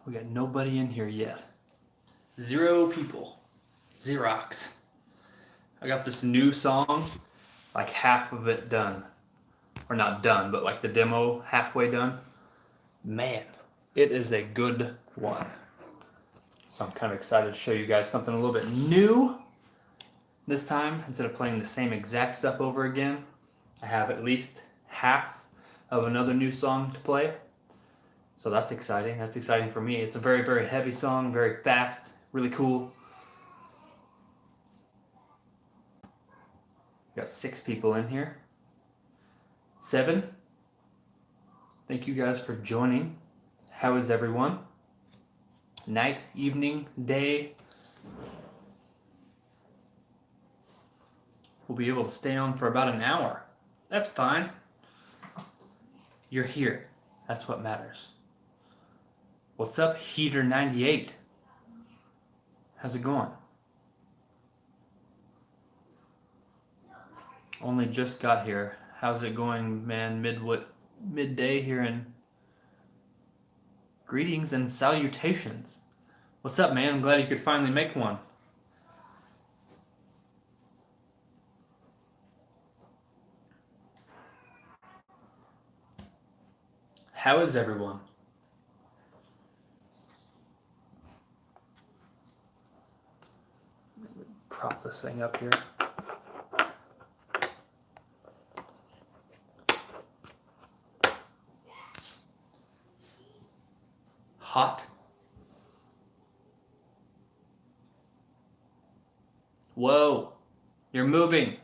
We got nobody in here yet. 0 people. Xerox. I got this new song, like half of it done. Or not done, but like the demo halfway done. Man, it is a good one. So I'm kind of excited to show you guys something a little bit new. This time, instead of playing the same exact stuff over again, I have at least half of another new song to play. So that's exciting. That's exciting for me. It's a very, very heavy song, very fast, really cool. Got 6 people in here. 7. Thank you guys for joining. How is everyone? Night, evening, day. We'll be able to stay on for about an hour. That's fine. You're here. That's what matters. What's up, Heater98? How's it going? Only just got here. How's it going, man? Midday here in... Greetings and salutations. What's up, man? I'm glad you could finally make one. How is everyone? Prop this thing up here. Hot. Whoa, you're moving.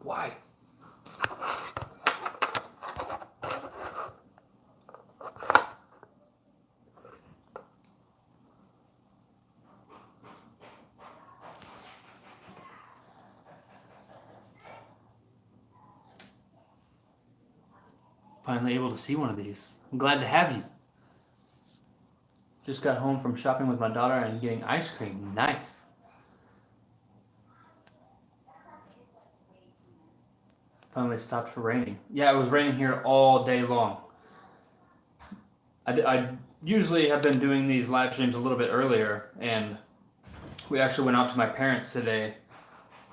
Why? Finally able to see one of these. I'm glad to have you. Just got home from shopping with my daughter and getting ice cream. Nice. Finally stopped for raining. Yeah, it was raining here all day long. I usually have been doing these live streams a little bit earlier, and we actually went out to my parents today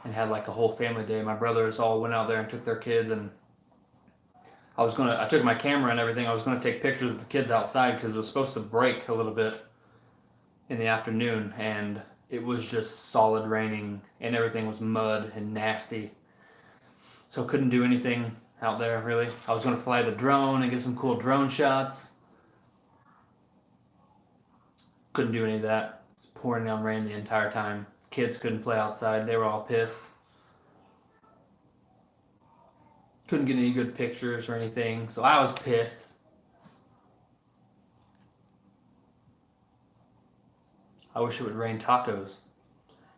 and had like a whole family day. My brothers all went out there and took their kids, and I took my camera and everything. I was gonna take pictures of the kids outside because it was supposed to break a little bit in the afternoon, and it was just solid raining and everything was mud and nasty. So couldn't do anything out there really. I was gonna fly the drone and get some cool drone shots. Couldn't do any of that. It was pouring down rain the entire time. Kids couldn't play outside. They were all pissed. Couldn't get any good pictures or anything, so I was pissed. I wish it would rain tacos.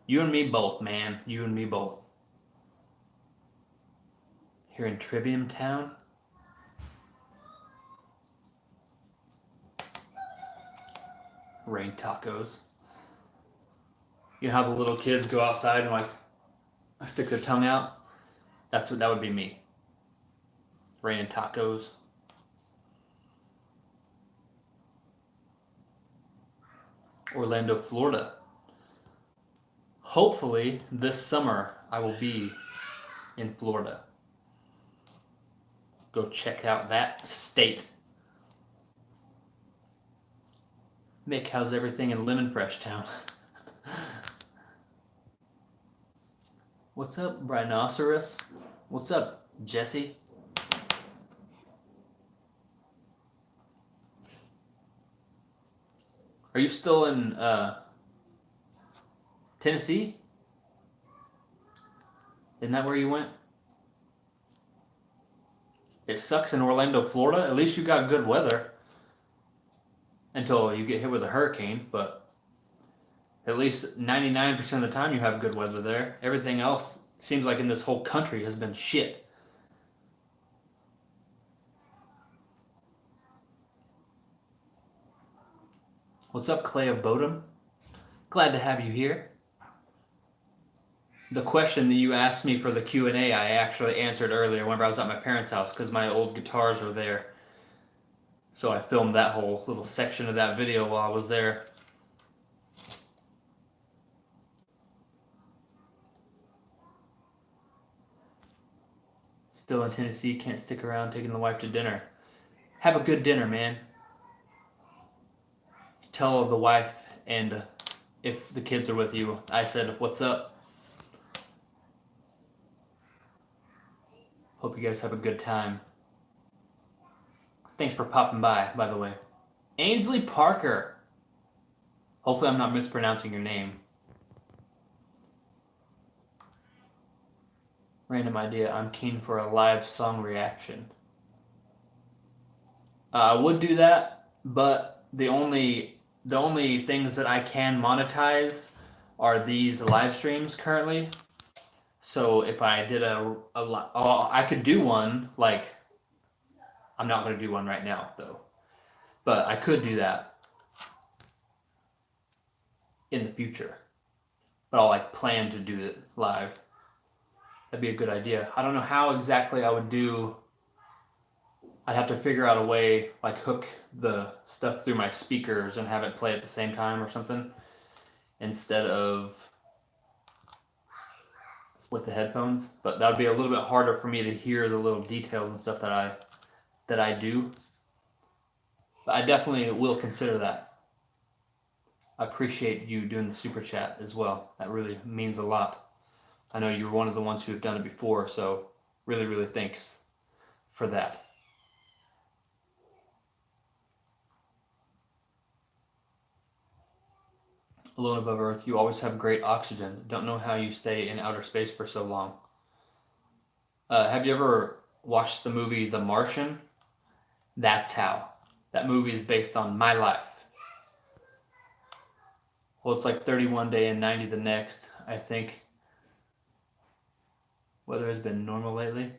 You and me both, man. You and me both. Here in Trivium Town. Rain tacos. You know how the little kids go outside and like stick their tongue out? That would be me. Raining tacos. Orlando, Florida. Hopefully this summer I will be in Florida. Go check out that state. Mick, how's everything in Lemon Fresh Town? What's up, Rhinoceros? What's up, Jesse? Are you still in Tennessee? Isn't that where you went? It sucks in Orlando, Florida. At least you got good weather. Until you get hit with a hurricane, but at least 99% of the time you have good weather there. Everything else seems like in this whole country has been shit. What's up, Clay of Bodum? Glad to have you here. The question that you asked me for the Q&A, I actually answered earlier whenever I was at my parents' house because my old guitars were there. So I filmed that whole little section of that video while I was there. Still in Tennessee, can't stick around taking the wife to dinner. Have a good dinner, man. Tell the wife, and if the kids are with you, I said, what's up? Hope you guys have a good time. Thanks for popping by the way. Ainsley Parker. Hopefully I'm not mispronouncing your name. Random idea. I'm keen for a live song reaction. I would do that, but the only things that I can monetize are these live streams currently. So if I did I could do one, like, I'm not going to do one right now though, but I could do that in the future. But I'll like plan to do it live. That'd be a good idea. I don't know how exactly I would do. I'd have to figure out a way, like hook the stuff through my speakers and have it play at the same time or something, instead of with the headphones. But that would be a little bit harder for me to hear the little details and stuff that I do. But I definitely will consider that. I appreciate you doing the super chat as well. That really means a lot. I know you're one of the ones who have done it before, so really, really thanks for that. Alone above Earth, you always have great oxygen. Don't know how you stay in outer space for so long. Have you ever watched the movie The Martian? That's how. That movie is based on my life. Well, it's like 31 day and 90 the next, I think. Weather has been normal lately.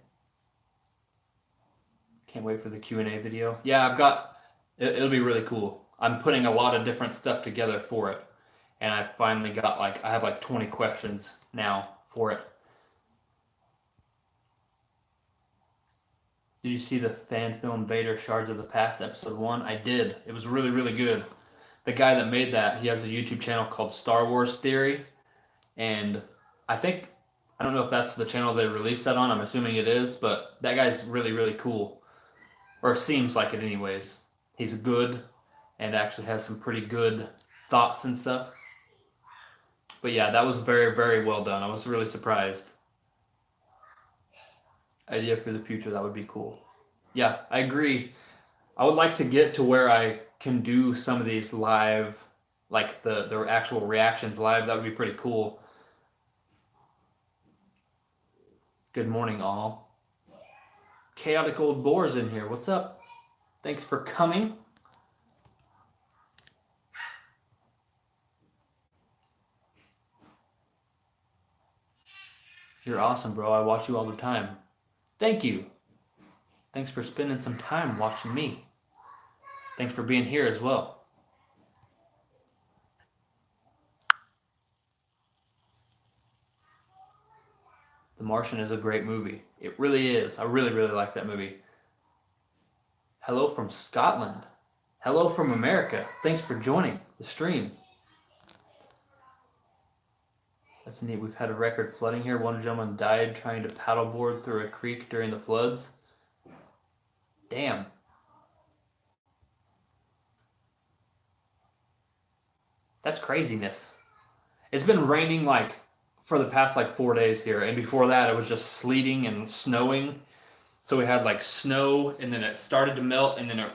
Can't wait for the Q&A video. Yeah, I've got, it'll be really cool. I'm putting a lot of different stuff together for it. And I finally got I have like 20 questions now for it. Did you see the fan film Vader Shards of the Past episode 1? I did. It was really, really good. The guy that made that, he has a YouTube channel called Star Wars Theory. And I don't know if that's the channel they released that on. I'm assuming it is. But that guy's really, really cool. Or seems like it anyways. He's good and actually has some pretty good thoughts and stuff. But yeah, that was very, very well done. I was really surprised. Idea for the future, that would be cool. Yeah, I agree. I would like to get to where I can do some of these live, like the actual reactions live. That would be pretty cool. Good morning, all. Chaotic Old Boar's in here. What's up? Thanks for coming. You're awesome, bro. I watch you all the time. Thank you. Thanks for spending some time watching me. Thanks for being here as well. The Martian is a great movie. It really is. I really, really like that movie. Hello from Scotland. Hello from America. Thanks for joining the stream. That's neat. We've had a record flooding here. One gentleman died trying to paddleboard through a creek during the floods. Damn. That's craziness. It's been raining for the past 4 days here, and before that it was just sleeting and snowing. So we had snow, and then it started to melt, and then it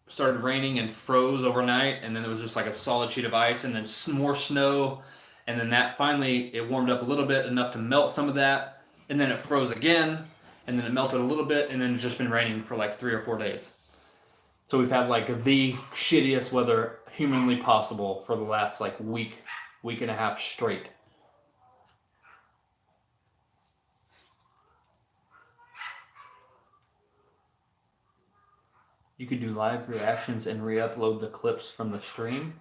started raining and froze overnight, and then it was just a solid sheet of ice, and then more snow, and then that finally it warmed up a little bit, enough to melt some of that, and then it froze again, and then it melted a little bit, and then it's just been raining for 3 or 4 days. So we've had the shittiest weather humanly possible for the last week and a half straight. You could do live reactions and re-upload the clips from the stream.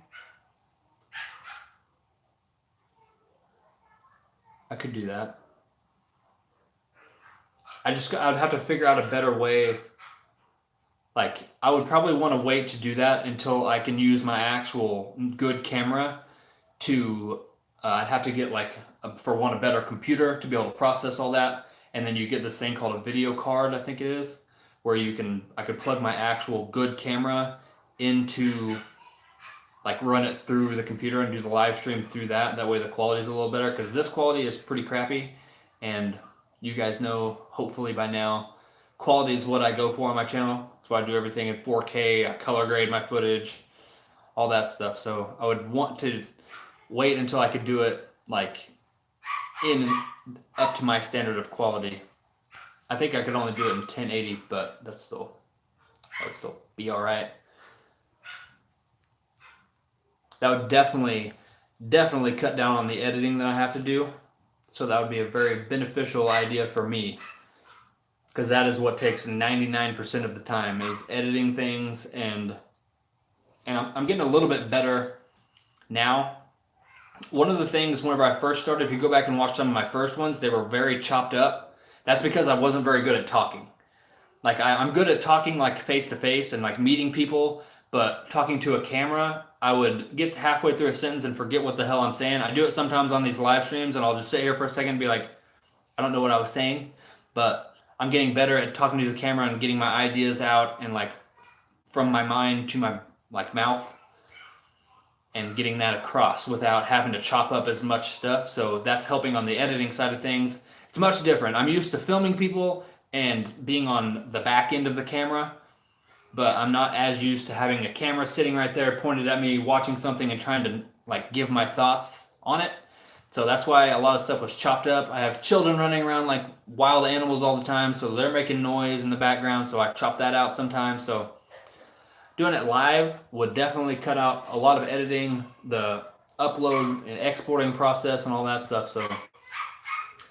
I could do that. I'd have to figure out a better way. Like, I would probably want to wait to do that until I can use my actual good camera to, I'd have to get like, for one, a better computer to be able to process all that. And then you get this thing called a video card, I think it is, where I could plug my actual good camera into, like, run it through the computer and do the live stream through that. That way the quality is a little better, because this quality is pretty crappy. And you guys know, hopefully by now, quality is what I go for on my channel. So I do everything in 4K, I color grade my footage, all that stuff. So I would want to wait until I could do it like in up to my standard of quality. I think I could only do it in 1080, but that would still be all right. That would definitely cut down on the editing that I have to do. So that would be a very beneficial idea for me, because that is what takes 99% of the time, is editing things. And I'm getting a little bit better now. One of the things whenever I first started, if you go back and watch some of my first ones, they were very chopped up. That's because I wasn't very good at talking. Like, I'm good at talking like face to face and like meeting people, but talking to a camera, I would get halfway through a sentence and forget what the hell I'm saying. I do it sometimes on these live streams, and I'll just sit here for a second and be like, I don't know what I was saying. But I'm getting better at talking to the camera and getting my ideas out, and like from my mind to my like mouth, and getting that across without having to chop up as much stuff. So that's helping on the editing side of things. It's much different. I'm used to filming people and being on the back end of the camera, but I'm not as used to having a camera sitting right there pointed at me, watching something and trying to like give my thoughts on it. So that's why a lot of stuff was chopped up. I have children running around like wild animals all the time, so they're making noise in the background, so I chop that out sometimes. So doing it live would definitely cut out a lot of editing, the upload and exporting process and all that stuff. So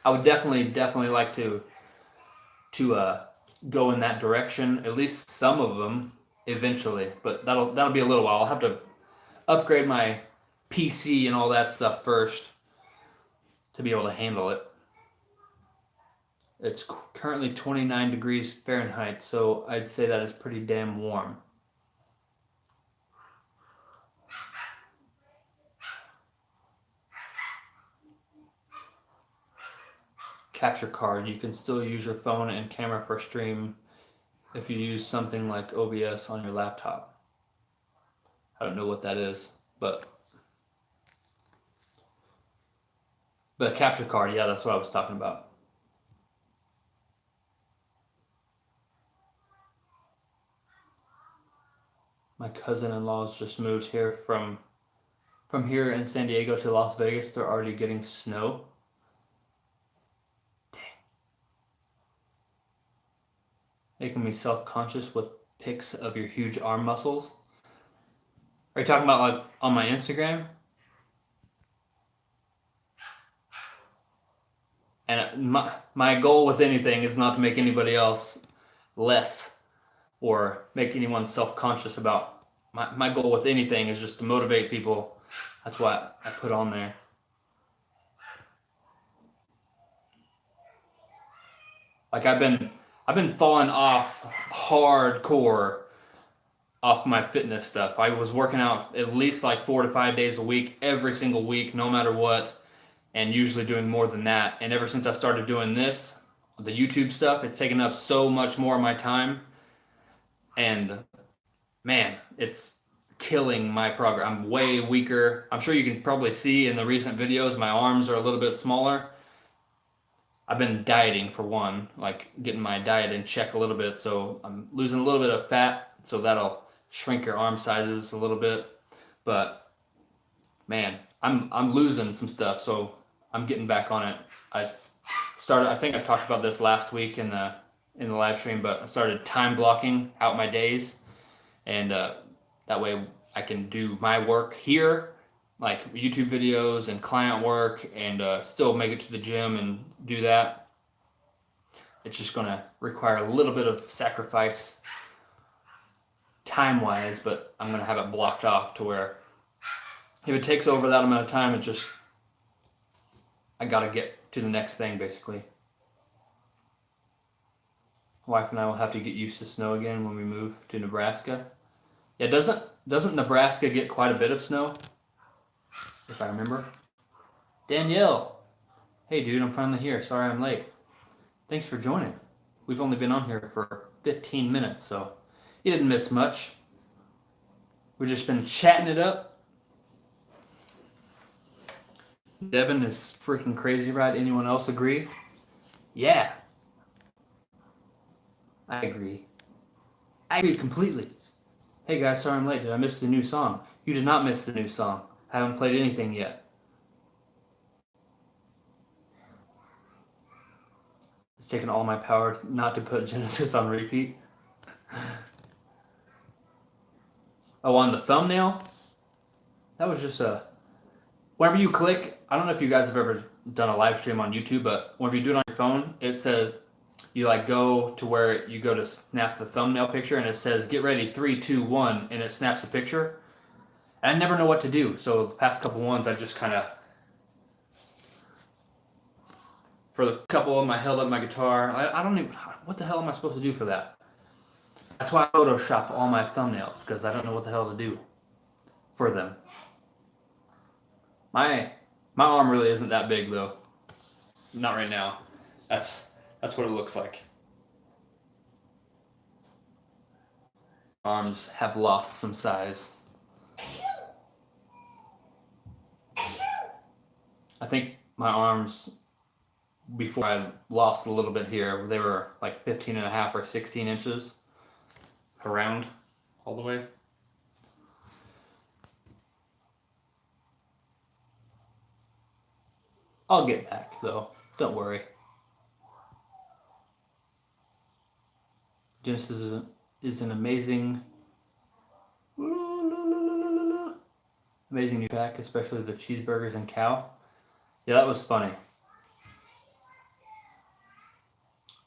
I would definitely like to go in that direction, at least some of them eventually, but that'll be a little while. I'll have to upgrade my PC and all that stuff first to be able to handle it. It's currently 29 degrees Fahrenheit, so I'd say that is pretty damn warm. Capture card. You can still use your phone and camera for stream if you use something like OBS on your laptop. I don't know what that is, but capture card, yeah, that's what I was talking about. My cousin-in-laws just moved here from here in San Diego to Las Vegas. They're already getting snow. Dang. Making me self-conscious with pics of your huge arm muscles. Are you talking about like on my Instagram? And my goal with anything is not to make anybody else less or make anyone self-conscious about. My goal with anything is just to motivate people. That's what I put on there. Like, I've been falling off hardcore off my fitness stuff. I was working out at least like 4 to 5 days a week, every single week, no matter what, and usually doing more than that. And ever since I started doing this, the YouTube stuff, it's taken up so much more of my time. And man, it's killing my progress. I'm way weaker. I'm sure you can probably see in the recent videos, my arms are a little bit smaller. I've been dieting for one, like getting my diet in check a little bit. So I'm losing a little bit of fat, so that'll shrink your arm sizes a little bit. But man, I'm losing some stuff, so I'm getting back on it. I think I talked about this last week in the live stream, but I started time blocking out my days, and that way I can do my work here, like YouTube videos and client work, and still make it to the gym and do that. It's just going to require a little bit of sacrifice time-wise, but I'm going to have it blocked off to where if it takes over that amount of time, it just I gotta get to the next thing, basically. Wife and I will have to get used to snow again when we move to Nebraska. Yeah, doesn't Nebraska get quite a bit of snow? If I remember. Danielle! Hey dude, I'm finally here. Sorry I'm late. Thanks for joining. We've only been on here for 15 minutes, so you didn't miss much. We've just been chatting it up. Devin is freaking crazy, right? Anyone else agree? Yeah. I agree. I agree completely. Hey guys, sorry I'm late. Did I miss the new song? You did not miss the new song. I haven't played anything yet. It's taken all my power not to put Genesis on repeat. Oh, on the thumbnail? That was just a... Whenever you click, I don't know if you guys have ever done a live stream on YouTube, but whenever you do it on your phone, it says, you like go to where you go to snap the thumbnail picture and it says, get ready, 3, 2, 1, and it snaps the picture. And I never know what to do, so the past couple ones I just kind of... For the couple of them, I held up my guitar. I don't even... What the hell am I supposed to do for that? That's why I Photoshop all my thumbnails, because I don't know what the hell to do for them. My arm really isn't that big though. Not right now. That's what it looks like. Arms have lost some size. I think my arms, before I lost a little bit here, they were like 15 and a half or 16 inches around all the way. I'll get back though. Don't worry. Genesis is an amazing new track, especially the cheeseburgers and cow. Yeah, that was funny.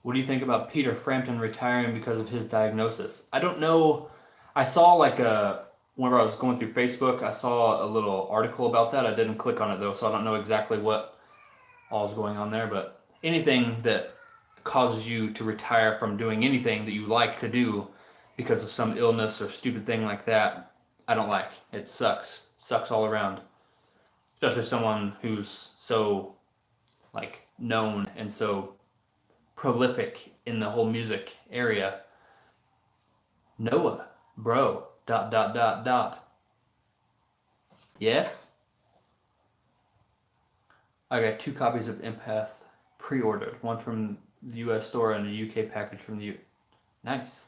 What do you think about Peter Frampton retiring because of his diagnosis? I don't know. I saw whenever I was going through Facebook, I saw a little article about that. I didn't click on it though, so I don't know exactly what all is going on there. But anything that causes you to retire from doing anything that you like to do because of some illness or stupid thing like that, I don't like. It sucks. Sucks all around. Especially someone who's so known and so prolific in the whole music area. Noah, bro, ... Yes? I got 2 copies of Empath pre-ordered. One from the US store and a UK package from the Nice.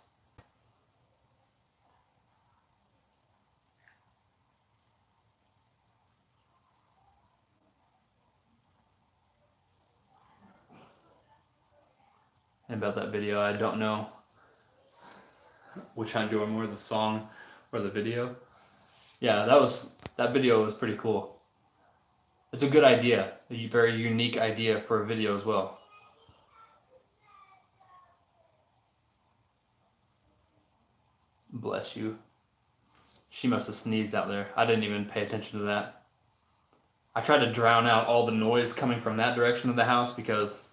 And about that video, I don't know which I enjoy more, the song or the video. Yeah, that video was pretty cool. It's a good idea, a very unique idea for a video as well. Bless you. She must have sneezed out there. I didn't even pay attention to that. I tried to drown out all the noise coming from that direction of the house because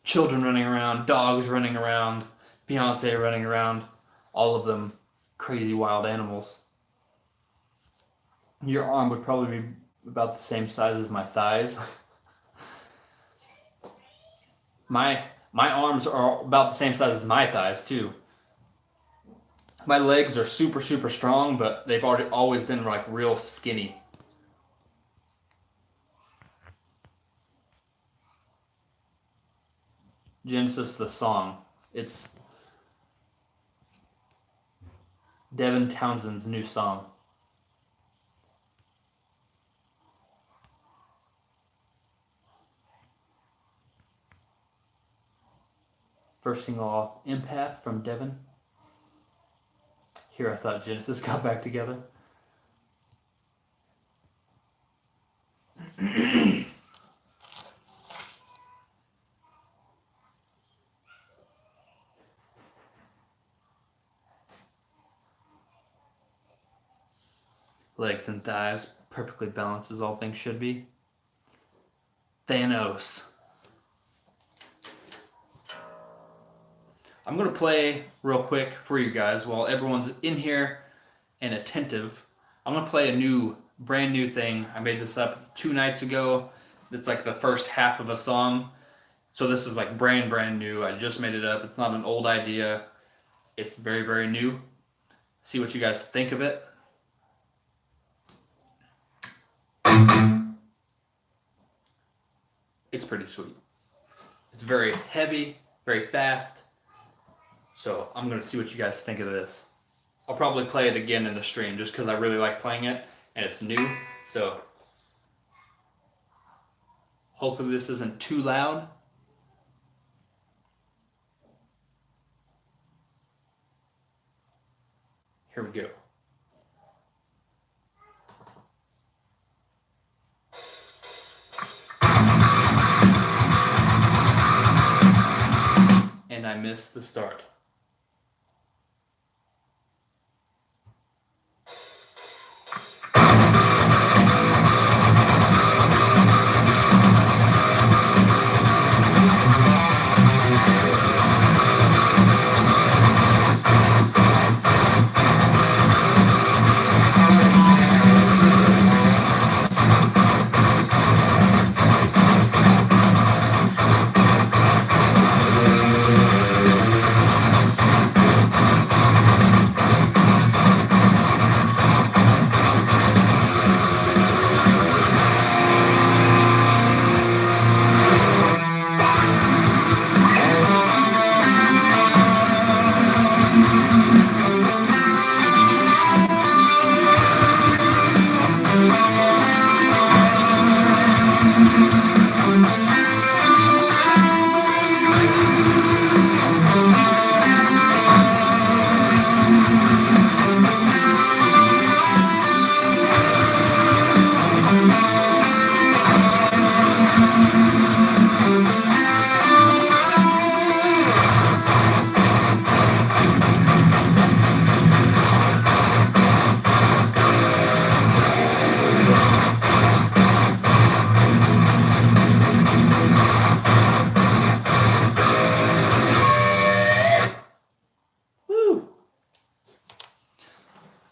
children running around, dogs running around, fiance running around, all of them crazy wild animals. Your arm would probably be about the same size as my thighs. My arms are about the same size as my thighs too. My legs are super strong, but they've always been real skinny. Genesis the song. It's Devin Townsend's new song. First single off, Empath from Devin. Here I thought Genesis got back together. Legs and thighs, perfectly balanced as all things should be. Thanos. I'm going to play real quick for you guys while everyone's in here and attentive. I'm going to play a brand new thing. I made this up 2 nights ago. It's like the first half of a song. So this is like brand new. I just made it up. It's not an old idea. It's very, very new. See what you guys think of it. It's pretty sweet. It's very heavy, very fast. So I'm going to see what you guys think of this. I'll probably play it again in the stream just because I really like playing it and it's new. So hopefully this isn't too loud. Here we go. And I missed the start.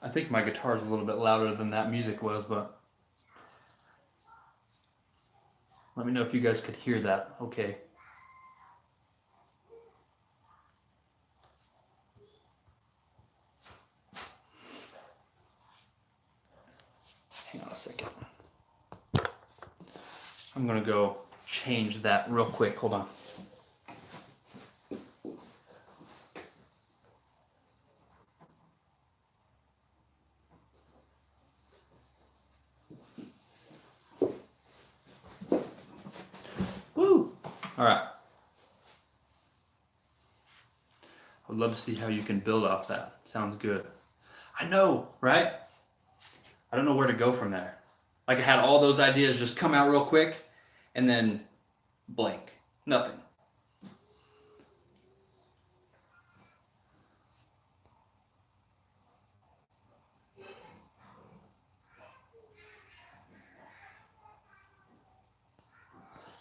I think my guitar is a little bit louder than that music was, but let me know if you guys could hear that. Okay. Hang on a second. I'm going to go change that real quick. Hold on. Woo! All right. I'd love to see how you can build off that. Sounds good. I know, right? I don't know where to go from there. Like I had all those ideas just come out real quick and then blank. Nothing.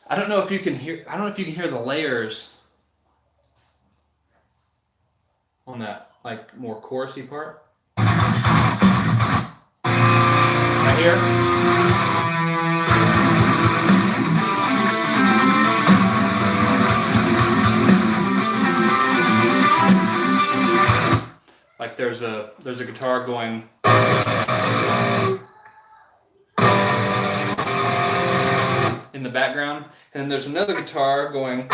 I don't know if you can hear the layers on that like more chorusy part. Right here. Like there's a guitar going in the background, and then there's another guitar going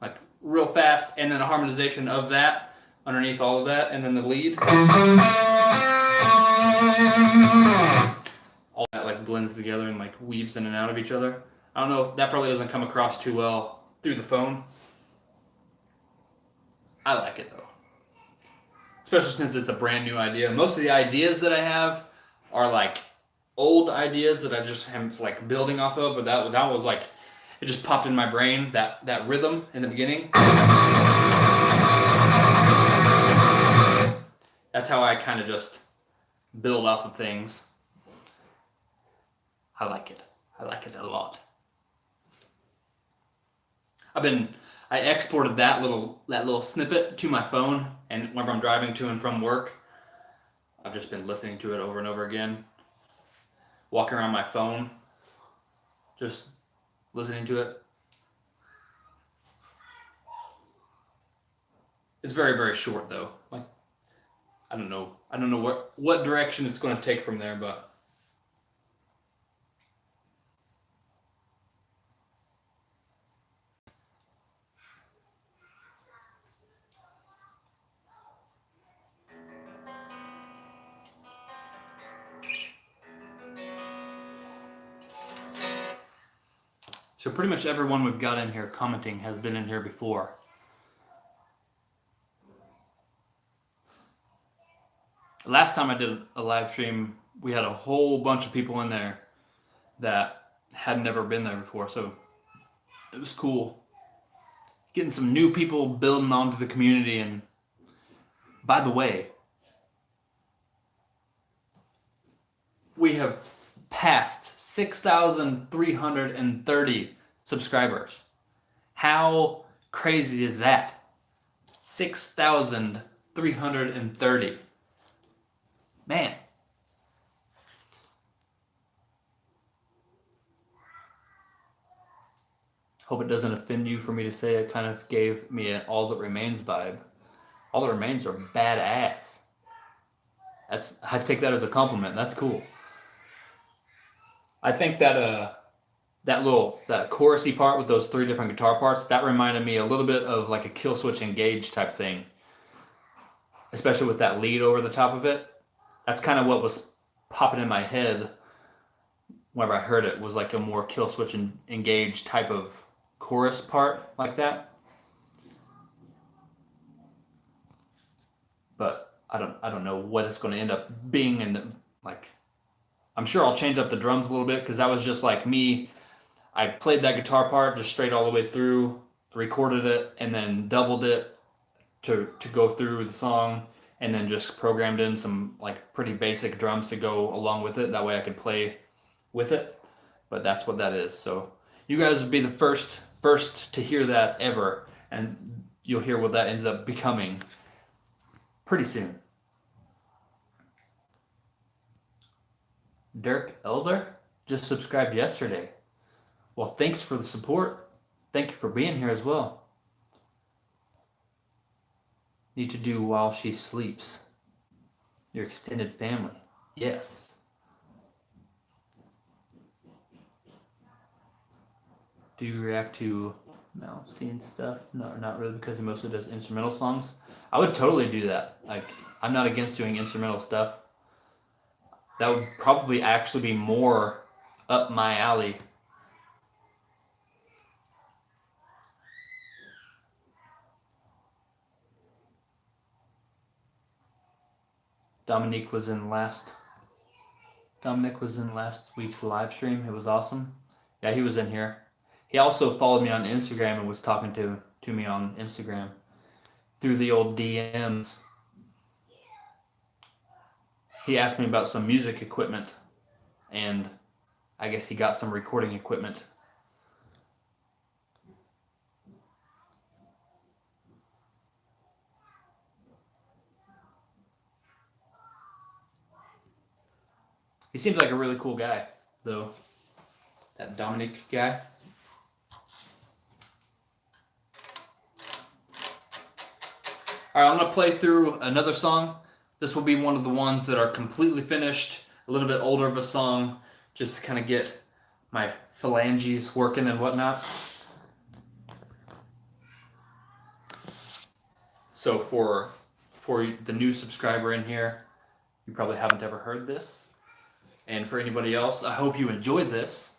like real fast, and then a harmonization of that underneath all of that, and then the lead. All that like blends together and like weaves in and out of each other. I don't know, that probably doesn't come across too well through the phone. I like it though. Especially since it's a brand new idea. Most of the ideas that I have are like old ideas that I just am like building off of, but that was like, it just popped in my brain, that rhythm in the beginning. That's how I kind of just build off of things. I like it. I like it a lot. I exported that little snippet to my phone, and whenever I'm driving to and from work, I've just been listening to it over and over again. Walking around my phone, just listening to it. It's very, very short though. Like, I don't know what direction it's going to take from there, but so pretty much everyone we've got in here commenting has been in here before. Last time I did a live stream, we had a whole bunch of people in there that had never been there before, so it was cool. Getting some new people building onto the community. And by the way, we have passed 6,330 subscribers. How crazy is that? 6,330. Man. Hope it doesn't offend you for me to say it kind of gave me an All That Remains vibe. All That Remains are badass. I take that as a compliment. That's cool. I think that that chorusy part with those 3 different guitar parts, that reminded me a little bit of like a Kill Switch Engage type thing. Especially with that lead over the top of it. That's kind of what was popping in my head whenever I heard it, was like a more Kill Switch Engage type of chorus part like that. But I don't know what it's going to end up being, and like I'm sure I'll change up the drums a little bit, because that was just like me. I played that guitar part just straight all the way through, recorded it, and then doubled it to go through the song, and then just programmed in some like pretty basic drums to go along with it. That way I could play with it. But that's what that is. So you guys would be the first to hear that ever, and you'll hear what that ends up becoming pretty soon. Dirk Elder just subscribed yesterday. Well, thanks for the support. Thank you for being here as well. Need to do While She Sleeps. Your extended family. Yes. Do you react to Malmsteen stuff? No, not really, because he mostly does instrumental songs. I would totally do that. Like, I'm not against doing instrumental stuff. That would probably actually be more up my alley. Dominic was in last week's live stream. It was awesome. Yeah, he was in here. He also followed me on Instagram and was talking to me on Instagram through the old DMs. He asked me about some music equipment, and I guess he got some recording equipment. He seems like a really cool guy, though. That Dominic guy. Alright, I'm going to play through another song. This will be one of the ones that are completely finished, a little bit older of a song, just to kind of get my phalanges working and whatnot. So for the new subscriber in here, you probably haven't ever heard this. And for anybody else, I hope you enjoyed this.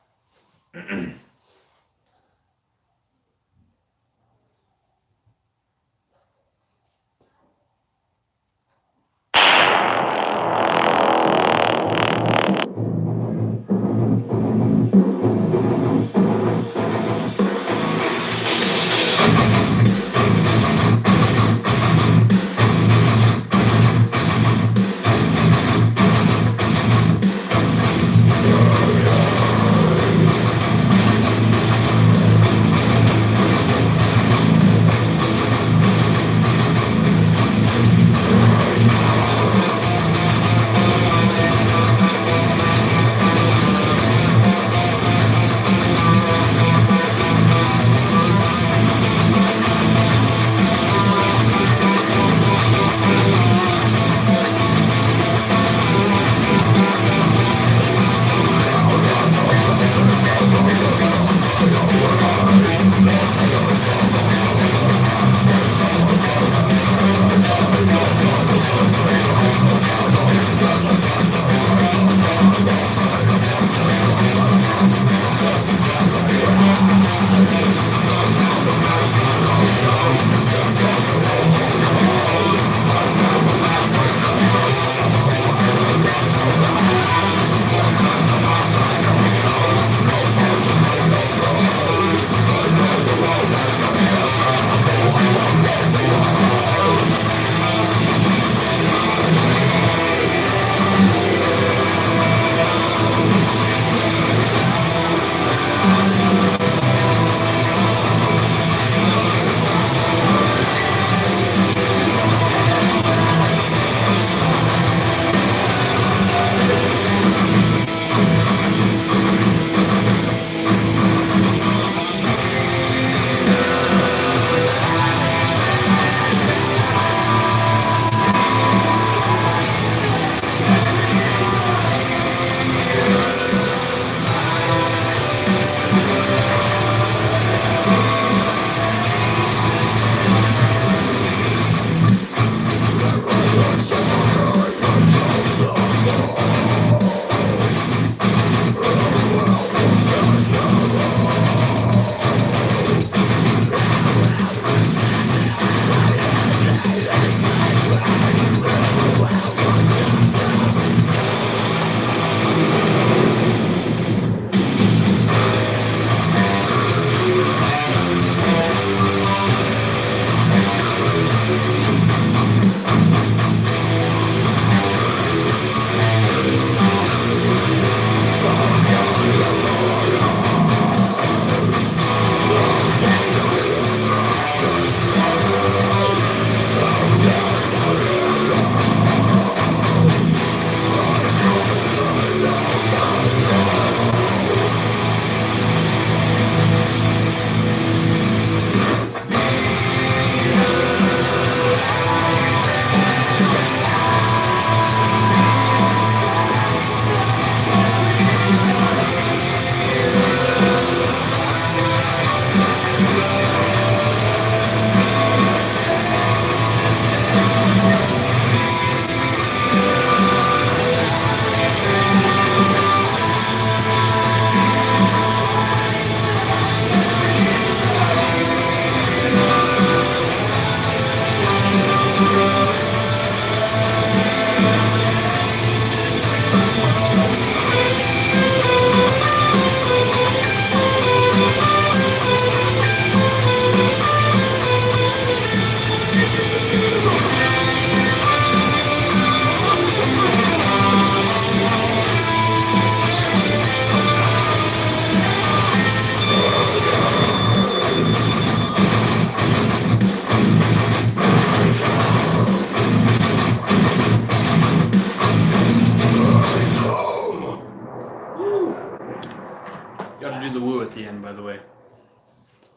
do the woo at the end, by the way,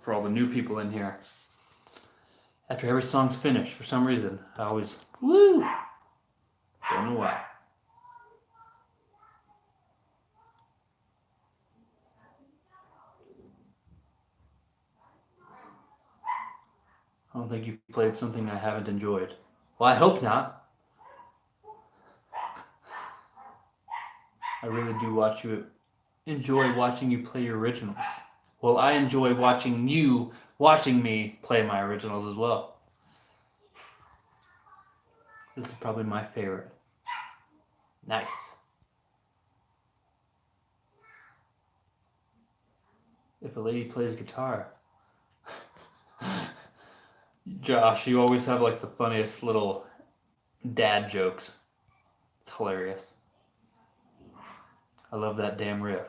for all the new people in here. After every song's finished, for some reason, I always woo. Don't know why. I don't think you've played something I haven't enjoyed. Well, I hope not. I really do enjoy watching you play your originals. Well, I enjoy watching me play my originals as well. This is probably my favorite. Nice. If a lady plays guitar. Josh, you always have like the funniest little dad jokes. It's hilarious. I love that damn riff.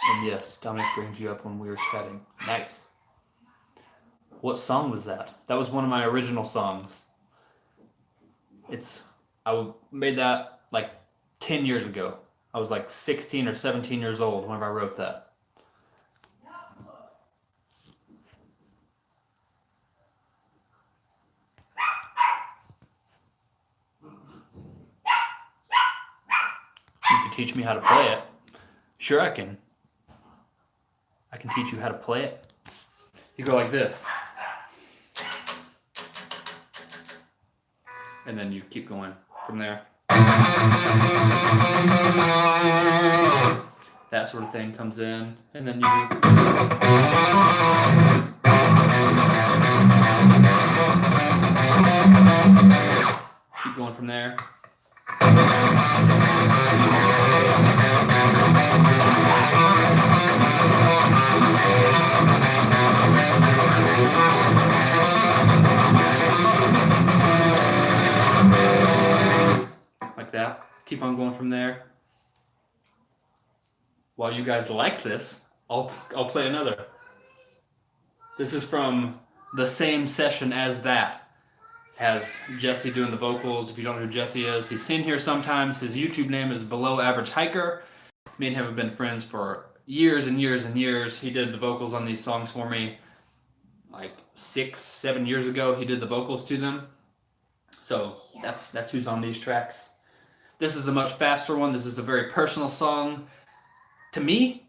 And yes, Dominic brings you up when we were chatting. Nice. What song was that? That was one of my original songs. I made that like 10 years ago. I was like 16 or 17 years old whenever I wrote that. You can teach me how to play it. Sure, I can. I can teach you how to play it. You go like this. And then you keep going from there. That sort of thing comes in, and then you keep going from there. Like that. Keep on going from there. While you guys like this, I'll play another. This is from the same session as that. Has Jesse doing the vocals. If you don't know who Jesse is, he's in here sometimes. His YouTube name is Below Average Hiker. Me and him have been friends for years and years and years. He did the vocals on these songs for me like 6-7 years ago. He did the vocals to them. So that's who's on these tracks. This is a much faster one. This is a very personal song to me,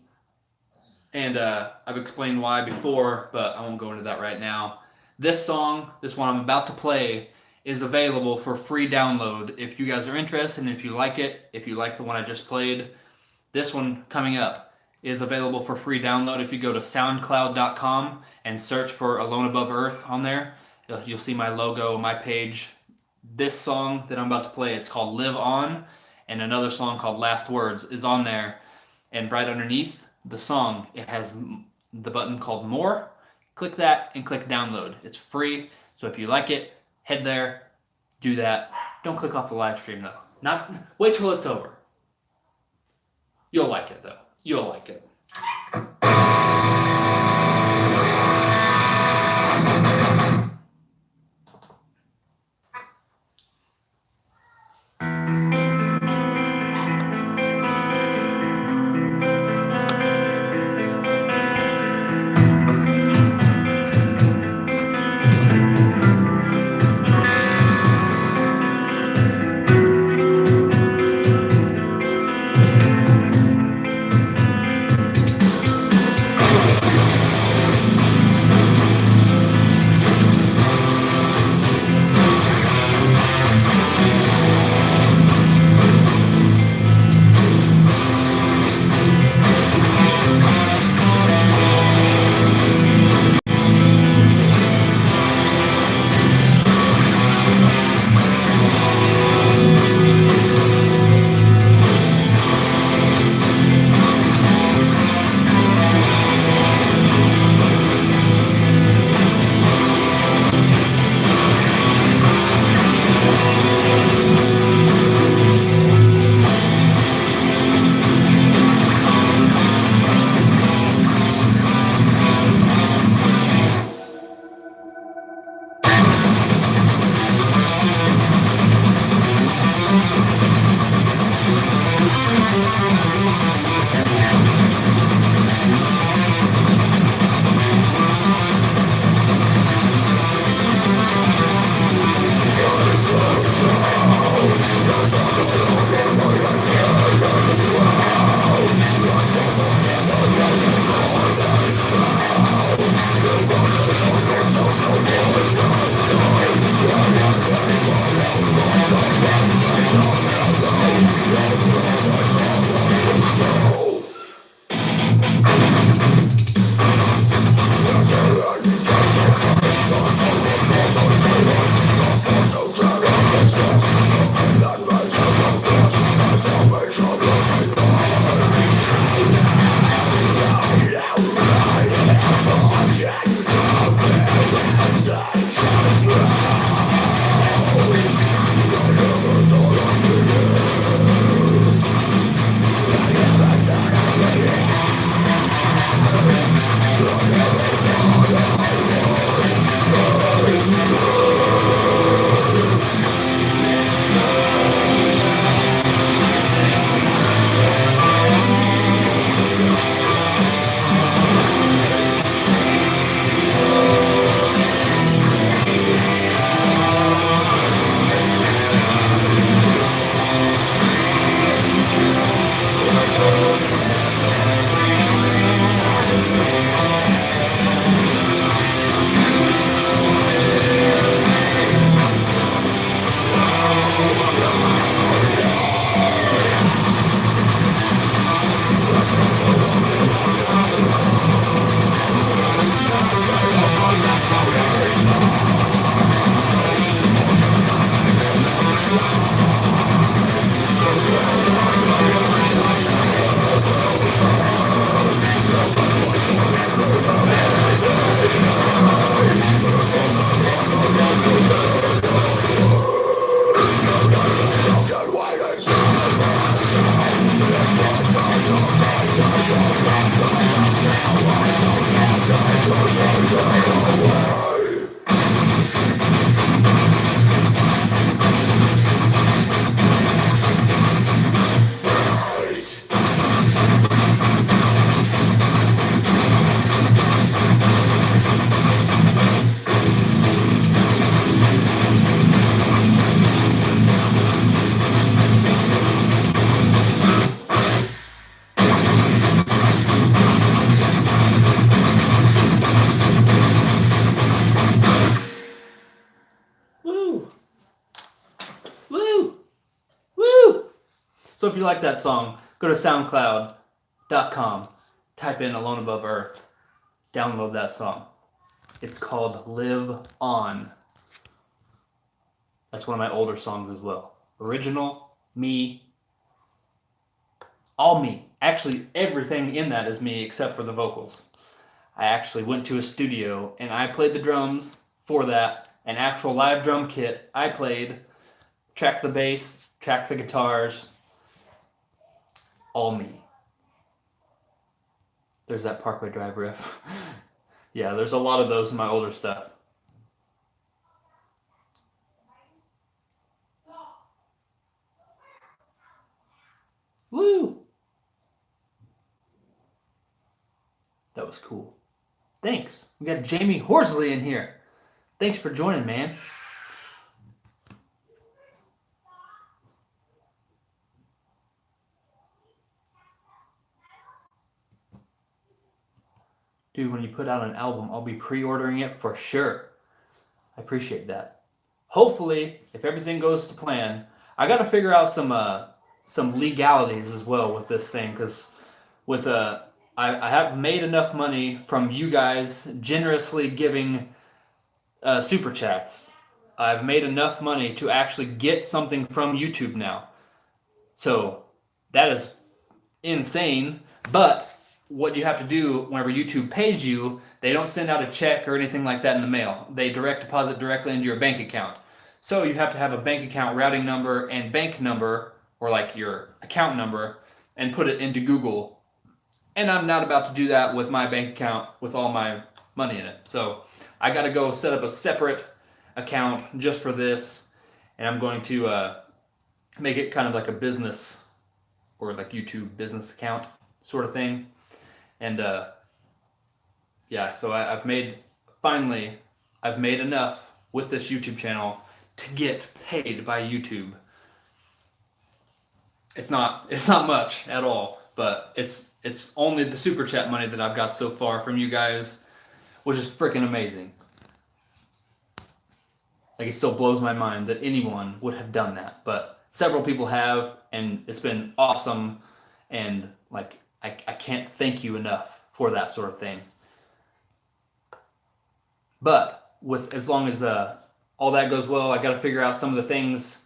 and I've explained why before, but I won't go into that right now. This song, this one I'm about to play, is available for free download if you guys are interested, and if you like it, if you like the one I just played. This one coming up is available for free download if you go to soundcloud.com and search for Alone Above Earth on there. You'll see my logo, my page. This song that I'm about to play, it's called Live On, and another song called Last Words is on there. And right underneath the song, it has the button called More. Click that and click download. It's free, so if you like it, head there, do that. Don't click off the live stream though. Wait till it's over. You'll like it though. You'll like it. So if you like that song, go to soundcloud.com, type in Alone Above Earth, download that song. It's called Live On. That's one of my older songs as well. Original, me, all me. Actually, everything in that is me except for the vocals. I actually went to a studio and I played the drums for that, an actual live drum kit. I played, tracked the bass, tracked the guitars, all me. There's that Parkway Drive riff. Yeah, there's a lot of those in my older stuff. Woo! That was cool. Thanks. We got Jamie Horsley in here. Thanks for joining, man. Dude, when you put out an album, I'll be pre-ordering it for sure. I appreciate that. Hopefully, if everything goes to plan, I got to figure out some legalities as well with this thing, because with I have made enough money from you guys generously giving super chats. I've made enough money to actually get something from YouTube now. So that is insane. But what you have to do whenever YouTube pays you, they don't send out a check or anything like that in the mail. They direct deposit directly into your bank account. So you have to have a bank account routing number and bank number, or like your account number, and put it into Google. And I'm not about to do that with my bank account with all my money in it. So I got to go set up a separate account just for this, and I'm going to make it kind of like a business or like YouTube business account sort of thing. And yeah, so I've made enough with this YouTube channel to get paid by YouTube. It's not much at all, but it's only the super chat money that I've got so far from you guys, which is freaking amazing. Like, it still blows my mind that anyone would have done that, but several people have, and it's been awesome. And like, I can't thank you enough for that sort of thing. But as long as all that goes well, I got to figure out some of the things.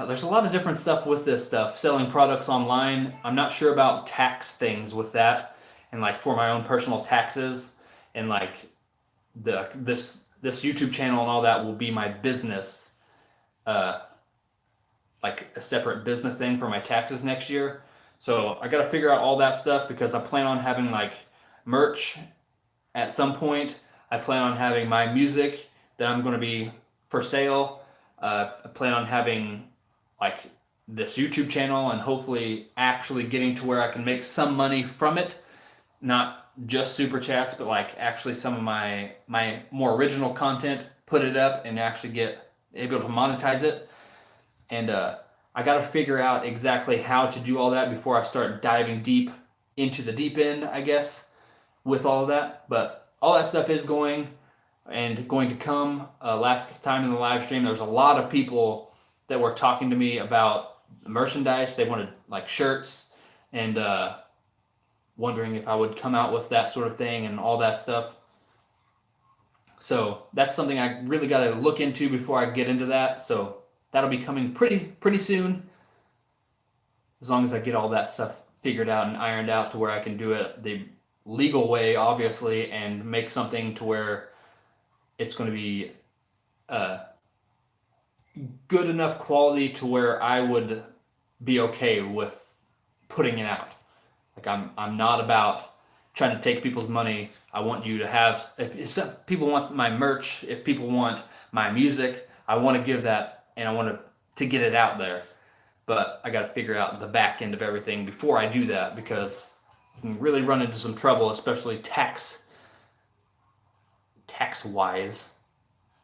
There's a lot of different stuff with this stuff, selling products online. I'm not sure about tax things with that, and like for my own personal taxes, and like this YouTube channel and all that will be my business, like a separate business thing for my taxes next year. So I got to figure out all that stuff, because I plan on having like merch at some point. I plan on having my music that I'm going to be for sale. I plan on having like this YouTube channel, and hopefully actually getting to where I can make some money from it. Not just super chats, but like actually some of my more original content, put it up and actually get able to monetize it. And I got to figure out exactly how to do all that before I start diving deep into the deep end, I guess, with all of that. But all that stuff is going to come. Last time in the live stream, there was a lot of people that were talking to me about merchandise. They wanted like shirts, and wondering if I would come out with that sort of thing and all that stuff. So that's something I really got to look into before I get into that. So that'll be coming pretty soon, as long as I get all that stuff figured out and ironed out to where I can do it the legal way, obviously, and make something to where it's going to be good enough quality to where I would be okay with putting it out. Like, I'm not about trying to take people's money. I want you to have, if people want my merch, if people want my music, I want to give that, and I want to get it out there. But I got to figure out the back end of everything before I do that, because you can really run into some trouble, especially tax wise.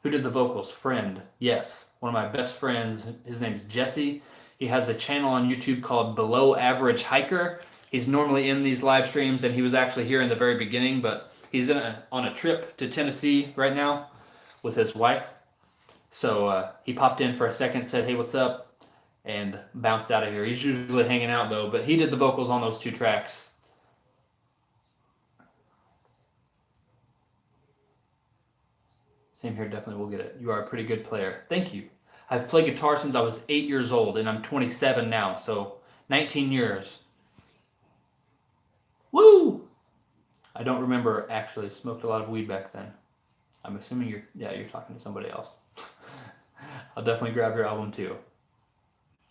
Who did the vocals? Friend. Yes, one of my best friends. His name's Jesse. He has a channel on YouTube called Below Average Hiker. He's normally in these live streams, and he was actually here in the very beginning, but he's on a trip to Tennessee right now with his wife. So he popped in for a second, said, "Hey, what's up?" and bounced out of here. He's usually hanging out though, but he did the vocals on those 2 tracks. Same here, definitely will get it. You are a pretty good player. Thank you. I've played guitar since I was 8 years old, and I'm 27 now, so 19 years. Woo! I don't remember actually. Smoked a lot of weed back then. I'm assuming you're talking to somebody else. I'll definitely grab your album too.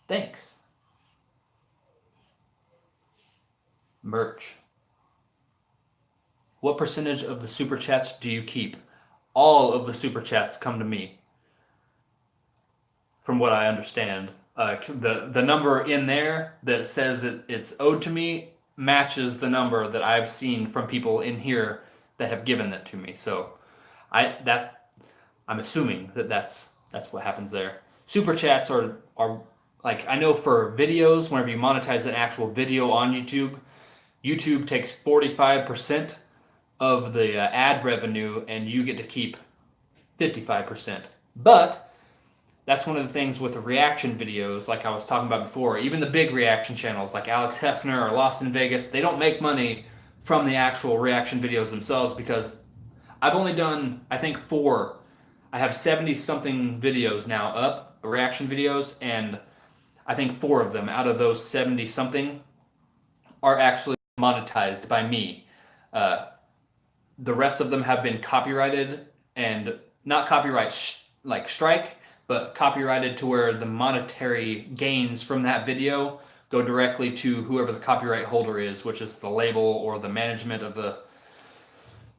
Thanks. Merch. What percentage of the super chats do you keep? All of the super chats come to me. From what I understand, the number in there that says that it's owed to me matches the number that I've seen from people in here that have given that to me. So I'm assuming that's what happens there. Super chats are like, I know for videos, whenever you monetize an actual video on YouTube, YouTube takes 45% of the ad revenue, and you get to keep 55%. But that's one of the things with the reaction videos, like I was talking about before. Even the big reaction channels like Alex Hefner or Lost in Vegas, they don't make money from the actual reaction videos themselves, because I've only done, I think, 4. I have 70-something videos now up, reaction videos, and I think 4 of them out of those 70-something are actually monetized by me. The rest of them have been copyrighted, and not copyright like strike, but copyrighted to where the monetary gains from that video go directly to whoever the copyright holder is, which is the label or the management of the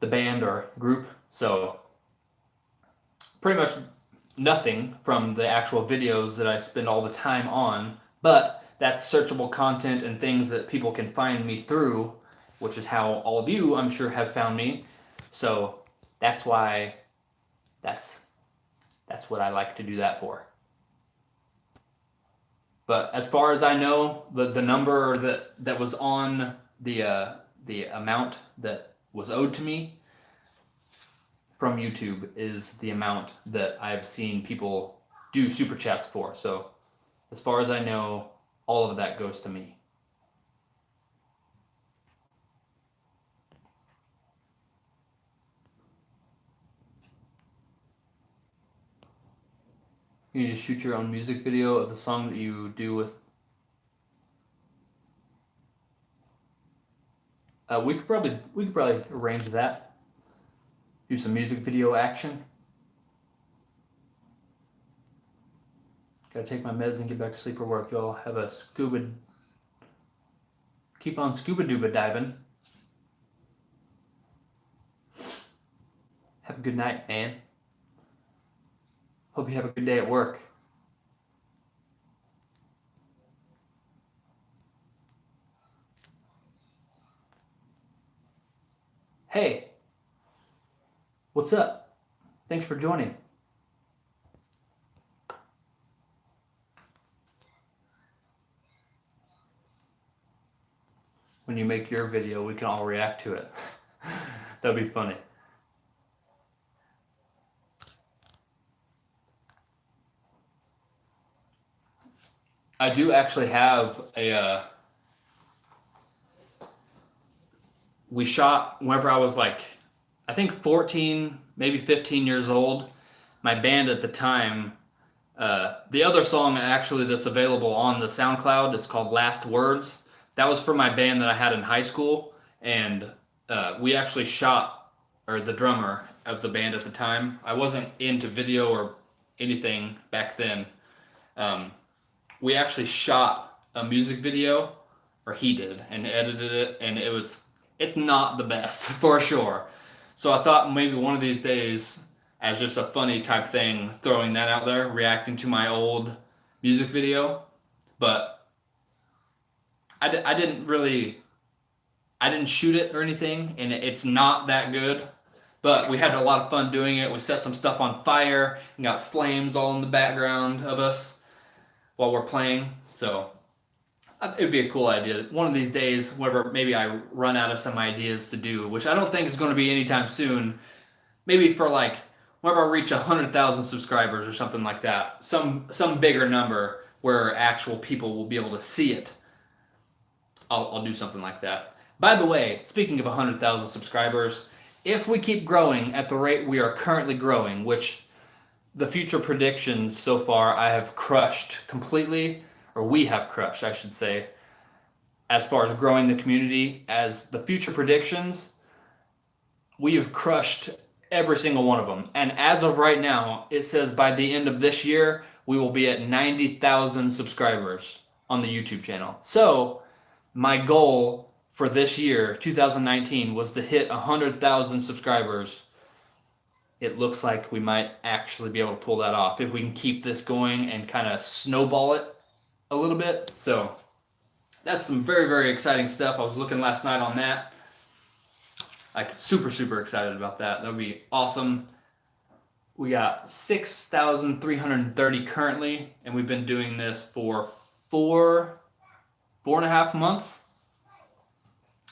band or group. So pretty much nothing from the actual videos that I spend all the time on, but that's searchable content and things that people can find me through, which is how all of you, I'm sure, have found me. So that's why that's what I like to do that for. But as far as I know, the number that was on the amount that was owed to me from YouTube is the amount that I've seen people do super chats for. So as far as I know, all of that goes to me. You just shoot your own music video of the song that you do with. We could probably arrange that. Do some music video action. Gotta take my meds and get back to sleep for work. Y'all have a keep on scuba duba diving. Have a good night, man. Hope you have a good day at work. Hey, what's up? Thanks for joining. When you make your video, we can all react to it. That'd be funny. I do actually have a, we shot whenever I was like, I think 14, maybe 15 years old. My band at the time, the other song actually that's available on the SoundCloud is called Last Words. That was for my band that I had in high school, and we actually shot, or the drummer of the band at the time, I wasn't into video or anything back then. We actually shot a music video, or he did, and edited it, and it's not the best, for sure. So I thought maybe one of these days, as just a funny type thing, throwing that out there, reacting to my old music video. But I didn't shoot it or anything, and it's not that good. But we had a lot of fun doing it. We set some stuff on fire and got flames all in the background of us while we're playing. So it would be a cool idea. One of these days, whenever maybe I run out of some ideas to do, which I don't think is going to be anytime soon, maybe for like whenever I reach 100,000 subscribers or something like that, some bigger number, where actual people will be able to see it, I'll do something like that. By the way, speaking of 100,000 subscribers, if we keep growing at the rate we are currently growing, which the future predictions so far I have crushed completely, or we have crushed, I should say, as far as growing the community, as the future predictions, we have crushed every single one of them. And as of right now, it says by the end of this year, we will be at 90,000 subscribers on the YouTube channel. So my goal for this year, 2019, was to hit 100,000 subscribers. It looks like we might actually be able to pull that off if we can keep this going and kind of snowball it a little bit. So that's some very, very exciting stuff. I was looking last night on that. Like super, super excited about that. That would be awesome. We got 6,330 currently, and we've been doing this for four and a half months.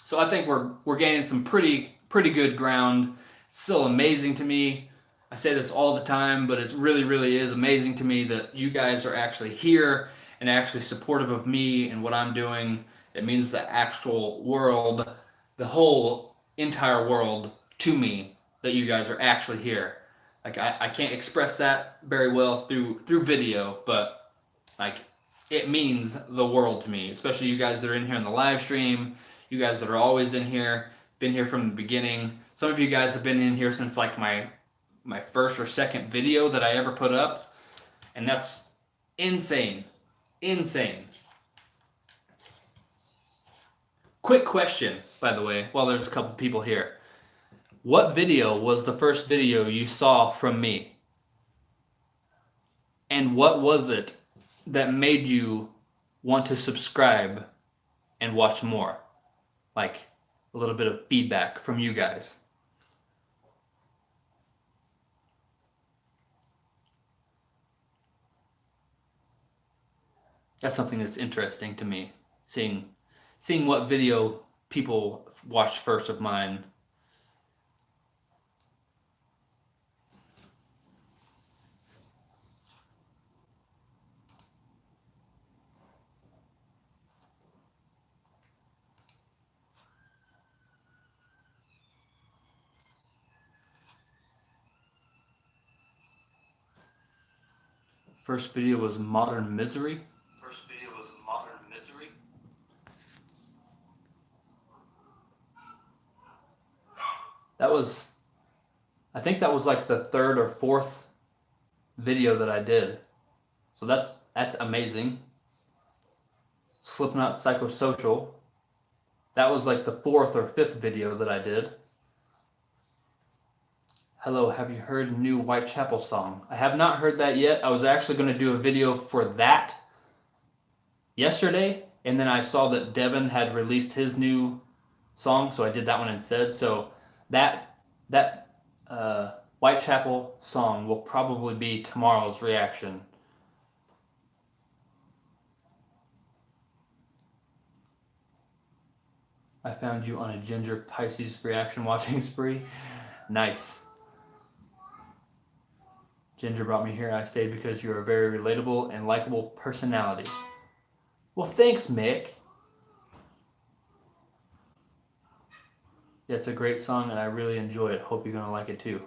So I think we're gaining some pretty good ground. Still amazing to me. I say this all the time, but it really, really is amazing to me that you guys are actually here and actually supportive of me and what I'm doing. It means the actual world, the whole entire world to me, that you guys are actually here. Like I can't express that very well through video, but like it means the world to me, especially you guys that are in here in the live stream, you guys that are always in here, been here from the beginning. Some of you guys have been in here since like my first or second video that I ever put up, and that's insane. Quick question, by the way, while there's a couple people here. What video was the first video you saw from me? And what was it that made you want to subscribe and watch more? Like a little bit of feedback from you guys. That's something that's interesting to me, seeing what video people watched first of mine. First video was Modern Misery. I think that was like the third or fourth video that I did. So that's amazing. Slipknot Psychosocial. That was like the fourth or fifth video that I did. Hello, have you heard the new Whitechapel song? I have not heard that yet. I was actually going to do a video for that yesterday, and then I saw that Devin had released his new song, so I did that one instead. So that Whitechapel song will probably be tomorrow's reaction. I found you on a Ginger Pisces reaction watching spree. Nice. Ginger brought me here. I stayed because you're a very relatable and likable personality. Well, thanks, Mick. Yeah, it's a great song, and I really enjoy it. Hope you're going to like it, too.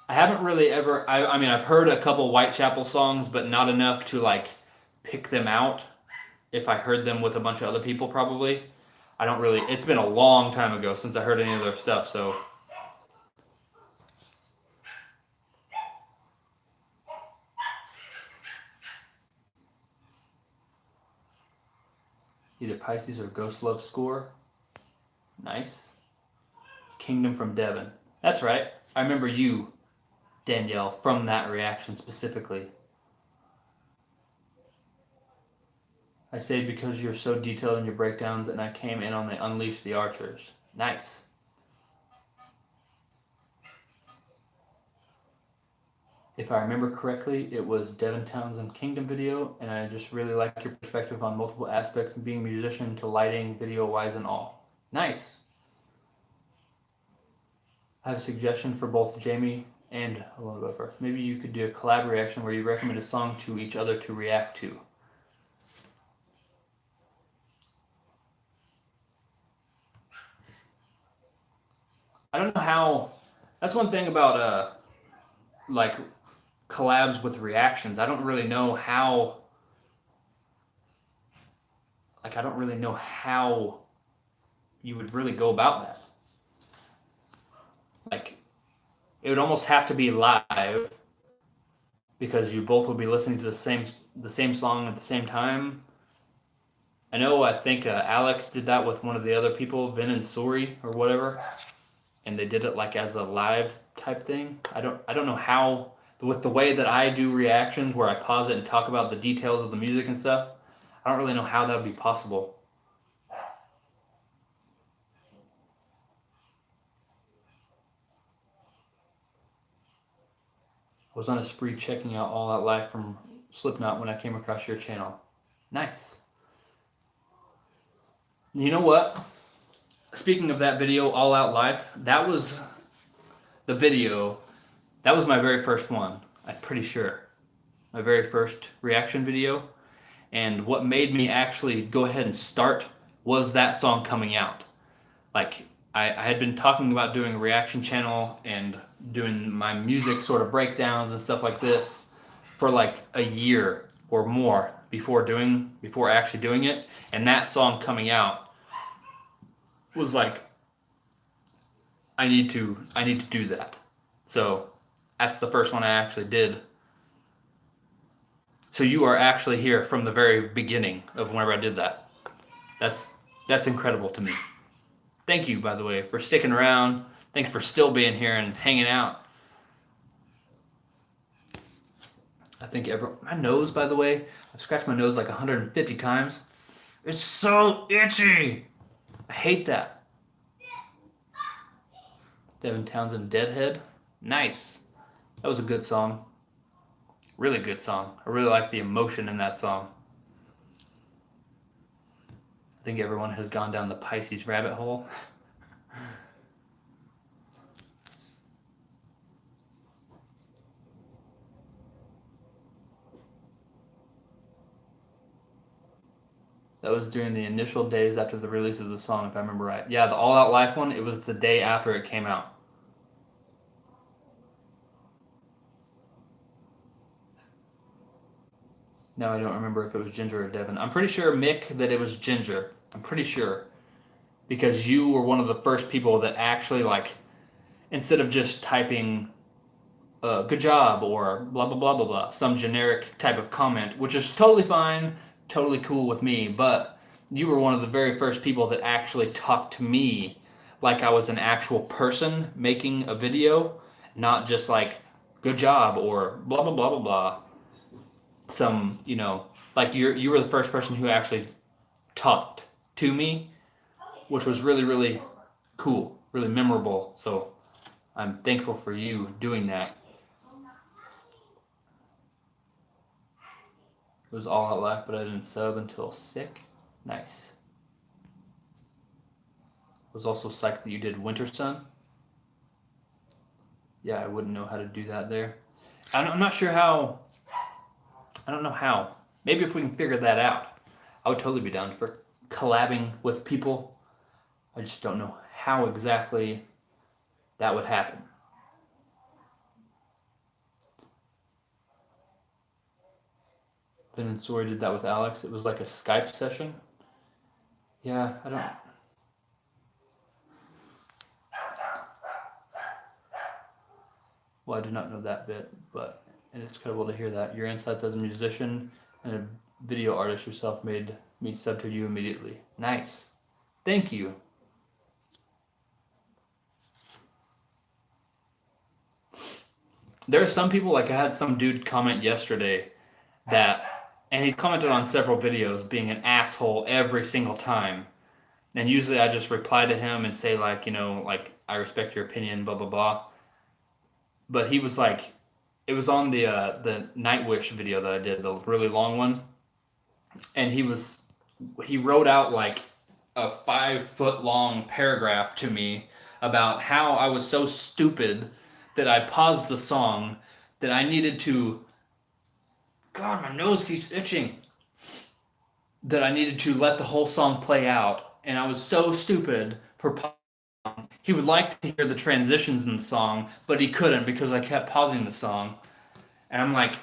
I haven't really ever... I mean, I've heard a couple Whitechapel songs, but not enough to, like, pick them out. If I heard them with a bunch of other people, probably. I don't really... It's been a long time ago since I heard any of their stuff, so... Either Pisces or Ghost Love Score. Nice. Kingdom from Devin. That's right. I remember you, Danielle, from that reaction specifically. I stayed because you're so detailed in your breakdowns, and I came in on the Unleash the Archers. Nice. If I remember correctly, it was Devin Townsend Kingdom video, and I just really like your perspective on multiple aspects of being a musician to lighting, video-wise, and all. Nice. I have a suggestion for both Jamie and Alone Above Earth. Maybe you could do a collab reaction where you recommend a song to each other to react to. I don't know how. That's one thing about like collabs with reactions. I don't really know how. Like I don't really know how you would really go about that. Like it would almost have to be live because you both will be listening to the same song at the same time. I think Alex did that with one of the other people, Vin and Sori or whatever, and they did it like as a live type thing. I don't know how, with the way that I do reactions where I pause it and talk about the details of the music and stuff. I don't really know how that would be possible. I was on a spree checking out All Out Live from Slipknot when I came across your channel. Nice. You know what? Speaking of that video, All Out Life, that was the video. That was my very first one, I'm pretty sure. My very first reaction video. And what made me actually go ahead and start was that song coming out. Like, I had been talking about doing a reaction channel and doing my music sort of breakdowns and stuff like this for like a year or more before actually doing it. And that song coming out was like, I need to do that. So that's the first one I actually did. So you are actually here from the very beginning of whenever I did that. That's incredible to me. Thank you, by the way, for sticking around. Thanks for still being here and hanging out. I think my nose, by the way, I've scratched my nose like 150 times. It's so itchy. I hate that. Devin Townsend, Deadhead. Nice. That was a good song. Really good song. I really like the emotion in that song. I think everyone has gone down the Pisces rabbit hole. That was during the initial days after the release of the song, if I remember right. Yeah, the All Out Life one, it was the day after it came out. No, I don't remember if it was Ginger or Devin. I'm pretty sure, Mick, that it was Ginger. I'm pretty sure. Because you were one of the first people that actually, like, instead of just typing good job or blah, blah, blah, blah, blah, some generic type of comment, which is totally fine, totally cool with me, but you were one of the very first people that actually talked to me like I was an actual person making a video, not just like, good job or blah, blah, blah, blah, blah. Some, like you were the first person who actually talked to me, which was really, really cool, really memorable. So I'm thankful for you doing that. It was All Out Life, but I didn't sub until sick. Nice. I was also psyched that you did Winter Sun. Yeah, I wouldn't know how to do that there. I'm not sure how. I don't know how. Maybe if we can figure that out, I would totally be down for collabing with people. I just don't know how exactly that would happen. Ben and Sori did that with Alex. It was like a Skype session. Yeah, I don't. Well, I did not know that bit, but it's incredible to hear that. Your insights as a musician and a video artist yourself made me sub to you immediately. Nice. Thank you. There are some people, like I had some dude comment yesterday and he's commented on several videos being an asshole every single time. And usually I just reply to him and say like, I respect your opinion, blah, blah, blah. But he was like, it was on the Nightwish video that I did, the really long one. And he wrote out like a 5-foot long paragraph to me about how I was so stupid that I paused the song, that I needed to. God, my nose keeps itching. That I needed to let the whole song play out, and I was so stupid for. He would like to hear the transitions in the song, but he couldn't because I kept pausing the song. And I'm like,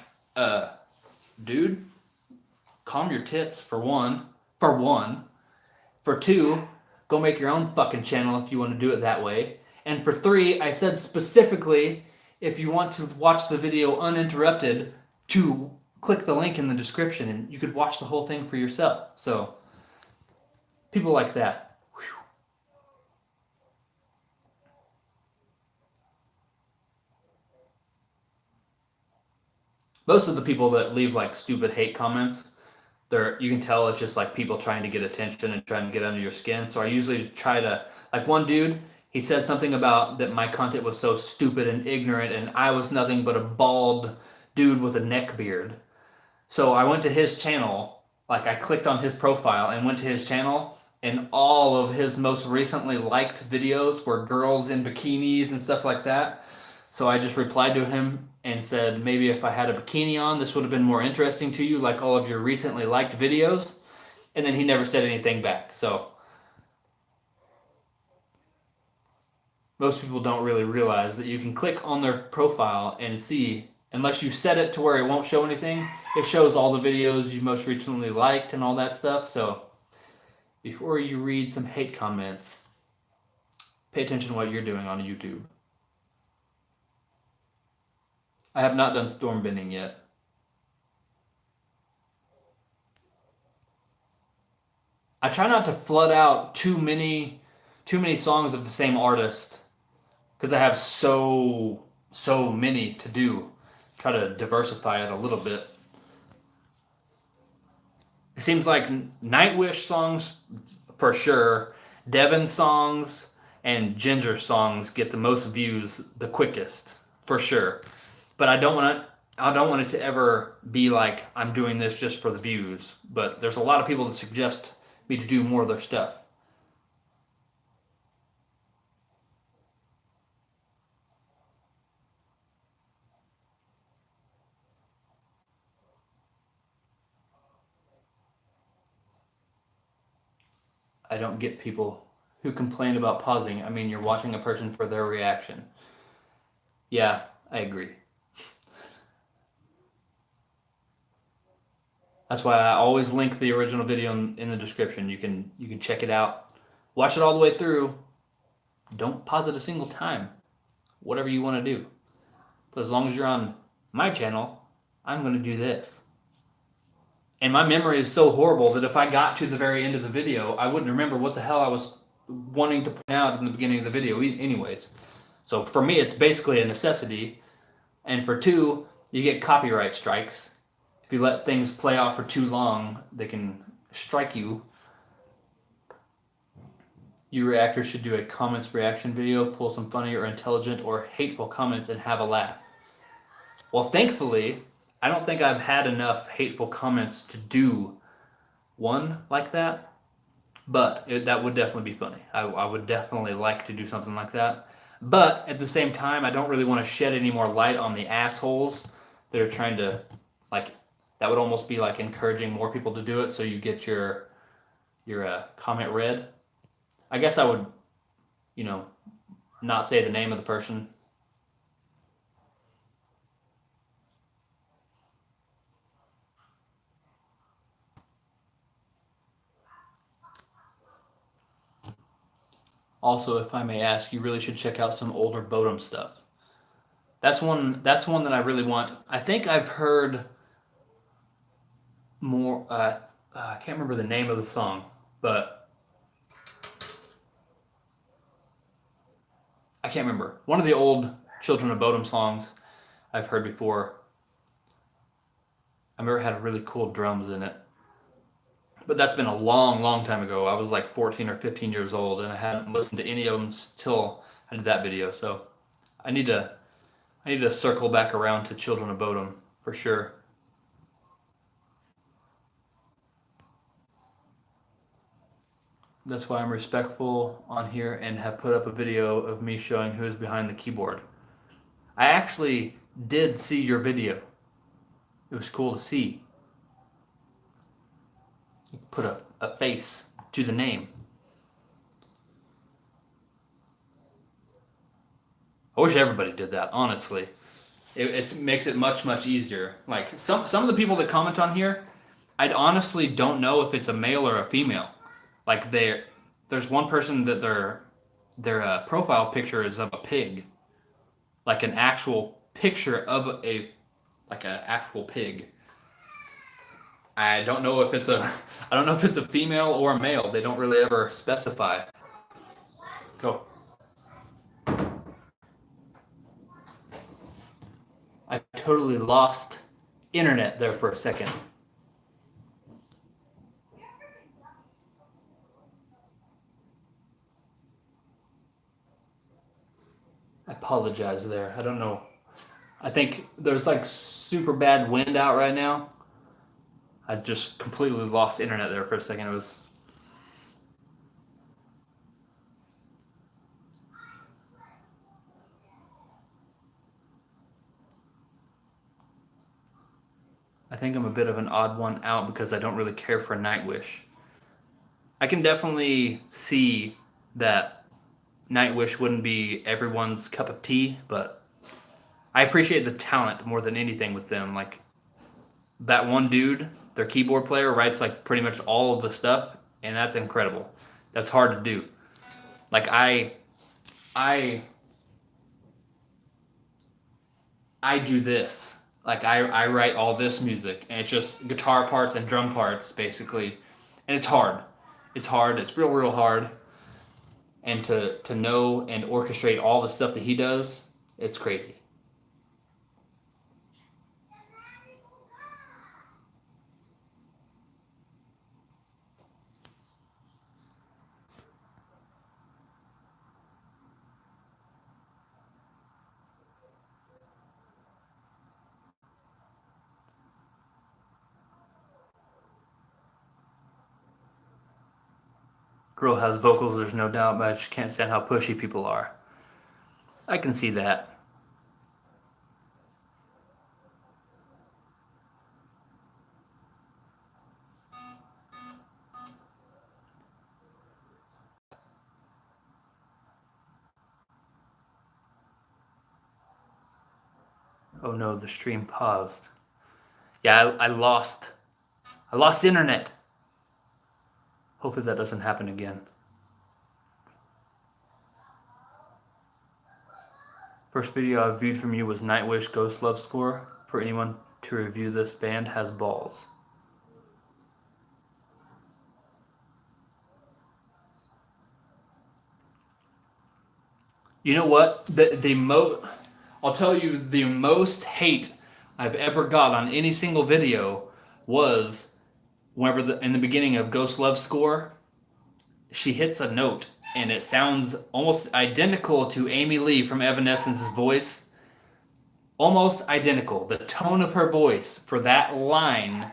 dude, calm your tits for one. For one. For two, go make your own fucking channel if you want to do it that way. And for three, I said specifically, if you want to watch the video uninterrupted, to click the link in the description and you could watch the whole thing for yourself. So, people like that. Whew. Most of the people that leave like stupid hate comments, you can tell it's just like people trying to get attention and trying to get under your skin. So I usually try to, like, one dude, he said something about that my content was so stupid and ignorant and I was nothing but a bald dude with a neck beard. So I went to his channel, like I clicked on his profile and went to his channel, and all of his most recently liked videos were girls in bikinis and stuff like that. So I just replied to him and said, maybe if I had a bikini on, this would have been more interesting to you, like all of your recently liked videos. And then he never said anything back. So most people don't really realize that you can click on their profile and see, unless you set it to where it won't show anything, it shows all the videos you most recently liked and all that stuff. So before you read some hate comments, pay attention to what you're doing on YouTube. I have not done storm bending yet. I try not to flood out too many songs of the same artist because I have so many to do. Try to diversify it a little bit. It seems like Nightwish songs for sure, Devon songs and Ginger songs get the most views the quickest for sure. But I don't want it to ever be like I'm doing this just for the views. But there's a lot of people that suggest me to do more of their stuff. I don't get people who complain about pausing. I mean, you're watching a person for their reaction. Yeah, I agree. That's why I always link the original video in the description. You can check it out. Watch it all the way through. Don't pause it a single time. Whatever you want to do. But as long as you're on my channel, I'm going to do this. And my memory is so horrible that if I got to the very end of the video, I wouldn't remember what the hell I was wanting to point out in the beginning of the video anyways. So for me, it's basically a necessity. And for two, you get copyright strikes. If you let things play out for too long, they can strike you. You reactors should do a comments reaction video, pull some funny or intelligent or hateful comments and have a laugh. Well, thankfully, I don't think I've had enough hateful comments to do one like that, but that would definitely be funny. I would definitely like to do something like that. But at the same time, I don't really want to shed any more light on the assholes that are trying to, like, that would almost be like encouraging more people to do it so you get your comment read. I guess I would, not say the name of the person. Also, if I may ask, you really should check out some older Bodum stuff. That's one that I really want. I think I've heard more. I can't remember the name of the song, but I can't remember. One of the old Children of Bodom songs I've heard before. I remember it had really cool drums in it. But that's been a long, long time ago. I was like 14 or 15 years old, and I hadn't listened to any of them till I did that video. So I need to circle back around to Children of Bodom for sure. That's why I'm respectful on here and have put up a video of me showing who's behind the keyboard. I actually did see your video. It was cool to see. You put a face to the name. I wish everybody did that, honestly. It makes it much, much easier. Like, some of the people that comment on here, I'd honestly don't know if it's a male or a female. Like, there's one person that their profile picture is of a pig. Like an actual picture of like an actual pig. I don't know if it's a female or a male. They don't really ever specify. Go. I totally lost internet there for a second. I apologize there. I don't know. I think there's like super bad wind out right now. I just completely lost internet there for a second. It was. I think I'm a bit of an odd one out because I don't really care for Nightwish. I can definitely see that Nightwish wouldn't be everyone's cup of tea, but I appreciate the talent more than anything with them. Like, that one dude, their keyboard player, writes like pretty much all of the stuff, and that's incredible. That's hard to do. Like, I do this. Like, I write all this music, and it's just guitar parts and drum parts basically, and it's hard. It's hard. It's real hard. And to know and orchestrate all the stuff that he does, it's crazy. Girl has vocals, there's no doubt, but I just can't stand how pushy people are. I can see that. Oh no, the stream paused. Yeah, I lost internet. Hopefully that doesn't happen again. First video I viewed from you was Nightwish Ghost Love Score. For anyone to review this band has balls. You know what? I'll tell you, the most hate I've ever got on any single video was whenever in the beginning of Ghost Love Score, she hits a note and it sounds almost identical to Amy Lee from Evanescence's voice. Almost identical. The tone of her voice for that line.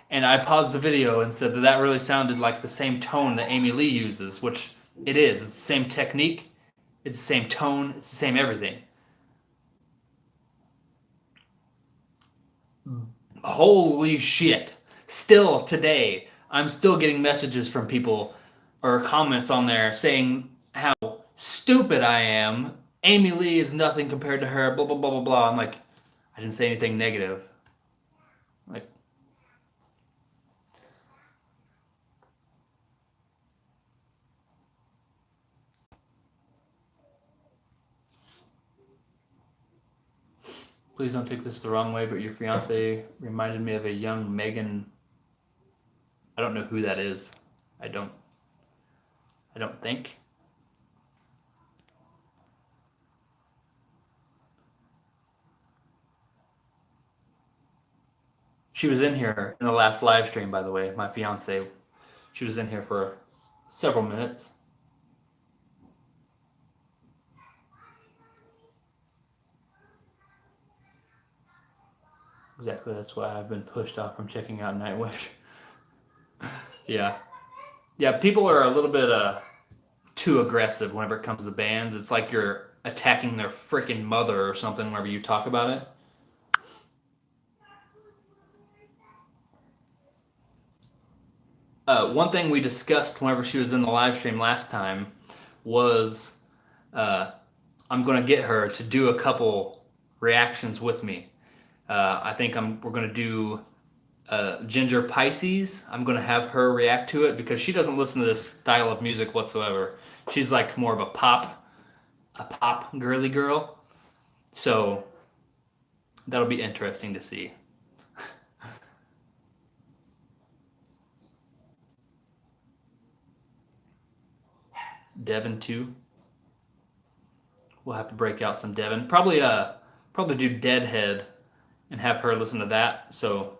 And I paused the video and said that really sounded like the same tone that Amy Lee uses, which it is. It's the same technique. It's the same tone. It's the same everything. Holy shit. Still today, I'm still getting messages from people or comments on there saying how stupid I am. Amy Lee is nothing compared to her, blah, blah, blah, blah, blah. I'm like, I didn't say anything negative. Like, please don't take this the wrong way, but your fiance reminded me of a young Megan. I don't know who that is. I don't think. She was in here in the last live stream, by the way, my fiance. She was in here for several minutes. Exactly, that's why I've been pushed off from checking out Nightwish. Yeah. Yeah, people are a little bit too aggressive whenever it comes to bands. It's like you're attacking their freaking mother or something whenever you talk about it. One thing we discussed whenever she was in the live stream last time was I'm going to get her to do a couple reactions with me. I think we're going to do Ginger Pisces. I'm going to have her react to it because she doesn't listen to this style of music whatsoever. She's like more of a pop girly girl. So that'll be interesting to see. Devin too. We'll have to break out some Devin. Probably do Deadhead and have her listen to that. So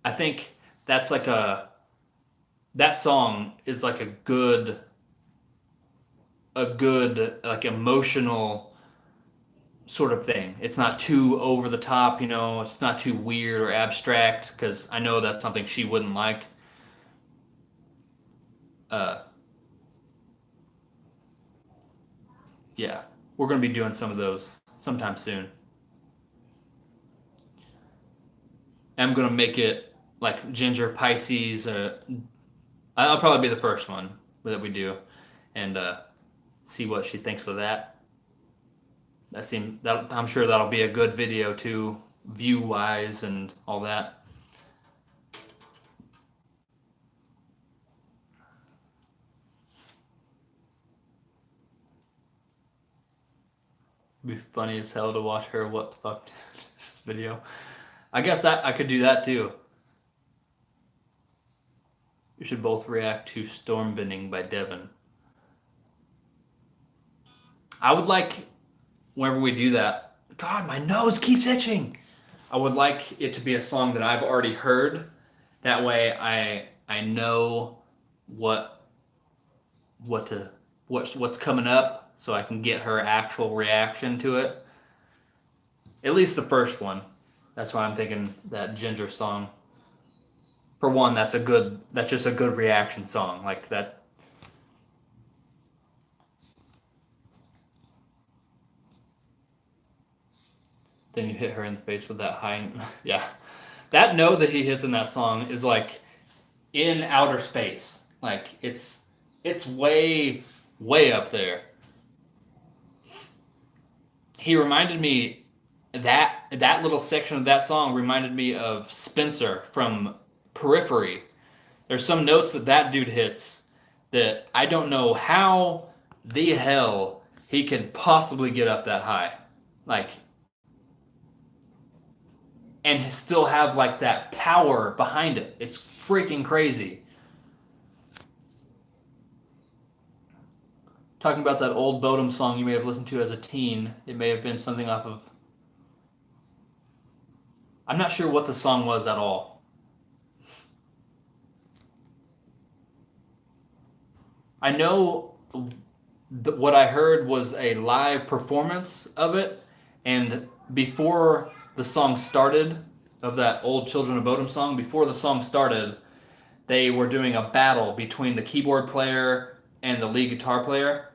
I think that's like that song is like a good like emotional sort of thing. It's not too over the top, it's not too weird or abstract because I know that's something she wouldn't like. Yeah, we're going to be doing some of those sometime soon. I'm going to make it like Ginger Pisces. I'll probably be the first one that we do and see what she thinks of that. I'm sure that'll be a good video too, view wise and all that. It'd be funny as hell to watch her what the fuck this video. I guess I could do that too. We should both react to Stormbending by Devin. I would like, whenever we do that, God, my nose keeps itching. I would like it to be a song that I've already heard. That way I know what's coming up, so I can get her actual reaction to it. At least the first one. That's why I'm thinking that Ginger song. For one, that's just a good reaction song. Like that. Then you hit her in the face with that high. Yeah. That note that he hits in that song is like in outer space. Like it's way up there. He reminded me that little section of that song reminded me of Spencer from Periphery. There's some notes that dude hits that I don't know how the hell he can possibly get up that high. Like, and still have like that power behind it. It's freaking crazy. Talking about that old Bodum song you may have listened to as a teen. It may have been something off of... I'm not sure what the song was at all. I know what I heard was a live performance of it, and before the song started, of that old Children of Bodom song, before the song started, they were doing a battle between the keyboard player and the lead guitar player.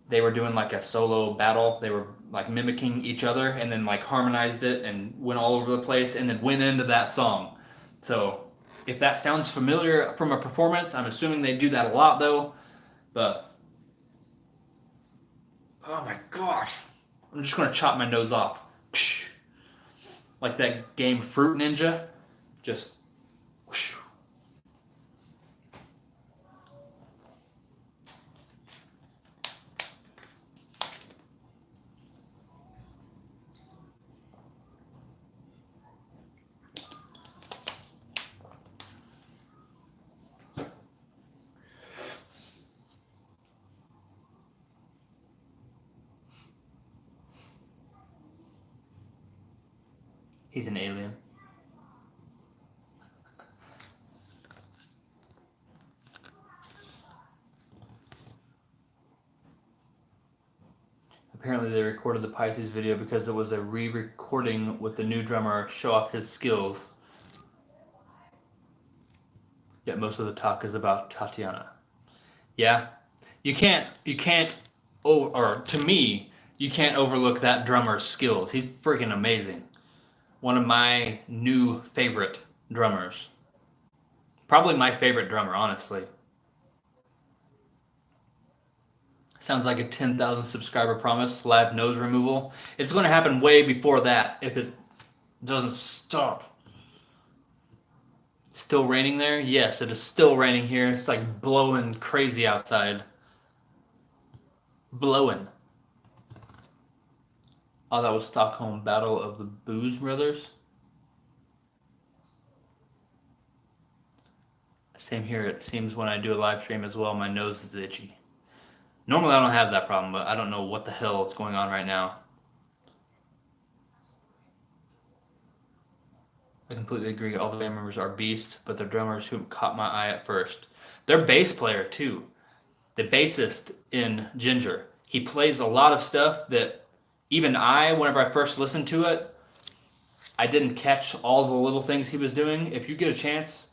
They were doing like a solo battle. They were like mimicking each other and then like harmonized it and went all over the place and then went into that song. So if that sounds familiar from a performance, I'm assuming they do that a lot though. But oh my gosh, I'm just gonna chop my nose off. Like that game Fruit Ninja, just whoosh. He's an alien. Apparently they recorded the Pisces video because it was a re-recording with the new drummer to show off his skills. Yet most of the talk is about Tatiana. Yeah. You can't, or to me, You can't overlook that drummer's skills. He's freaking amazing. One of my new favorite drummers. Probably my favorite drummer, honestly. Sounds like a 10,000 subscriber promise, live nose removal. It's going to happen way before that if it doesn't stop. Still raining there? Yes, it is still raining here. It's like blowing crazy outside. Blowing. Oh, that was Stockholm Battle of the Booze Brothers. Same here. It seems when I do a live stream as well, my nose is itchy. Normally I don't have that problem, but I don't know what the hell is going on right now. I completely agree. All the band members are beasts, but the drummers who caught my eye at first. Their bass player too. The bassist in Ginger. He plays a lot of stuff that even whenever I first listened to it, I didn't catch all the little things he was doing. If you get a chance,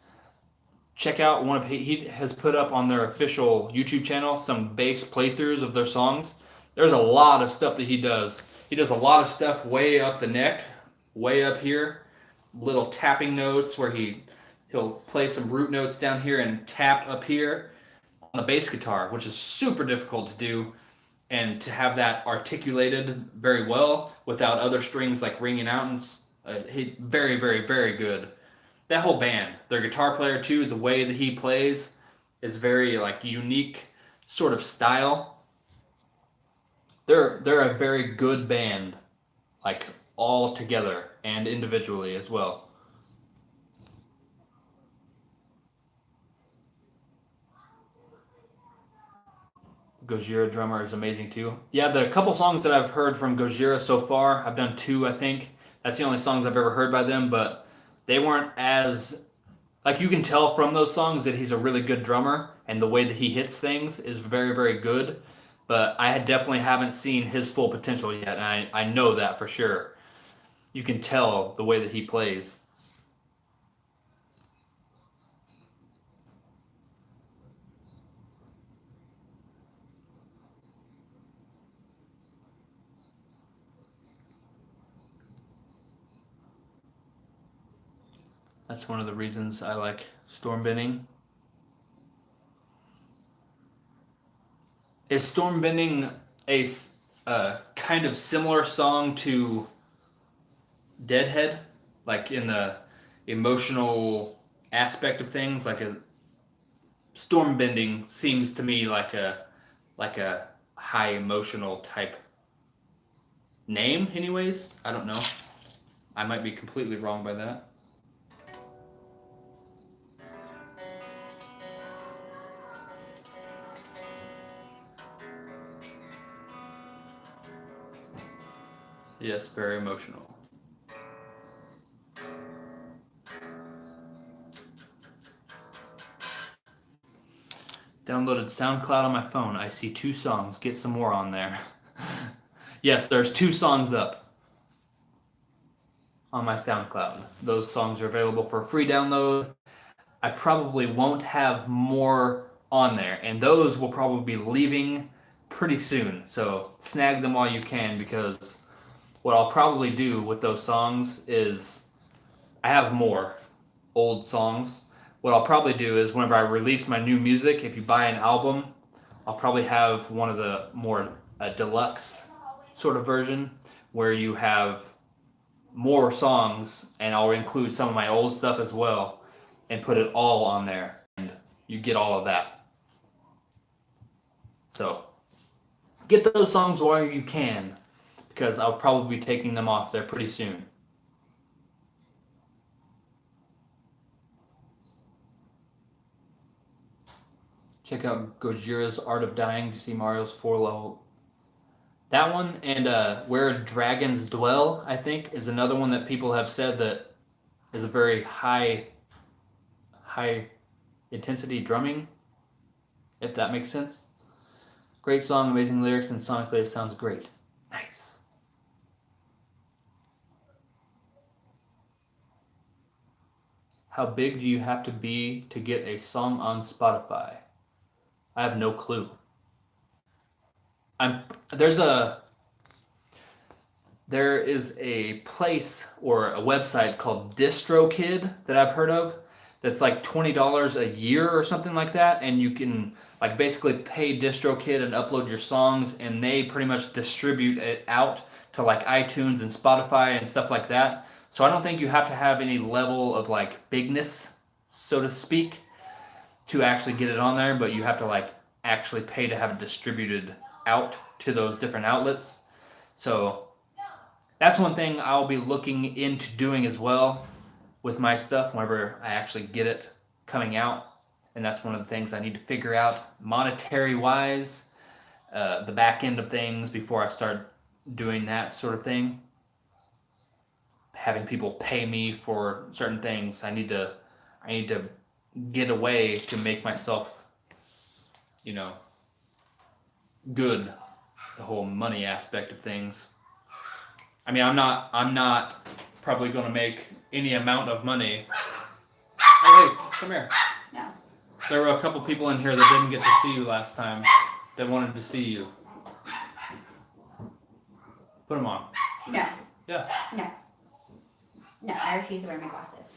check out he has put up on their official YouTube channel some bass playthroughs of their songs. There's a lot of stuff that he does. He does a lot of stuff way up the neck, way up here, little tapping notes where he'll play some root notes down here and tap up here on the bass guitar, which is super difficult to do, and to have that articulated very well without other strings like ringing out, and he very, very, very good. That whole band, their guitar player too, the way that he plays is very like unique sort of style. They're a very good band, like all together and individually as well. Gojira drummer is amazing too. Yeah, the couple songs that I've heard from Gojira so far, I've done two, I think. That's the only songs I've ever heard by them, but they weren't as like you can tell from those songs that he's a really good drummer and the way that he hits things is very, very good. But I definitely haven't seen his full potential yet, and I know that for sure. You can tell the way that he plays. That's one of the reasons I like storm bending. Is storm bending a kind of similar song to Deadhead, like in the emotional aspect of things? Like a storm bending seems to me like a high emotional type name. Anyways, I don't know. I might be completely wrong by that. Yes, very emotional. Downloaded SoundCloud on my phone. I see 2 songs. Get some more on there. Yes, there's 2 songs up on my SoundCloud. Those songs are available for free download. I probably won't have more on there, and those will probably be leaving pretty soon. So snag them while you can, because what I'll probably do with those songs is I have more old songs. What I'll probably do is whenever I release my new music, if you buy an album, I'll probably have one of the more deluxe sort of version where you have more songs, and I'll include some of my old stuff as well and put it all on there, and you get all of that. So get those songs while you can, because I'll probably be taking them off there pretty soon. Check out Gojira's Art of Dying to see Mario's 4-level. That one, and Where Dragons Dwell, I think, is another one that people have said that is a very high intensity drumming, if that makes sense. Great song, amazing lyrics, and sonically it sounds great. Nice. How big do you have to be to get a song on Spotify? I have no clue. There's a There is a place or a website called DistroKid that I've heard of that's like $20 a year or something like that, and you can like basically pay DistroKid and upload your songs, and they pretty much distribute it out to like iTunes and Spotify and stuff like that. So I don't think you have to have any level of like bigness, so to speak, to actually get it on there, but you have to like actually pay to have it distributed out to those different outlets. So that's one thing I'll be looking into doing as well with my stuff whenever I actually get it coming out. And that's one of the things I need to figure out monetary wise, the back end of things before I start doing that sort of thing. Having people pay me for certain things, I need to get a way to make myself, good. The whole money aspect of things. I mean, I'm not probably going to make any amount of money. Oh, hey, come here. No. There were a couple people in here that didn't get to see you last time that wanted to see you. Put them on. No. Yeah. No. No, I refuse to wear my glasses.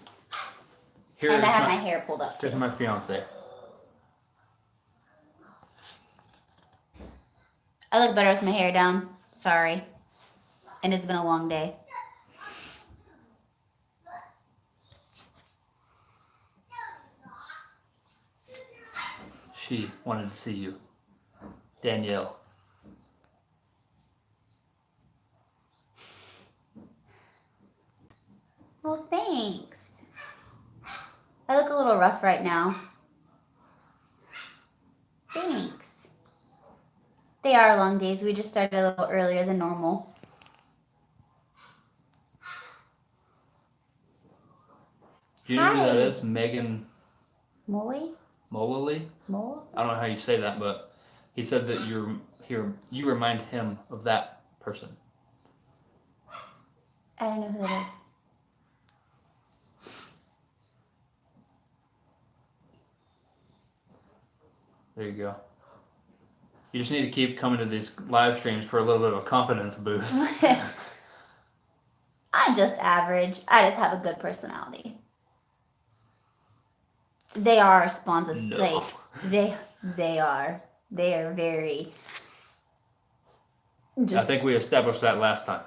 Here and I have my hair pulled up too. Here's my fiance. I look better with my hair down. Sorry. And it's been a long day. She wanted to see you. Danielle. Well, thanks. I look a little rough right now. Thanks. They are long days. We just started a little earlier than normal. Do you know who Hi. that is? Megan Molly? Mullally? Mole? I don't know how you say that, but he said that you remind him of that person. I don't know who that is. There you go. You just need to keep coming to these live streams for a little bit of a confidence boost. I'm just average. I just have a good personality. They are responsive. No. They are. They are very. I think we established that last time.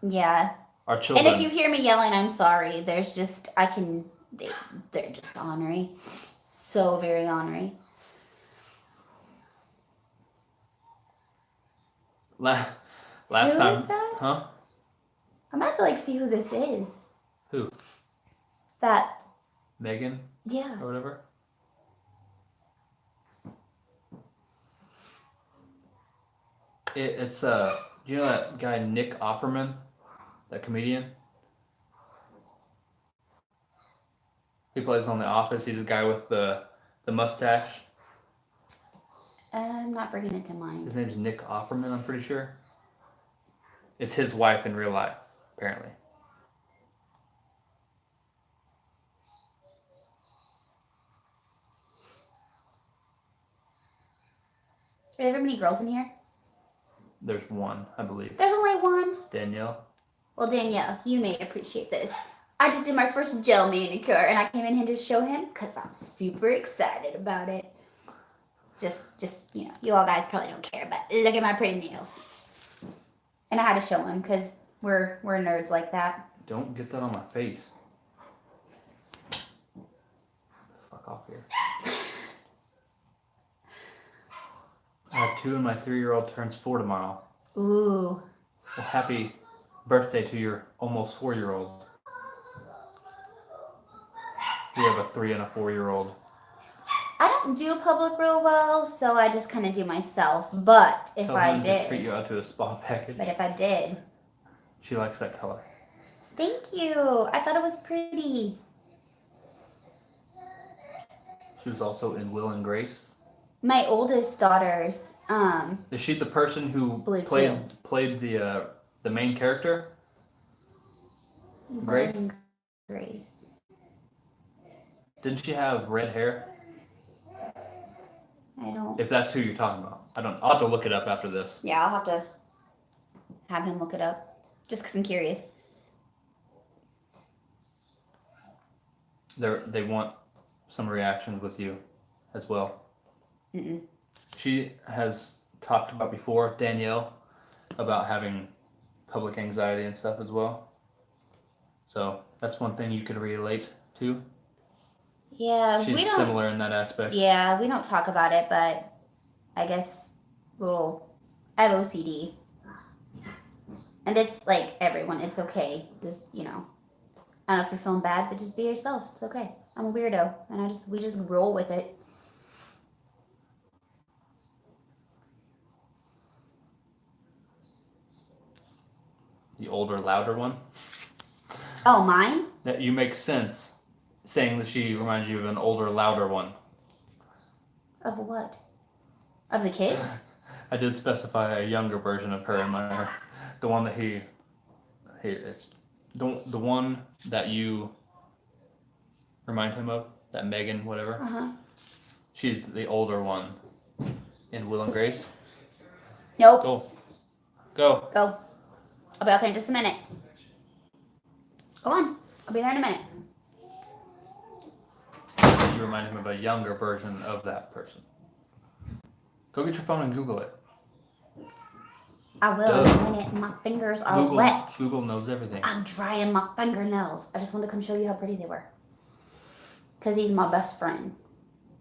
Yeah. Our children. And if you hear me yelling, I'm sorry. There's just they're just ornery. So very ornery. Last Who time. is that? Huh? I'm about to see who this is. Who? That. Megan? Yeah. Or whatever? It's do you know that guy Nick Offerman? That comedian? He plays on The Office. He's a guy with the mustache. I'm not bringing it to mind. His name's Nick Offerman, I'm pretty sure. It's his wife in real life, apparently. Are there very many girls in here? There's one, I believe. There's only one. Danielle. Well, Danielle, you may appreciate this. I just did my first gel manicure, and I came in here to show him because I'm super excited about it. Just you all guys probably don't care, but look at my pretty nails. And I had to show him because we're nerds like that. Don't get that on my face. Fuck off here. I have 2 and my 3-year-old turns 4 tomorrow. Ooh. Well, happy birthday to your almost 4-year-old. We have a 3 and a 4-year-old. I don't do public real well, so I just kind of do myself. But if I did, to treat you out to a spa package. But if I did, she likes that color. Thank you. I thought it was pretty. She was also in Will and Grace. My oldest daughter's. Is she the person who Blue played the main character? Grace. Grace. Didn't she have red hair? I don't. If that's who you're talking about, I don't. I'll have to look it up after this. Yeah, I'll have to have him look it up. Just because I'm curious. They want some reactions with you as well. Mm-mm. She has talked about before, Danielle, about having public anxiety and stuff as well. So that's one thing you could relate to. Yeah, She's we don't. similar in that aspect. Yeah, we don't talk about it, but I guess I have OCD, and it's like everyone. It's okay. Just I don't know if you're feeling bad, but just be yourself. It's okay. I'm a weirdo, and we just roll with it. The older, louder one. Oh, mine? That you make sense saying that she reminds you of an older, louder one. Of what? Of the kids? I did specify a younger version of her in my the one that it's the one that you remind him of, that Megan whatever. Uh-huh. She's the older one in Will and Grace. Nope. Go. I'll be out there in just a minute. Go on. I'll be there in a minute. You remind him of a younger version of that person. Go get your phone and Google it. I will in a minute. My fingers are wet. Google knows everything. I'm drying my fingernails. I just wanted to come show you how pretty they were. Because he's my best friend.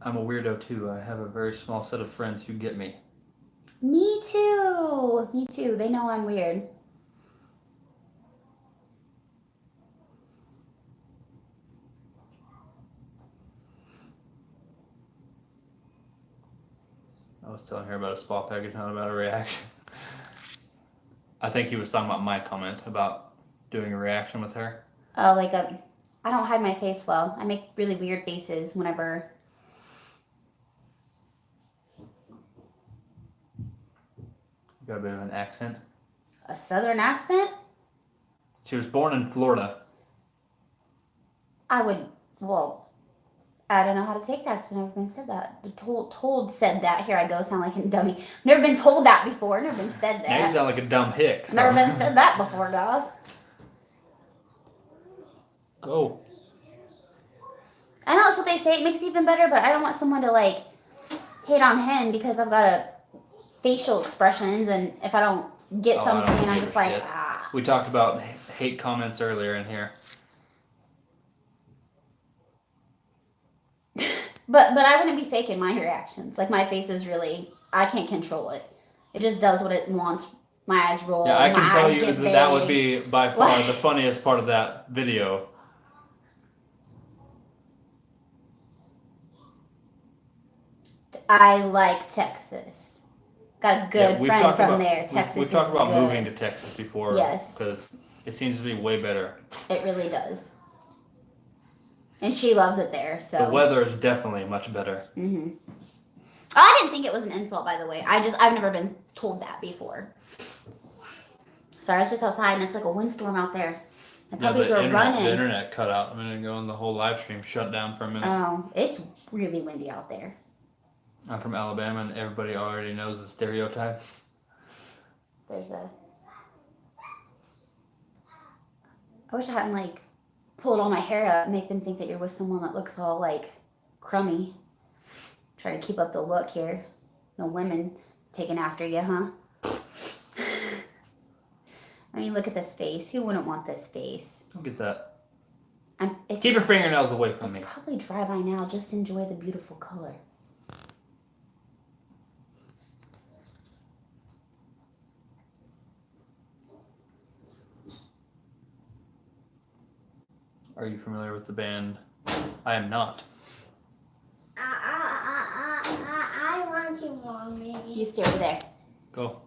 I'm a weirdo too. I have a very small set of friends who get me. Me too. Me too. They know I'm weird. I was telling her about a spa package, not about a reaction. I think he was talking about my comment about doing a reaction with her. Oh, I don't hide my face well. I make really weird faces whenever. You got a bit of an accent. A southern accent? She was born in Florida. I don't know how to take that because I've never been said that. Told said that. Here I go, sound like a dummy. Never been told that before. Never been said that. Now you sound like a dumb hick. So. Never been said that before, guys. Go. I know that's what they say. It makes it even better, but I don't want someone to hate on him because I've got facial expressions, and if I don't get something, I'm just like, ah. We talked about hate comments earlier in here. But I wouldn't be faking my reactions. Like, my face is really, I can't control it. It just does what it wants. My eyes roll. Yeah, I can tell you that would big. be by far the funniest part of that video. I like Texas. Got a good friend from there. Texas. We've talked about good. moving to Texas before. Yes. Because it seems to be way better. It really does. And she loves it there, so. The weather is definitely much better. Mm-hmm. I didn't think it was an insult, by the way. I've never been told that before. Sorry, I was just outside and it's like a windstorm out there. The puppies were running. The internet cut out a minute ago and the whole live stream shut down for a minute. Oh, it's really windy out there. I'm from Alabama and everybody already knows the stereotype. I wish I hadn't pulled all my hair up and make them think that you're with someone that looks all crummy. Trying to keep up the look here. No women taking after you, huh? I mean, look at this face. Who wouldn't want this face? Don't get that. Keep your fingernails away from me. It's probably dry by now. Just enjoy the beautiful color. Are you familiar with the band? I am not. I want you, Mommy. You stay over there. Go.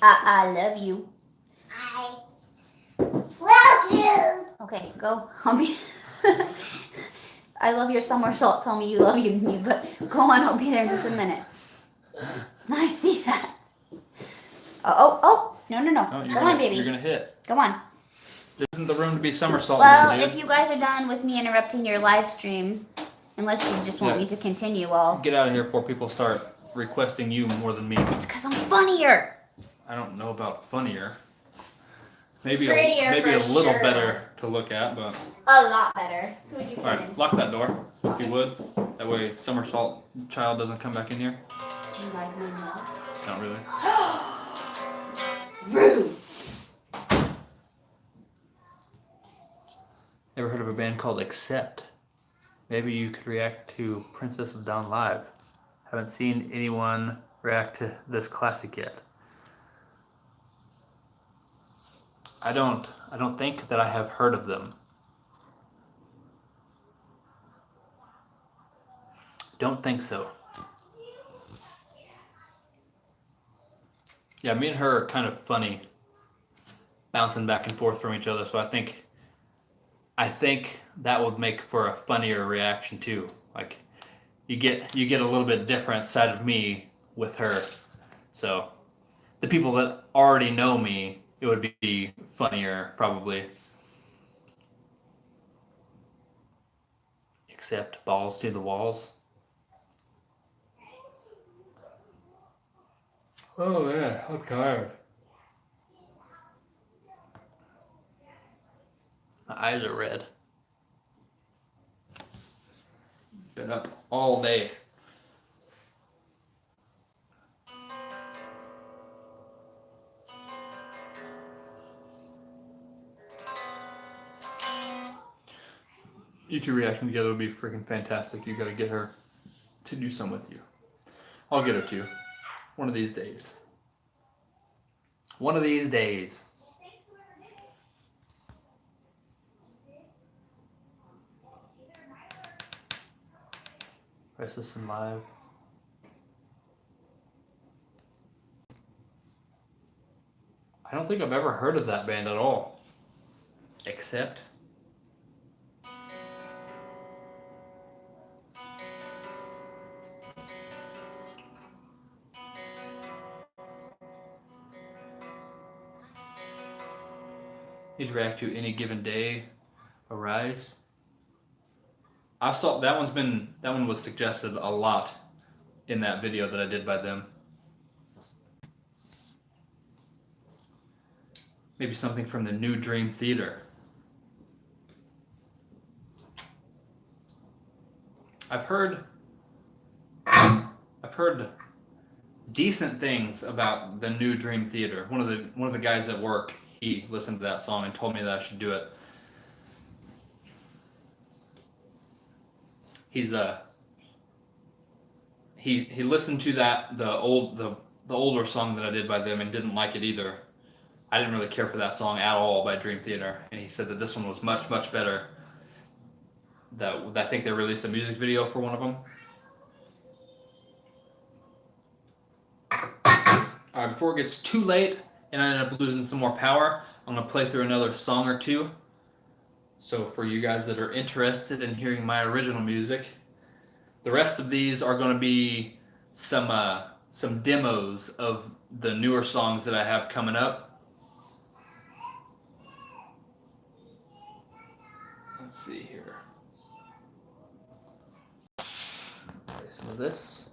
I love you. I love you. Okay, go. I love your somersault. Tell me you love me, but go on. I'll be there in just a minute. I see that. Oh. No. Come on, baby. You're going to hit. Come on. This isn't the room to be somersaulting. Well, if you guys are done with me interrupting your live stream, unless you just want me to continue, get out of here before people start requesting you more than me. It's because I'm funnier. I don't know about funnier. Maybe Prettier maybe a for little sure. better to look at, but A lot better. Who would you all put right, in? lock that door if you would. That way, Somersault Child doesn't come back in here. Do you like my nails? Not really. Rude. Ever heard of a band called Accept? Maybe you could react to Princess of Dawn live. Haven't seen anyone react to this classic yet. I don't think that I have heard of them. Don't think so. Yeah, me and her are kind of funny, bouncing back and forth from each other. So I think that would make for a funnier reaction too. Like you get a little bit different side of me with her. So the people that already know me, it would be funnier probably. Except balls to the walls. Oh yeah, I'm tired. My eyes are red. Been up all day. You two reacting together would be freaking fantastic. You gotta get her to do some with you. I'll get her to. One of these days. One of these days. Press this in live. I don't think I've ever heard of that band at all. Except you'd react to Any Given Day, Arise. I saw that one was suggested a lot in that video that I did by them. Maybe something from the New Dream Theater. I've heard decent things about the New Dream Theater. One of the guys at work, he listened to that song and told me that I should do it. He's he listened to the older song that I did by them and didn't like it either. I didn't really care for that song at all by Dream Theater, and he said that this one was much better. That I think they released a music video for one of them. All right, before it gets too late and I end up losing some more power, I'm gonna play through another song or two. So for you guys that are interested in hearing my original music, the rest of these are going to be some demos of the newer songs that I have coming up. Let's see here. Play some of this.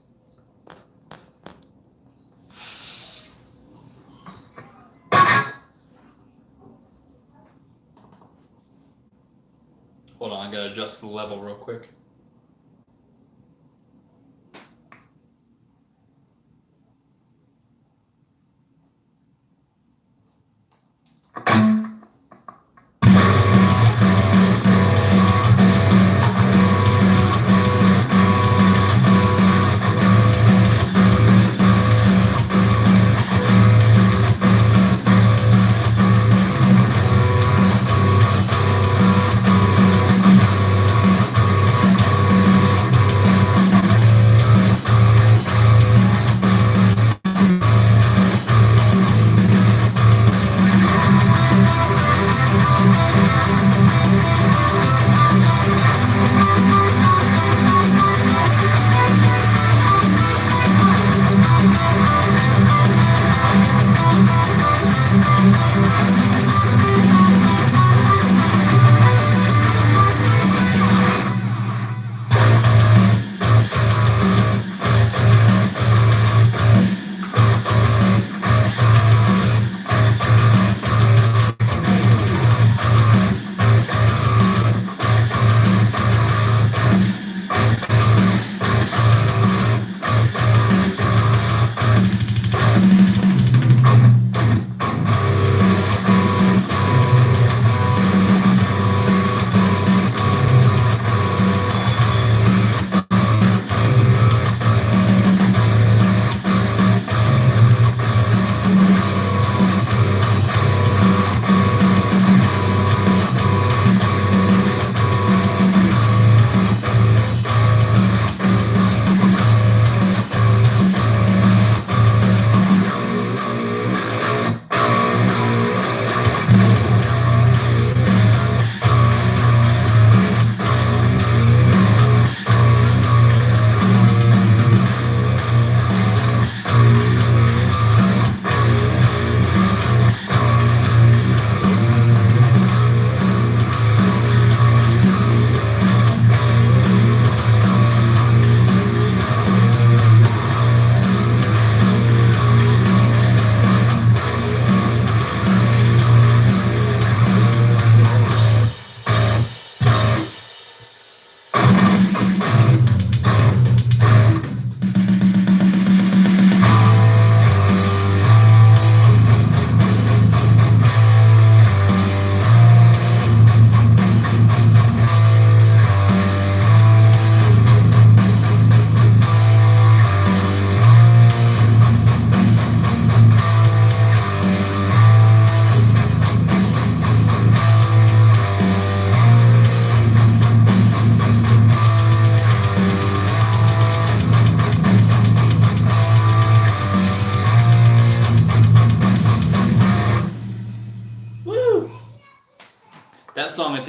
Hold on, I gotta adjust the level real quick.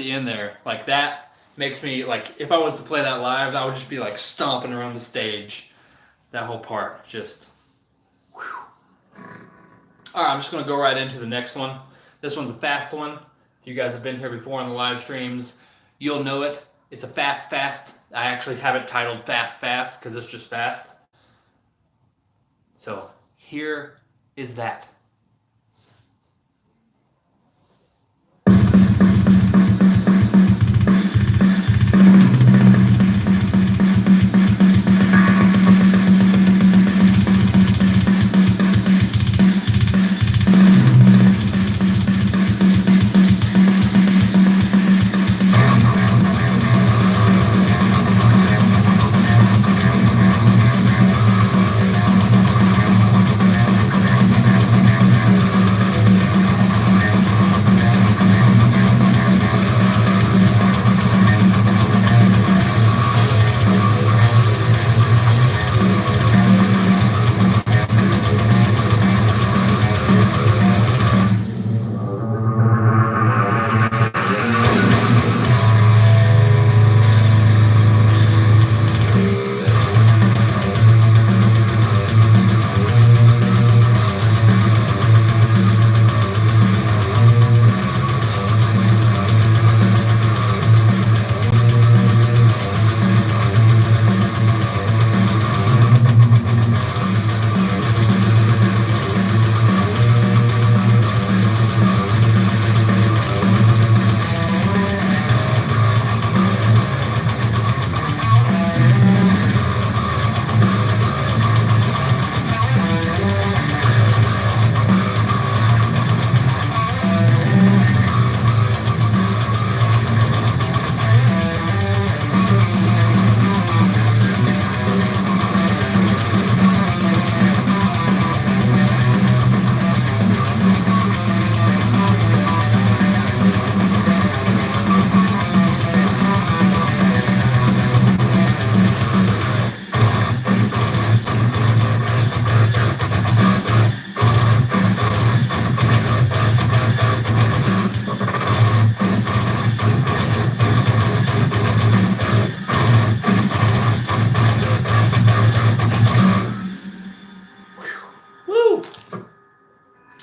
the end there. Like that makes me like if I was to play that live, I would just be like stomping around the stage. That whole part just. Whew. All right, I'm just gonna go right into the next one. This one's a fast one. If you guys have been here before on the live streams, you'll know it. It's a fast. I actually have it titled fast because it's just fast. So here is that.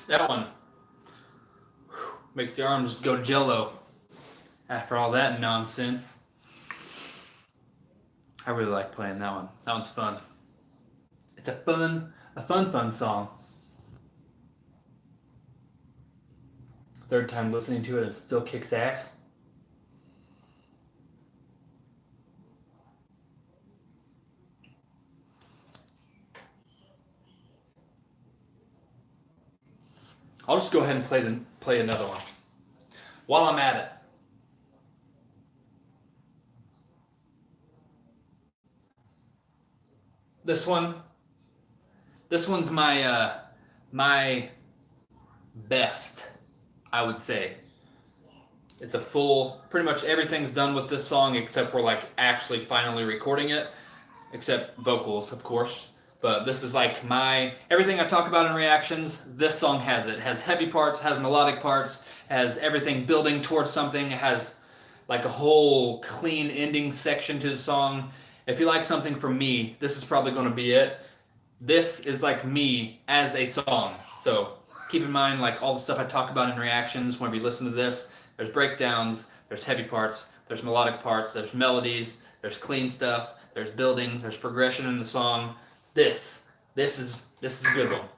That one makes the arms go jello after all that nonsense. I really like playing that one. That one's fun. It's a fun song. Third time listening to it, it still kicks ass. I'll just go ahead and play another one while I'm at it. This one's my best, I would say. It's a full, pretty much everything's done with this song except for like actually finally recording it, except vocals, of course. But this is like everything I talk about in reactions, this song has it. It has heavy parts, has melodic parts, has everything building towards something. It has like a whole clean ending section to the song. If you like something from me, this is probably going to be it. This is like me as a song. So keep in mind like all the stuff I talk about in reactions whenever you listen to this. There's breakdowns, there's heavy parts, there's melodic parts, there's melodies, there's clean stuff, there's building, there's progression in the song. This is a good one.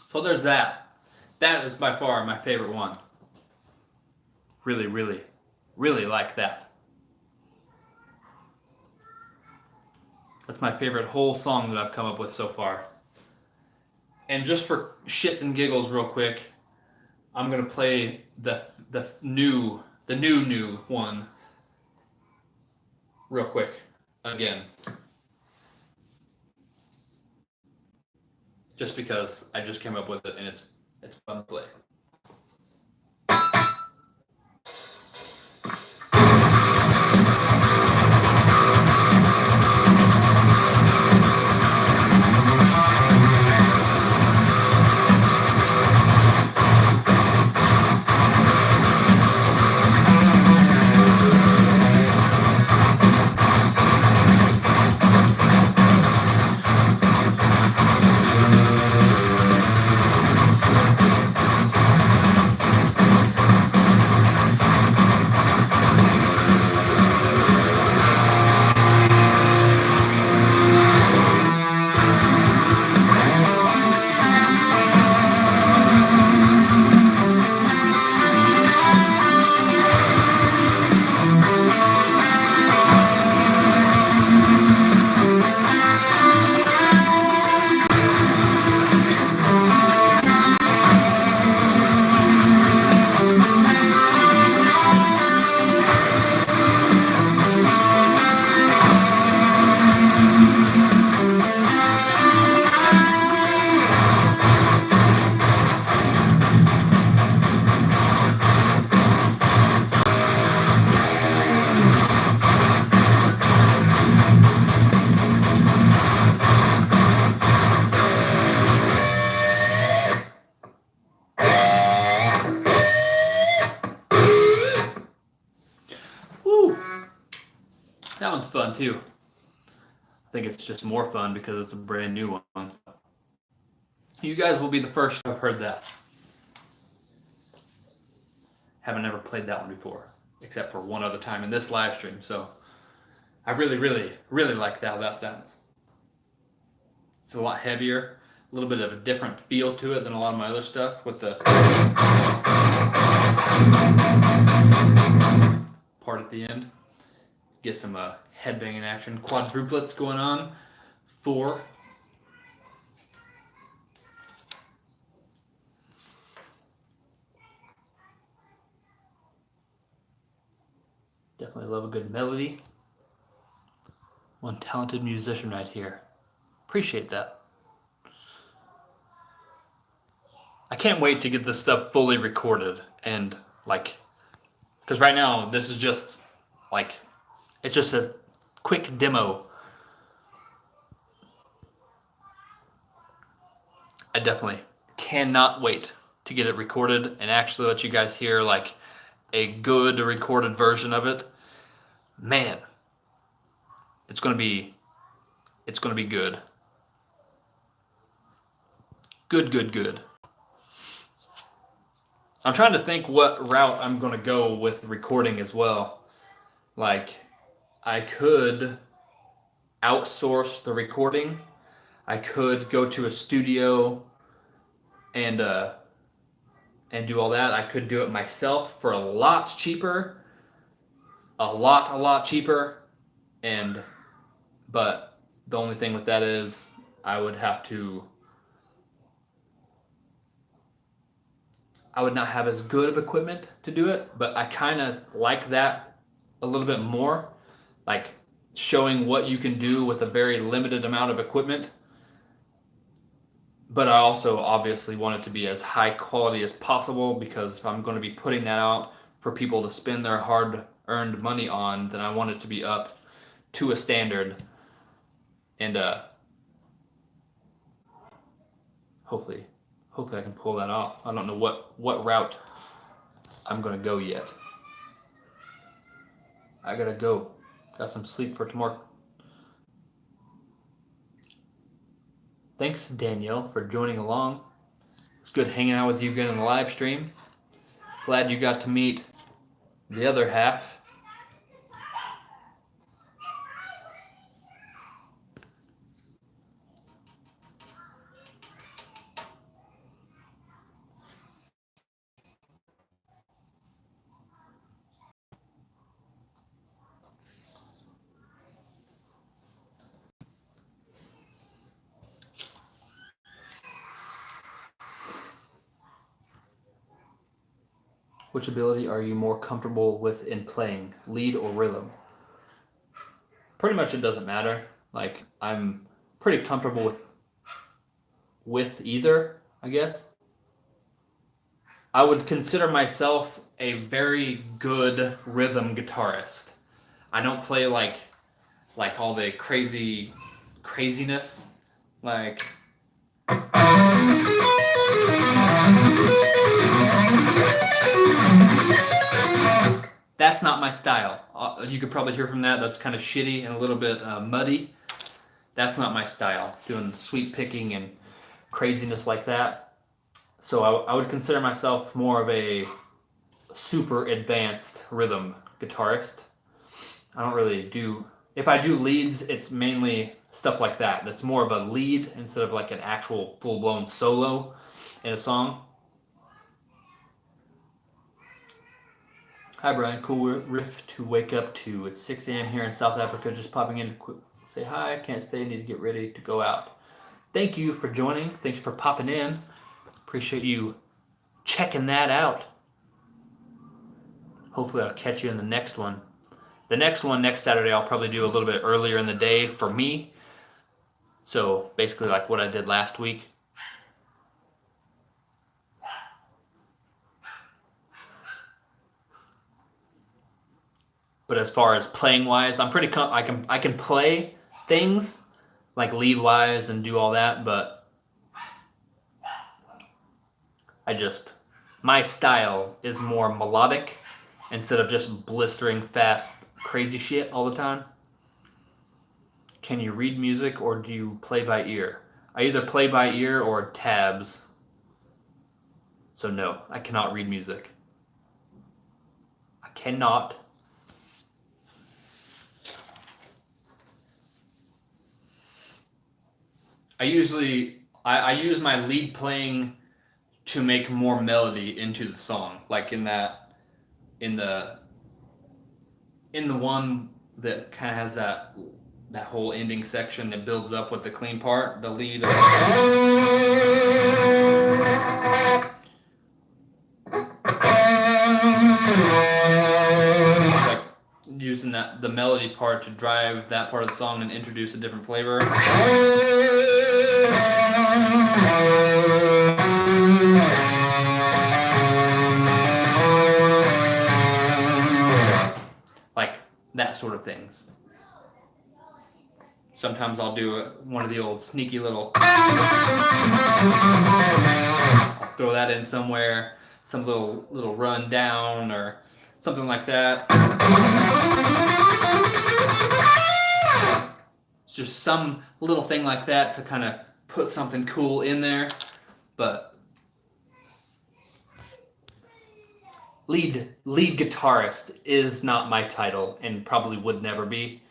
So there's that. That is by far my favorite one. Really, really, really like that. That's my favorite whole song that I've come up with so far. And just for shits and giggles real quick, I'm gonna play the new one real quick again. Just because I just came up with it and it's fun to play. Woo! That one's fun too. I think it's just more fun because it's a brand new one. You guys will be the first to have heard that. Haven't ever played that one before, except for one other time in this live stream. So I really, really, really like how that sounds. It's a lot heavier, a little bit of a different feel to it than a lot of my other stuff with the part at the end. Get some headbanging action. Quadruplets going on. 4. Definitely love a good melody. One talented musician right here. Appreciate that. I can't wait to get this stuff fully recorded and because right now this is just it's just a quick demo. I definitely cannot wait to get it recorded and actually let you guys hear a good recorded version of it. Man, it's gonna be good. Good. I'm trying to think what route I'm gonna go with recording as well. I could outsource the recording. I could go to a studio and do all that. I could do it myself for a lot cheaper. A lot cheaper. But the only thing with that is I would not have as good of equipment to do it, but I kind of like that a little bit more, showing what you can do with a very limited amount of equipment. But I also obviously want it to be as high quality as possible, because if I'm going to be putting that out for people to spend their hard-earned money on, then I want it to be up to a standard. And hopefully I can pull that off. I don't know what route I'm gonna go yet. I gotta go. Got some sleep for tomorrow. Thanks, Danielle, for joining along. It's good hanging out with you again in the live stream. Glad you got to meet the other half. Which ability are you more comfortable with in playing, lead or rhythm? Pretty much it doesn't matter. Like, I'm pretty comfortable with either, I guess. I would consider myself a very good rhythm guitarist. I don't play like all the craziness. Like, that's not my style. You could probably hear from that. That's kind of shitty and a little bit muddy. That's not my style. Doing sweep picking and craziness like that. So I would consider myself more of a super advanced rhythm guitarist. I don't really do. If I do leads, it's mainly stuff like that. That's more of a lead instead of like an actual full blown solo in a song. Hi Brian, cool riff to wake up to. It's 6 a.m. here in South Africa. Just popping in to say hi. Can't stay. Need to get ready to go out. Thank you for joining. Thanks for popping in. Appreciate you checking that out. Hopefully I'll catch you in the next one. The next one, next Saturday, I'll probably do a little bit earlier in the day for me. So basically like what I did last week. But as far as playing wise, I'm pretty I can play things like lead wise and do all that, but my style is more melodic instead of just blistering fast crazy shit all the time. Can you read music or do you play by ear? I either play by ear or tabs. So no, I cannot read music. I cannot. I use my lead playing to make more melody into the song. Like in the one that kind of has that whole ending section that builds up with the clean part, the lead. Like using the melody part to drive that part of the song and introduce a different flavor. Like that sort of things. Sometimes I'll do one of the old sneaky little. I'll throw that in somewhere, some little run down or something like that. It's just some little thing like that to kind of put something cool in there, but lead guitarist is not my title and probably would never be.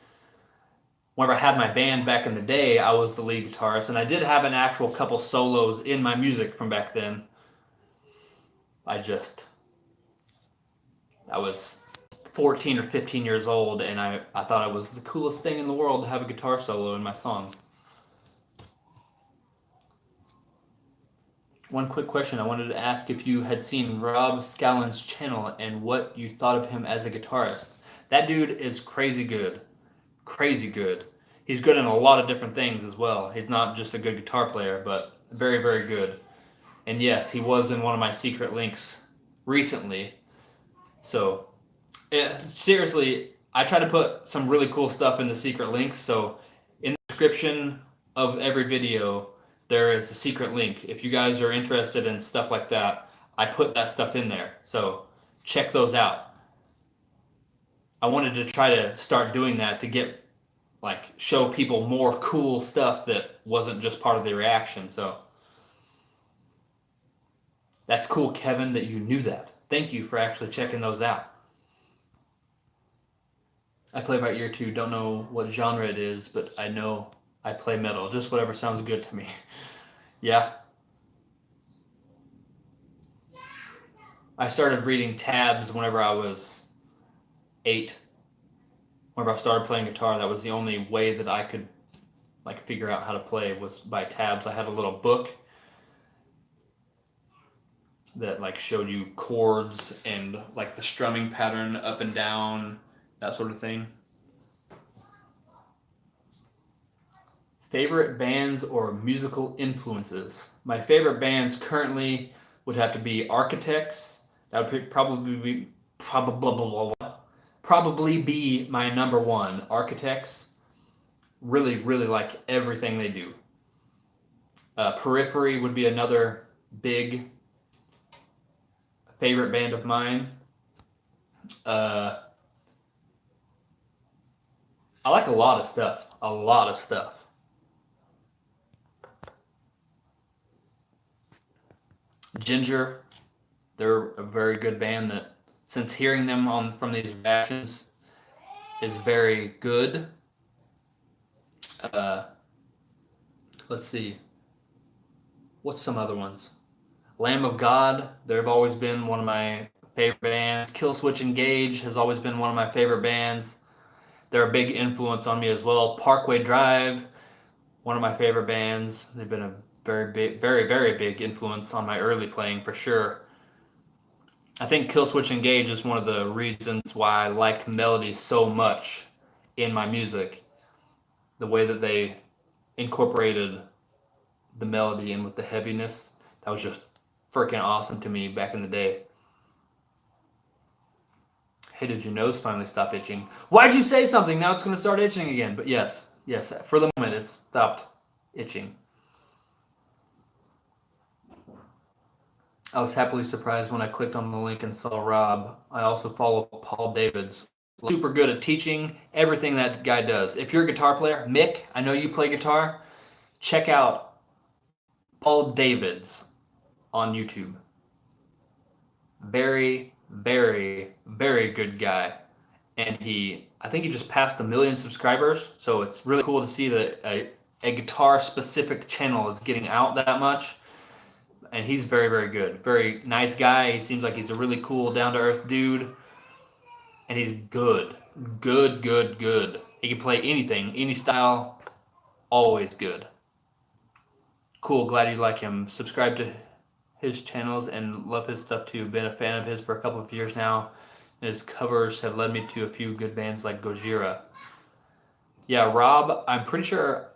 Whenever I had my band back in the day, I was the lead guitarist, and I did have an actual couple solos in my music from back then. I was 14 or 15 years old, and I thought it was the coolest thing in the world to have a guitar solo in my songs. One quick question. I wanted to ask if you had seen Rob Scallon's channel and what you thought of him as a guitarist. That dude is crazy good. Crazy good. He's good in a lot of different things as well. He's not just a good guitar player, but very, very good. And yes, he was in one of my secret links recently. So, seriously, I try to put some really cool stuff in the secret links. So, in the description of every video, there is a secret link. If you guys are interested in stuff like that, I put that stuff in there. So, check those out. I wanted to try to start doing that to get, show people more cool stuff that wasn't just part of the reaction. So that's cool, Kevin, that you knew that. Thank you for actually checking those out. I play by ear too. Don't know what genre it is, but I know I play metal. Just whatever sounds good to me. Yeah. I started reading tabs whenever I was 8. Whenever I started playing guitar, that was the only way that I could figure out how to play was by tabs. I had a little book that like showed you chords and like the strumming pattern up and down, that sort of thing. Favorite bands or musical influences? My favorite bands currently would have to be Architects. That would probably be my number one. Architects. Really, really like everything they do. Periphery would be another big favorite band of mine. I like a lot of stuff. A lot of stuff. Ginger, they're a very good band that, since hearing them on from these reactions, is very good. Let's see. What's some other ones? Lamb of God, they've always been one of my favorite bands. Killswitch Engage has always been one of my favorite bands. They're a big influence on me as well. Parkway Drive, one of my favorite bands. They've been a very big, very big influence on my early playing for sure. I think Killswitch Engage is one of the reasons why I like melody so much in my music. The way that they incorporated the melody in with the heaviness, that was just freaking awesome to me back in the day. Hey, did your nose finally stop itching? Why'd you say something? Now it's going to start itching again. But yes, for the moment it stopped itching. I was happily surprised when I clicked on the link and saw Rob. I also follow Paul Davids. Super good at teaching everything that guy does. If you're a guitar player, Mick, I know you play guitar, check out Paul Davids on YouTube. Very, very, very good guy. And I think he just passed 1 million subscribers. So it's really cool to see that a guitar specific channel is getting out that much. And he's very, very good. Very nice guy. He seems like he's a really cool, down-to-earth dude. And he's good. Good. He can play anything, any style. Always good. Cool, glad you like him. Subscribe to his channels and love his stuff too. Been a fan of his for a couple of years now. And his covers have led me to a few good bands like Gojira. Yeah, Rob, I'm pretty sure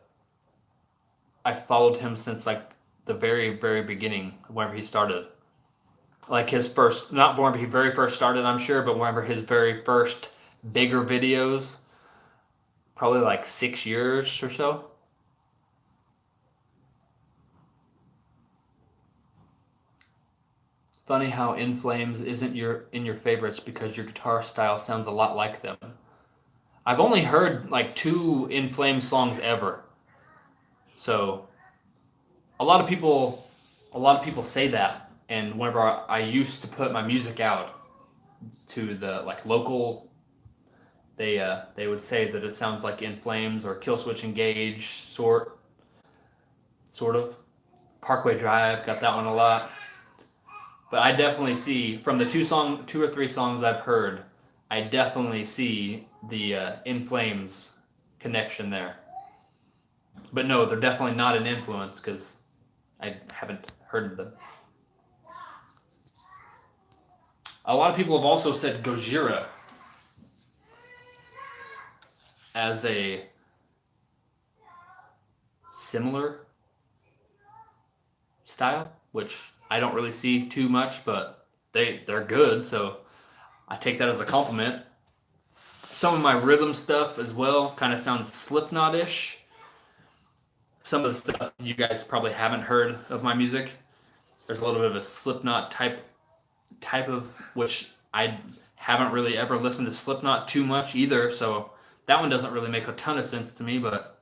I followed him since like the very, very beginning, whenever he started. Like his first, not whenever he very first started, I'm sure, but whenever his very first bigger videos, probably like 6 years or so. Funny how In Flames isn't in your favorites because your guitar style sounds a lot like them. I've only heard like 2 In Flames songs ever. So a lot of people say that, and whenever I used to put my music out to the like local, they would say that it sounds like In Flames or Killswitch Engage, sort of. Parkway Drive, got that one a lot. But I definitely see, from the 2 or 3 songs I've heard, I definitely see the In Flames connection there. But no, they're definitely not an influence because I haven't heard of them. A lot of people have also said Gojira as a similar style, which I don't really see too much, but they're good, so I take that as a compliment. Some of my rhythm stuff as well kind of sounds Slipknot-ish. Some of the stuff you guys probably haven't heard of my music. There's a little bit of a Slipknot type of, which I haven't really ever listened to Slipknot too much either, so that one doesn't really make a ton of sense to me, but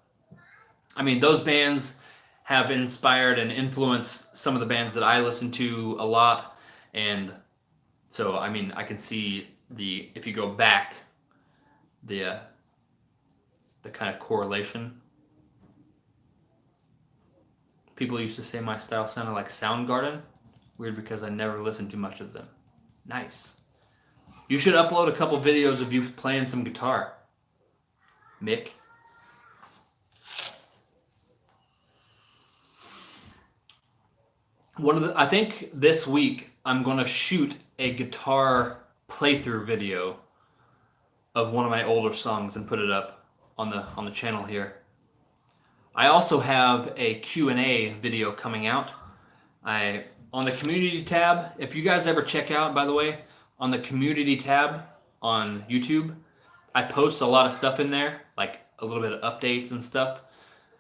I mean, those bands have inspired and influenced some of the bands that I listen to a lot, and so I mean, I can see if you go back, the kind of correlation. People used to say my style sounded like Soundgarden. Weird because I never listened to much of them. Nice. You should upload a couple videos of you playing some guitar, Mick. I think this week I'm gonna shoot a guitar playthrough video of one of my older songs and put it up on the channel here. I also have a Q&A video coming out. On the community tab, if you guys ever check out, by the way, on the community tab on YouTube, I post a lot of stuff in there, like a little bit of updates and stuff,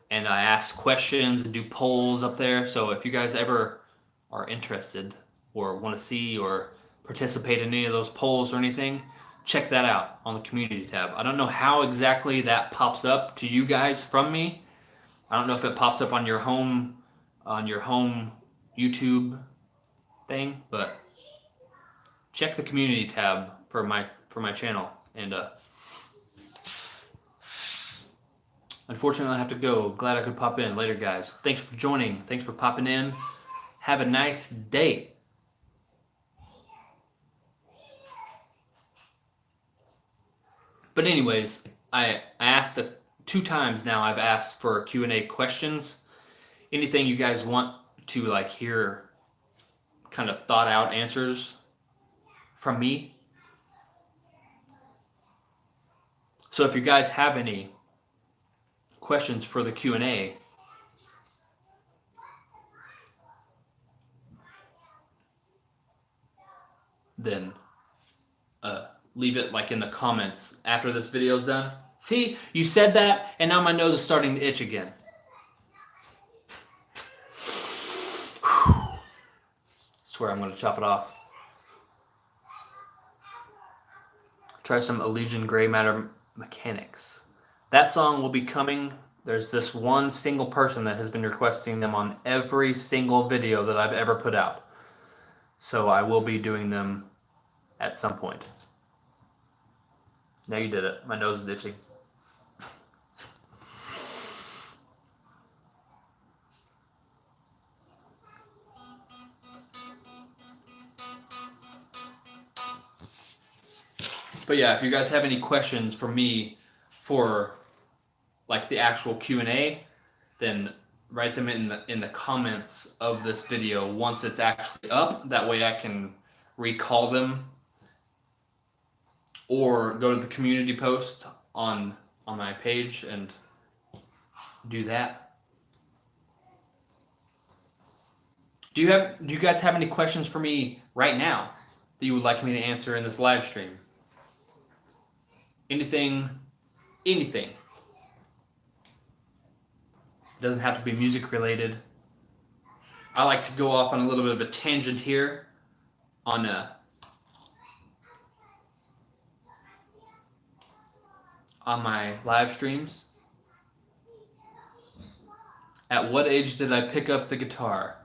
and I ask questions and do polls up there. So if you guys ever are interested or want to see or participate in any of those polls or anything, check that out on the community tab. I don't know how exactly that pops up to you guys from me. I don't know if it pops up on your home YouTube thing, but check the community tab for my channel. And unfortunately, I have to go. Glad I could pop in later, guys. Thanks for joining. Thanks for popping in. Have a nice day. But anyways, I asked 2 times now. I've asked for Q&A questions. Anything you guys want to like hear, kind of thought out answers from me. So if you guys have any questions for the Q&A, then leave it like in the comments after this video is done. See, you said that, and now my nose is starting to itch again. Swear I'm going to chop it off. Try some Elysian Gray Matter Mechanics. That song will be coming. There's this one single person that has been requesting them on every single video that I've ever put out. So I will be doing them at some point. Now you did it. My nose is itching. But yeah, if you guys have any questions for me for like the actual Q&A, then write them in the comments of this video once it's actually up. That way I can recall them, or go to the community post on my page and do that. Do you guys have any questions for me right now that you would like me to answer in this live stream? Anything. It doesn't have to be music related. I like to go off on a little bit of a tangent here on my live streams. At what age did I pick up the guitar?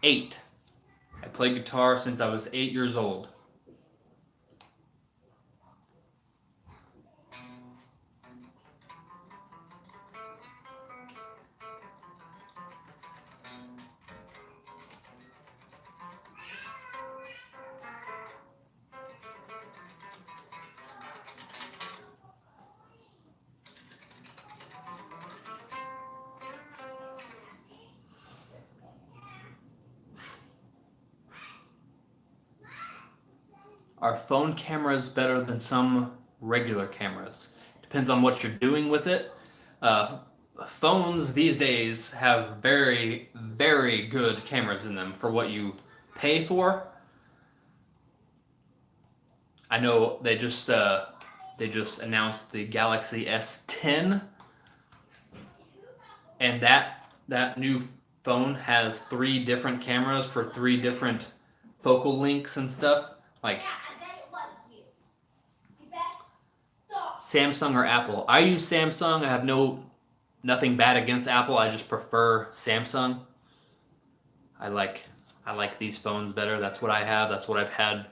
8. I played guitar since I was 8 years old. Are phone cameras better than some regular cameras? Depends on what you're doing with it. Phones these days have very, very good cameras in them for what you pay for. I know they just announced the Galaxy S10, and that new phone has 3 different cameras for 3 different focal lengths and stuff. Like Samsung or Apple. I use Samsung. I have nothing bad against Apple. I just prefer Samsung. I like these phones better. That's what I have. That's what I've had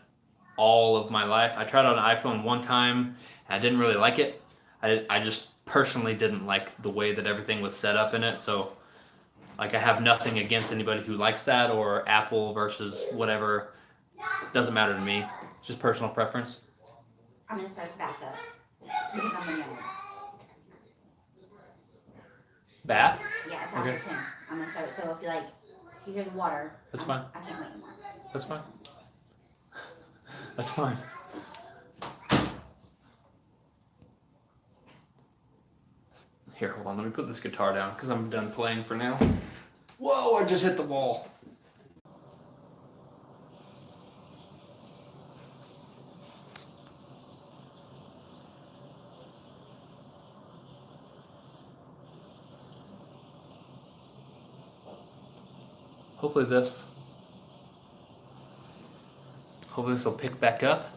all of my life. I tried out an iPhone one time, and I didn't really like it. I just personally didn't like the way that everything was set up in it. So, like, I have nothing against anybody who likes that, or Apple versus whatever. Doesn't matter to me. It's just personal preference. I'm gonna start back up because I'm gonna yell. Bath? Yeah, it's Okay. after 10. I'm gonna start. So if you like, You hear the water. That's fine. I can't wait anymore. That's fine. That's fine. Here, hold on. Let me put this guitar down because I'm done playing for now. Whoa, I just hit the wall. Hopefully this will pick back up.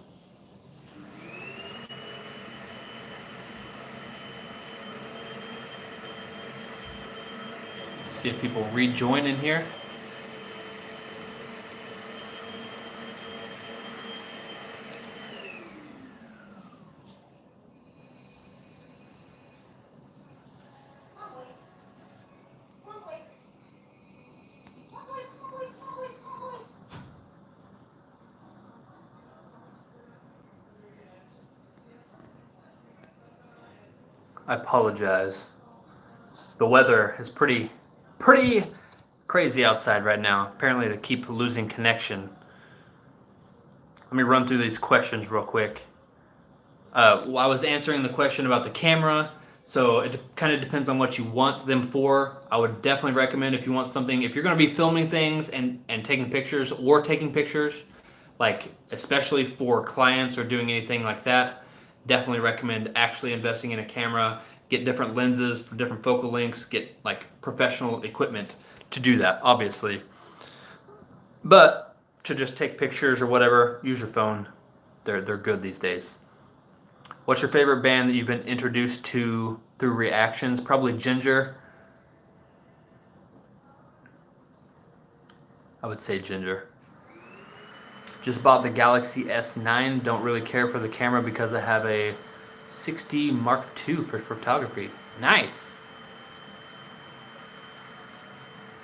See if people rejoin in here. I apologize. The weather is pretty crazy outside right now. Apparently to keep losing connection. Let me run through these questions real quick. Well, I was answering the question about the camera, so it kind of depends on what you want them for. I would definitely recommend if you want something, if you're going to be filming things and taking pictures like especially for clients or doing anything like that, definitely recommend actually investing in a camera. Get different lenses for different focal lengths, get like professional equipment to do that, obviously. But to just take pictures or whatever, use your phone. They're good these days. What's your favorite band that you've been introduced to through reactions? Probably Ginger. I would say Ginger. Just bought the Galaxy S9. Don't really care for the camera because I have a 60 Mark II for photography. Nice.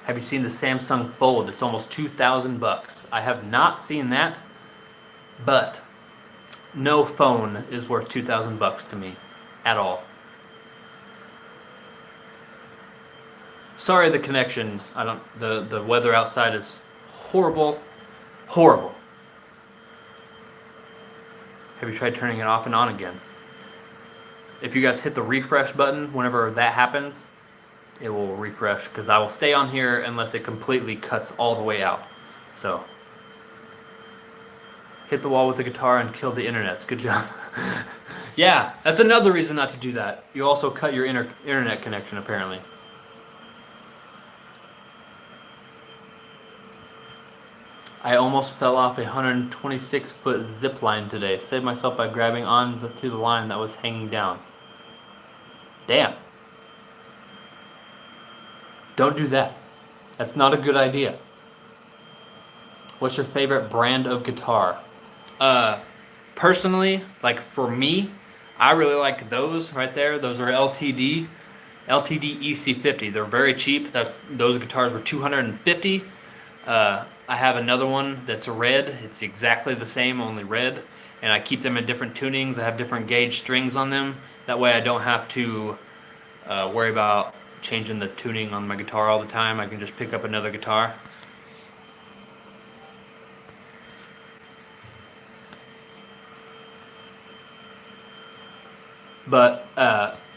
Have you seen the Samsung Fold? It's almost $2,000. I have not seen that, but no phone is worth $2,000 to me at all. Sorry, the connection. The weather outside is horrible. Horrible. Have you tried turning it off and on again? If you guys hit the refresh button, whenever that happens, it will refresh because I will stay on here unless it completely cuts all the way out. So, hit the wall with the guitar and kill the internet. Good job. Yeah, that's another reason not to do that. You also cut your internet connection, apparently. I almost fell off a 126-foot zip line today. Saved myself by grabbing on to the line that was hanging down. Damn. Don't do that. That's not a good idea. What's your favorite brand of guitar? Personally, like for me, I really like those right there. Those are LTD EC50. They're very cheap. Those guitars were $250. I have another one that's red. It's exactly the same, only red. And I keep them in different tunings. I have different gauge strings on them. That way I don't have to worry about changing the tuning on my guitar all the time. I can just pick up another guitar. But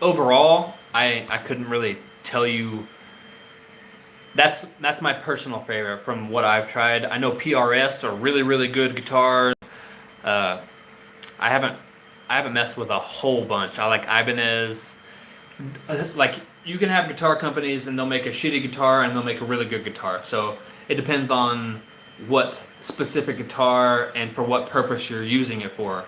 overall, I couldn't really tell you. That's my personal favorite from what I've tried. I know PRS are really good guitars. I haven't messed with a whole bunch. I like Ibanez. Like you can have guitar companies and they'll make a shitty guitar and they'll make a really good guitar. So it depends on what specific guitar and for what purpose you're using it for.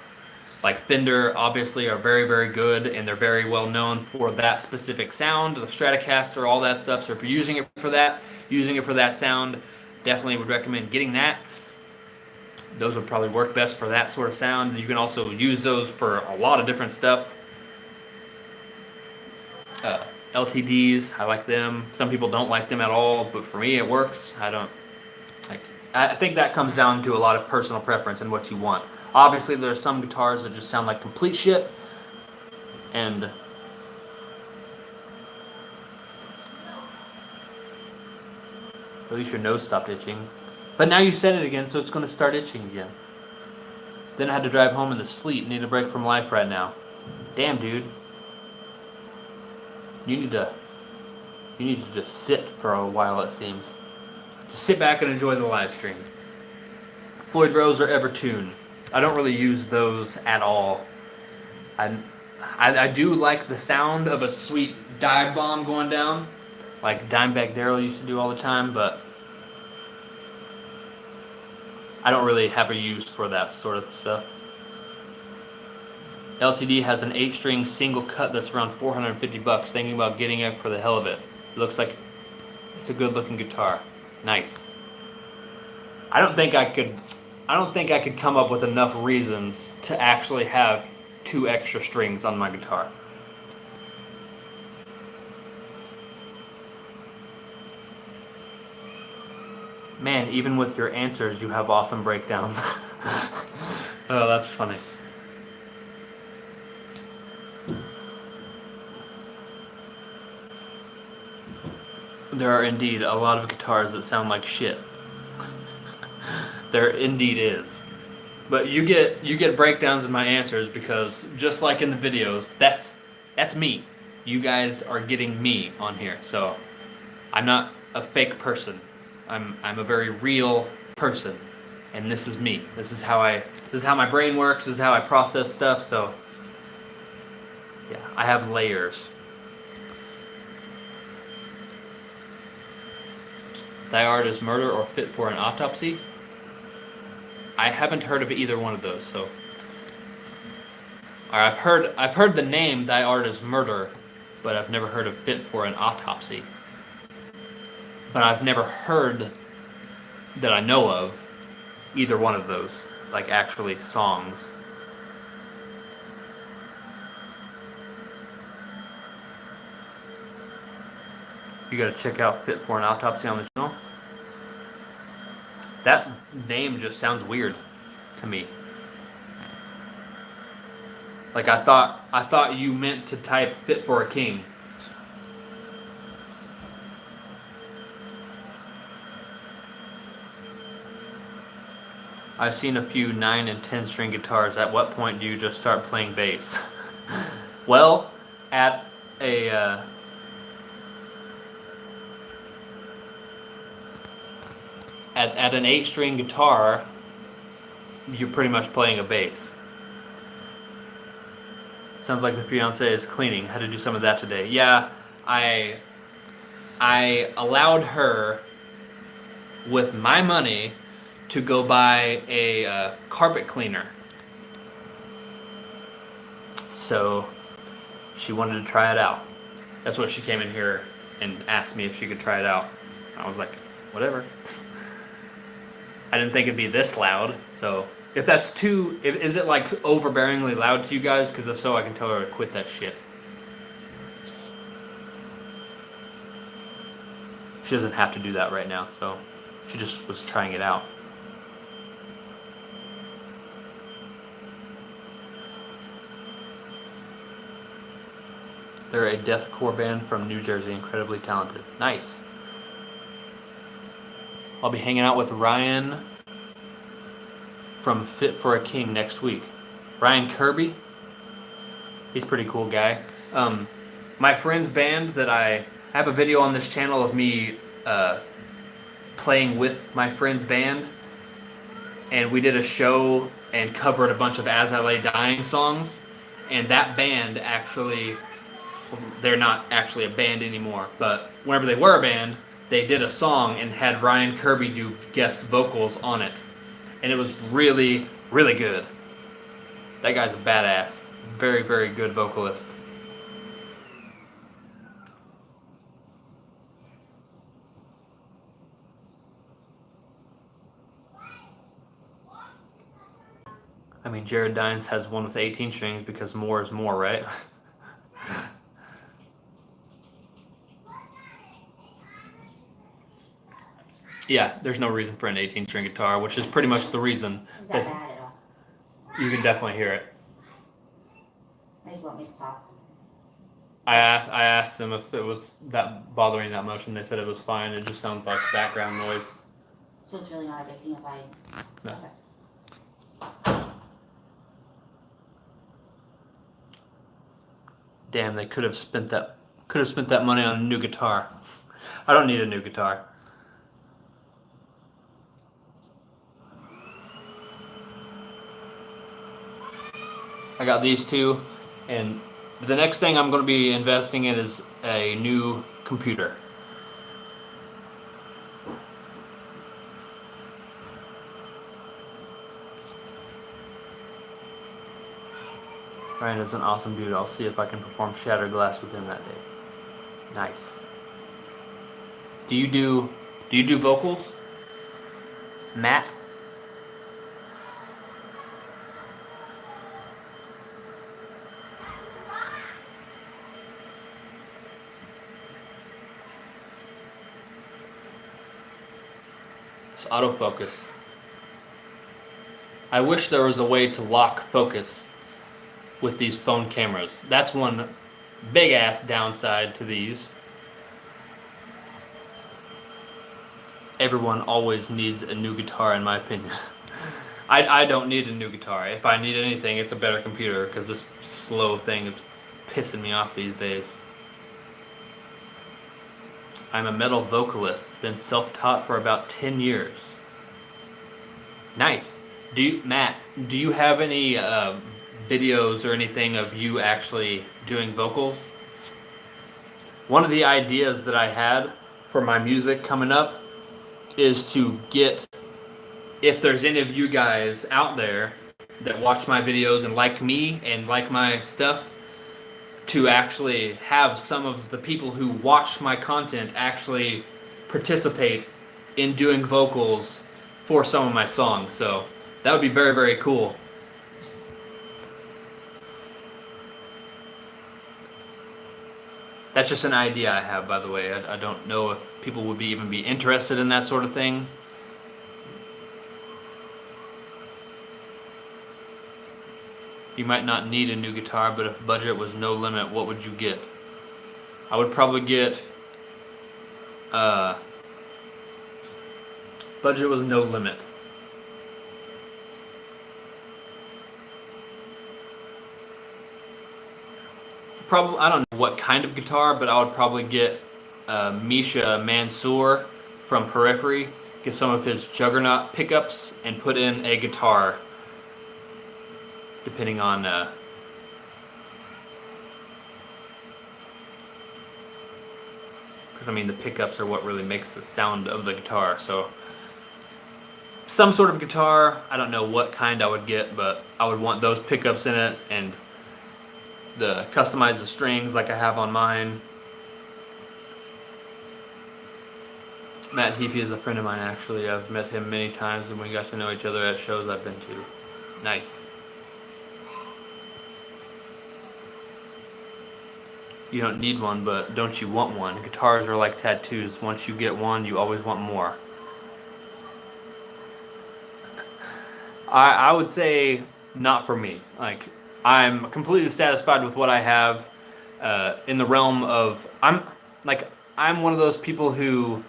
Like Fender obviously are very good and they're very well known for that specific sound, the Stratocaster, all that stuff. So if you're using it for that sound, definitely would recommend getting that. Those would probably work best for that sort of sound. You can also use those for a lot of different stuff. LTDs, I like them. Some people don't like them at all, but for me it works. I think that comes down to a lot of personal preference and what you want. Obviously, there are some guitars that just sound like complete shit, and At least your nose stopped itching. But now you said it again, so it's going to start itching again. Then I had to drive home in the sleet. Need a break from life right now. Damn, dude. You need to just sit for a while, it seems. Just sit back and enjoy the live stream. Floyd Rose or Evertune. I don't really use those at all. I do like the sound of a sweet dive bomb going down, like Dimebag Darrell used to do all the time, but I don't really have a use for that sort of stuff. LTD has an 8-string single cut that's around $450. Thinking about getting it for the hell of it. It looks like it's a good looking guitar. Nice. I don't think I could come up with enough reasons to actually have 2 extra strings on my guitar. Man, even with your answers, you have awesome breakdowns. Oh, that's funny. There are indeed a lot of guitars that sound like shit. There indeed is. But you get breakdowns in my answers because just like in the videos, that's me. You guys are getting me on here. So I'm not a fake person. I'm a very real person. And this is me. This is how my brain works, this is how I process stuff, so yeah, I have layers. Thy Art is Murder or Fit for an Autopsy? I haven't heard of either one of those, so. Or I've heard the name Thy Art is Murder, but I've never heard of Fit for an Autopsy. But I've never heard that I know of either one of those, like actually songs. You gotta check out Fit for an Autopsy on the channel. That name just sounds weird to me. Like I thought you meant to type Fit for a King. I've seen a few 9 and 10 string guitars. At what point do you just start playing bass? Well, at an 8-string guitar, you're pretty much playing a bass. Sounds like the fiance is cleaning. Had to do some of that today. Yeah, I allowed her with my money to go buy a carpet cleaner. So she wanted to try it out. That's what she came in here and asked me if she could try it out. I was like, whatever. I didn't think it'd be this loud. So if that's too, is it like overbearingly loud to you guys? Because if so, I can tell her to quit that shit. She doesn't have to do that right now, so she just was trying it out. They're a deathcore band from New Jersey, incredibly talented. Nice. I'll be hanging out with Ryan from Fit for a King next week. Ryan Kirby. He's a pretty cool guy. My friend's band that I have a video on this channel of me playing with my friend's band. And we did a show and covered a bunch of As I Lay Dying songs. And that band actually, they're not actually a band anymore, but whenever they were a band, they did a song and had Ryan Kirby do guest vocals on it. And it was really, really good. That guy's a badass. Very, very good vocalist. I mean, Jared Dines has one with 18 strings because more is more, right? Yeah, there's no reason for an 18-string guitar, which is pretty much the reason. Is that bad at all? You can definitely hear it. I just want me to stop. I asked them if it was that bothering that much, and they said it was fine. It just sounds like background noise. So it's really not a big thing if I. No. Okay. Damn, they could have spent that money on a new guitar. I don't need a new guitar. I got these two, and the next thing I'm going to be investing in is a new computer. Ryan is an awesome dude. I'll see if I can perform Shattered Glass with him that day. Nice. Do you do vocals, Matt? It's autofocus. I wish there was a way to lock focus with these phone cameras. That's one big ass downside to these. Everyone always needs a new guitar, in my opinion. I don't need a new guitar. If I need anything, it's a better computer, because this slow thing is pissing me off these days. I'm a metal vocalist. Been self-taught for about 10 years. Nice. Matt, do you have any videos or anything of you actually doing vocals? One of the ideas that I had for my music coming up is to get, if there's any of you guys out there that watch my videos and like me and like my stuff, to actually have some of the people who watch my content actually participate in doing vocals for some of my songs. So that would be very, very cool. That's just an idea I have, by the way. I don't know if people would even be interested in that sort of thing. You might not need a new guitar, but if budget was no limit, what would you get? I would probably get... budget was no limit. Probably, I don't know what kind of guitar, but I would probably get Misha Mansour from Periphery, get some of his Juggernaut pickups, and put in a guitar, depending on because I mean the pickups are what really makes the sound of the guitar. So some sort of guitar, I don't know what kind I would get, but I would want those pickups in it, and customize the strings like I have on mine. Matt Heafy is a friend of mine, actually. I've met him many times, and we got to know each other at shows I've been to. Nice. You don't need one, but don't you want one? Guitars are like tattoos. Once you get one, you always want more. I would say not for me. Like, I'm completely satisfied with what I have in the realm of... I'm one of those people who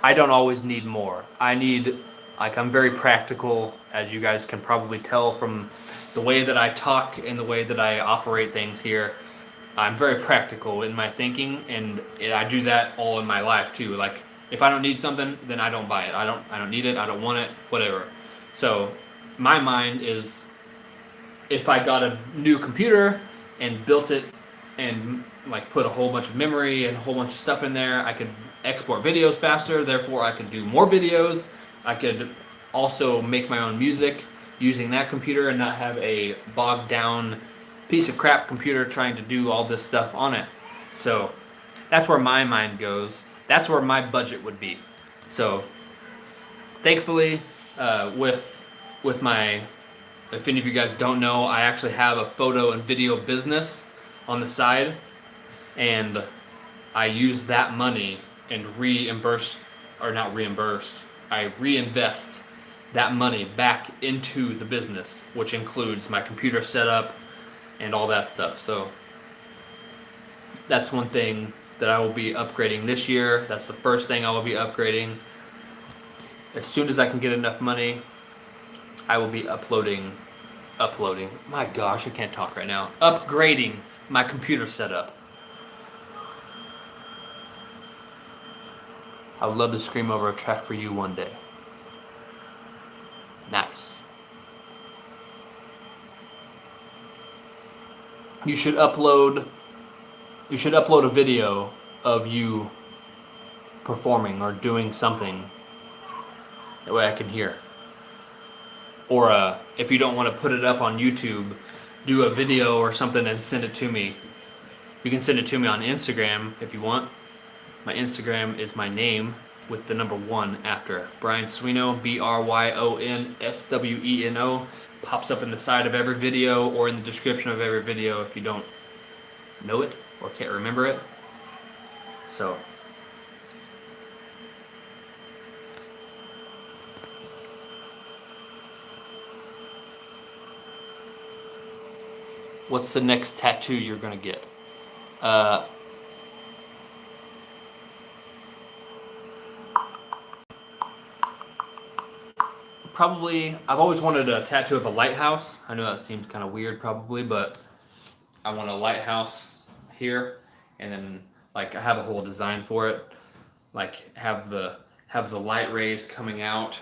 I don't always need more. I'm very practical, as you guys can probably tell from the way that I talk and the way that I operate things here. I'm very practical in my thinking, and I do that all in my life too. Like, if I don't need something, then I don't buy it. I don't need it. I don't want it. Whatever. So my mind is, if I got a new computer and built it and like put a whole bunch of memory and a whole bunch of stuff in there, I could export videos faster. Therefore, I could do more videos. I could also make my own music using that computer and not have a bogged down piece of crap computer trying to do all this stuff on it. So that's where my mind goes. That's where my budget would be. So thankfully, with my, if any of you guys don't know, I actually have a photo and video business on the side, and I use that money and I reinvest that money back into the business, which includes my computer setup and all that stuff. So that's one thing that I will be upgrading this year. That's the first thing I will be upgrading. As soon as I can get enough money, I will be uploading. My gosh, I can't talk right now. Upgrading my computer setup. I would love to scream over a track for you one day. Nice. You should upload a video of you performing or doing something. That way I can hear. Or if you don't want to put it up on YouTube, do a video or something and send it to me. You can send it to me on Instagram if you want. My Instagram is my name with the number 1 after. Brian Sweno, BryonSweno. Pops up in the side of every video or in the description of every video if you don't know it or can't remember it. So, what's the next tattoo you're gonna get? Probably, I've always wanted a tattoo of a lighthouse. I know that seems kind of weird probably, but I want a lighthouse here, and then like I have a whole design for it. Like have the light rays coming out,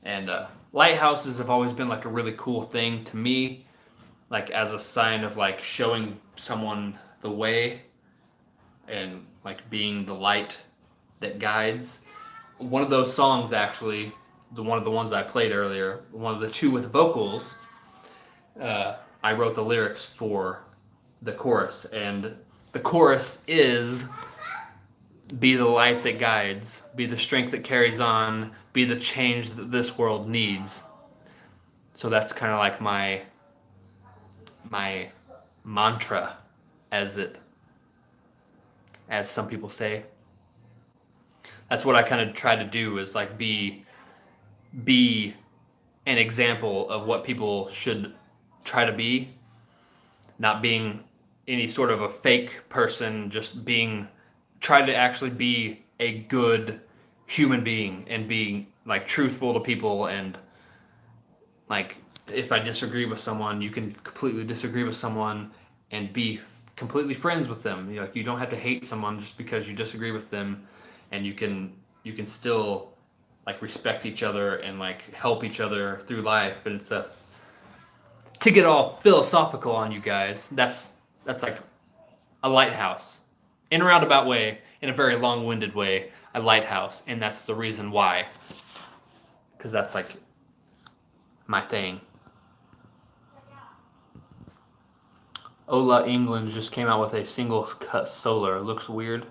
and lighthouses have always been like a really cool thing to me, like as a sign of like showing someone the way, and like being the light that guides. One of those songs actually, one of the ones that I played earlier, one of the 2 with vocals, I wrote the lyrics for the chorus, and the chorus is, be the light that guides, be the strength that carries on, be the change that this world needs. So that's kind of like my mantra, as some people say. That's what I kind of try to do, is like be an example of what people should try to be, not being any sort of a fake person, just try to actually be a good human being and being like truthful to people. And like if I disagree with someone, you can completely disagree with someone and be completely friends with them. Like you don't have to hate someone just because you disagree with them, and you can still like respect each other and like help each other through life and stuff. To get all philosophical on you guys, that's like a lighthouse. In a roundabout way, in a very long-winded way, a lighthouse, and that's the reason why. Because that's like my thing. Ola England just came out with a single cut solar. It looks weird.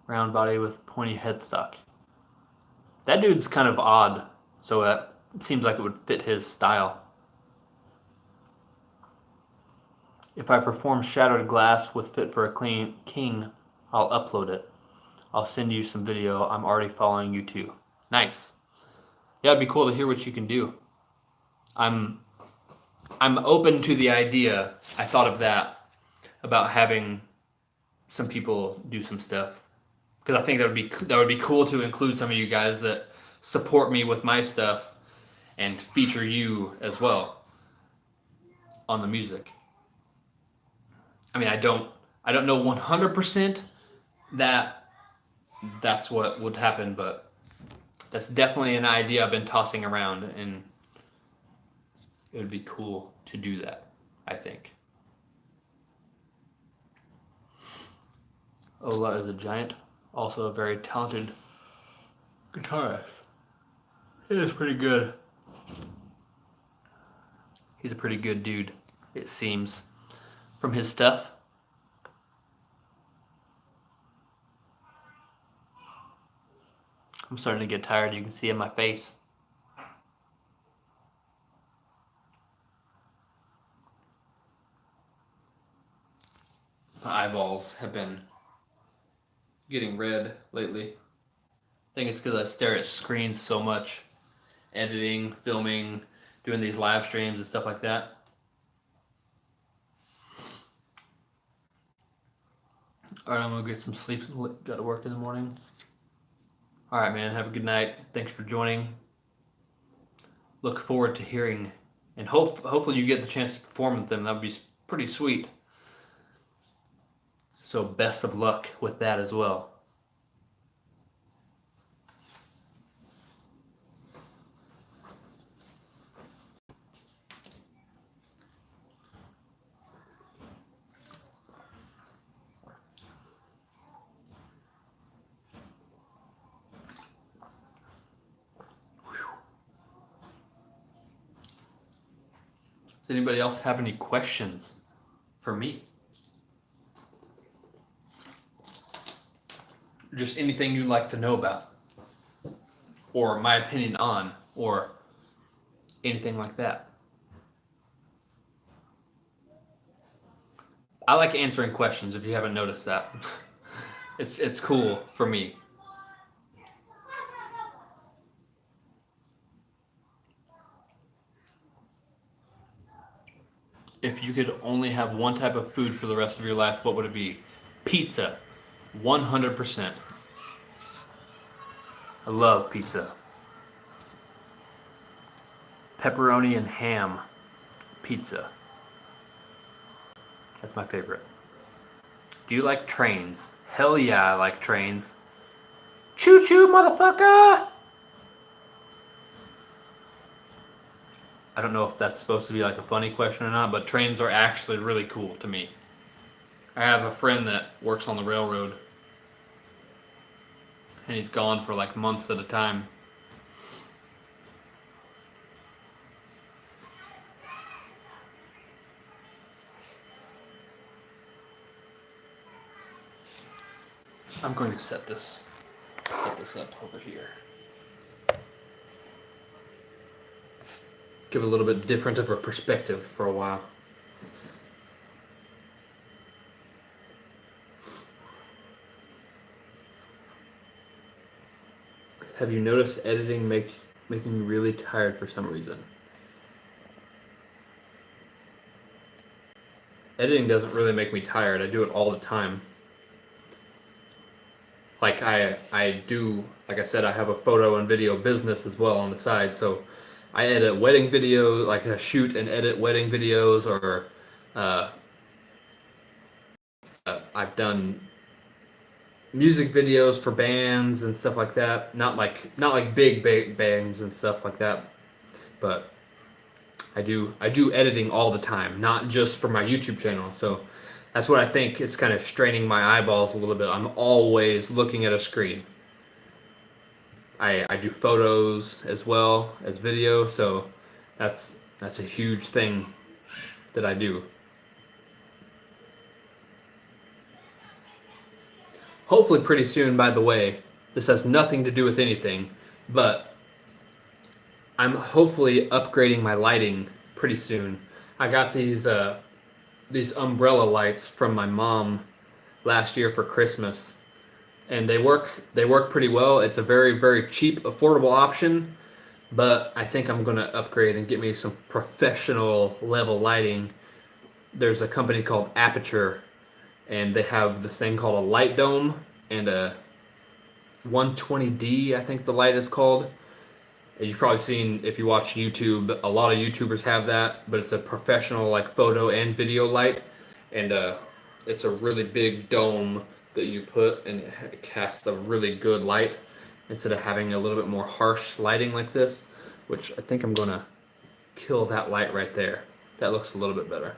Round body with pointy headstock. That dude's kind of odd, so it seems like it would fit his style. If I perform Shattered Glass with Fit for a Clean King, I'll upload it. I'll send you some video. I'm already following you too. Nice. Yeah, it'd be cool to hear what you can do. I'm open to the idea. I thought of that, about having some people do some stuff, because I think that would be cool to include some of you guys that support me with my stuff and feature you as well on the music. I mean, I don't know 100% that that's what would happen, but that's definitely an idea I've been tossing around, and it would be cool to do that, I think. Ola is a giant, also a very talented guitarist. He is pretty good. He's a pretty good dude, it seems, from his stuff. I'm starting to get tired. You can see in my face. My eyeballs have been getting red lately. I think it's because I stare at screens so much. Editing, filming, doing these live streams and stuff like that. All right, I'm gonna get some sleep. Got to work in the morning. All right, man. Have a good night. Thanks for joining. Look forward to hearing, and hopefully you get the chance to perform with them. That would be pretty sweet. So best of luck with that as well. Does anybody else have any questions for me? Just anything you'd like to know about, or my opinion on, or anything like that. I like answering questions if you haven't noticed that. It's cool for me. If you could only have one type of food for the rest of your life, what would it be? Pizza. 100%. I love pizza. Pepperoni and ham pizza. That's my favorite. Do you like trains? Hell yeah, I like trains. Choo choo, motherfucker! I don't know if that's supposed to be like a funny question or not, but trains are actually really cool to me. I have a friend that works on the railroad, and he's gone for like months at a time. I'm going to set this up over here. Give a little bit different of a perspective for a while. Have you noticed editing making me really tired for some reason? Editing doesn't really make me tired. I do it all the time. Like I do, like I said, I have a photo and video business as well on the side, so I edit wedding videos, like I shoot and edit wedding videos, or I've done music videos for bands and stuff like that. Not like big bands and stuff like that, but I do editing all the time, not just for my YouTube channel. So that's what I think is kind of straining my eyeballs a little bit. I'm always looking at a screen. I do photos as well as video, so that's a huge thing that I do. Hopefully pretty soon, by the way, this has nothing to do with anything, but I'm hopefully upgrading my lighting pretty soon. I got these umbrella lights from my mom last year for Christmas, and they work pretty well. It's a very, very cheap, affordable option, but I think I'm gonna upgrade and get me some professional level lighting. There's a company called Aperture, and they have this thing called a light dome and a 120D, I think the light is called. You've probably seen, if you watch YouTube, a lot of YouTubers have that, but it's a professional like photo and video light, and it's a really big dome that you put, and it casts a really good light instead of having a little bit more harsh lighting like this, which I think I'm gonna kill that light right there. That looks a little bit better.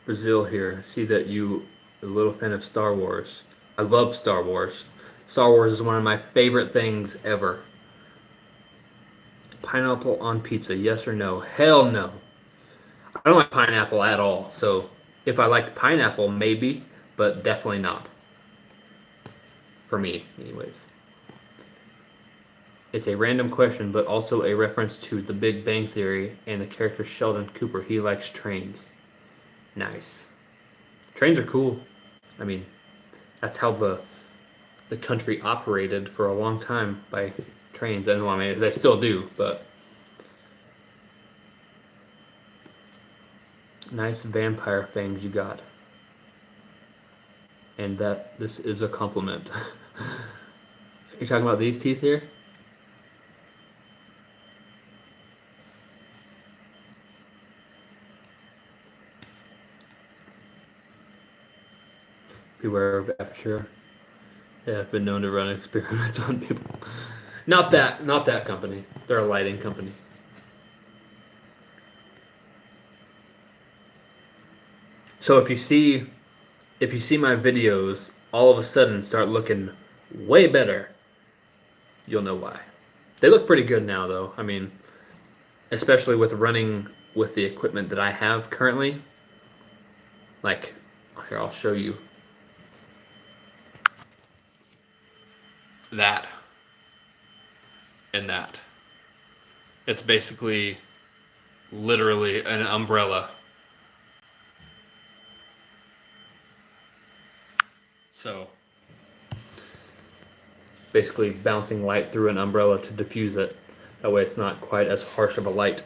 Brazil here. See that you are a little fan of Star Wars. I love Star Wars. Star Wars is one of my favorite things ever. Pineapple on pizza, yes or no? Hell no. I don't like pineapple at all. So if I like pineapple, maybe, but definitely not. For me, anyways. It's a random question, but also a reference to The Big Bang Theory and the character Sheldon Cooper. He likes trains. Nice. Trains are cool. I mean, that's how the the country operated for a long time by trains. I mean, they still do, but nice vampire fangs you got. And that this is a compliment. You talking about these teeth here? Beware of aperture. Yeah, I've been known to run experiments on people. Not that company. They're a lighting company. So if you see my videos all of a sudden start looking way better, you'll know why. They look pretty good now though. I mean, especially with running with the equipment that I have currently. Like, here, I'll show you. That. And that. It's basically literally an umbrella. So, basically bouncing light through an umbrella to diffuse it. That way it's not quite as harsh of a light.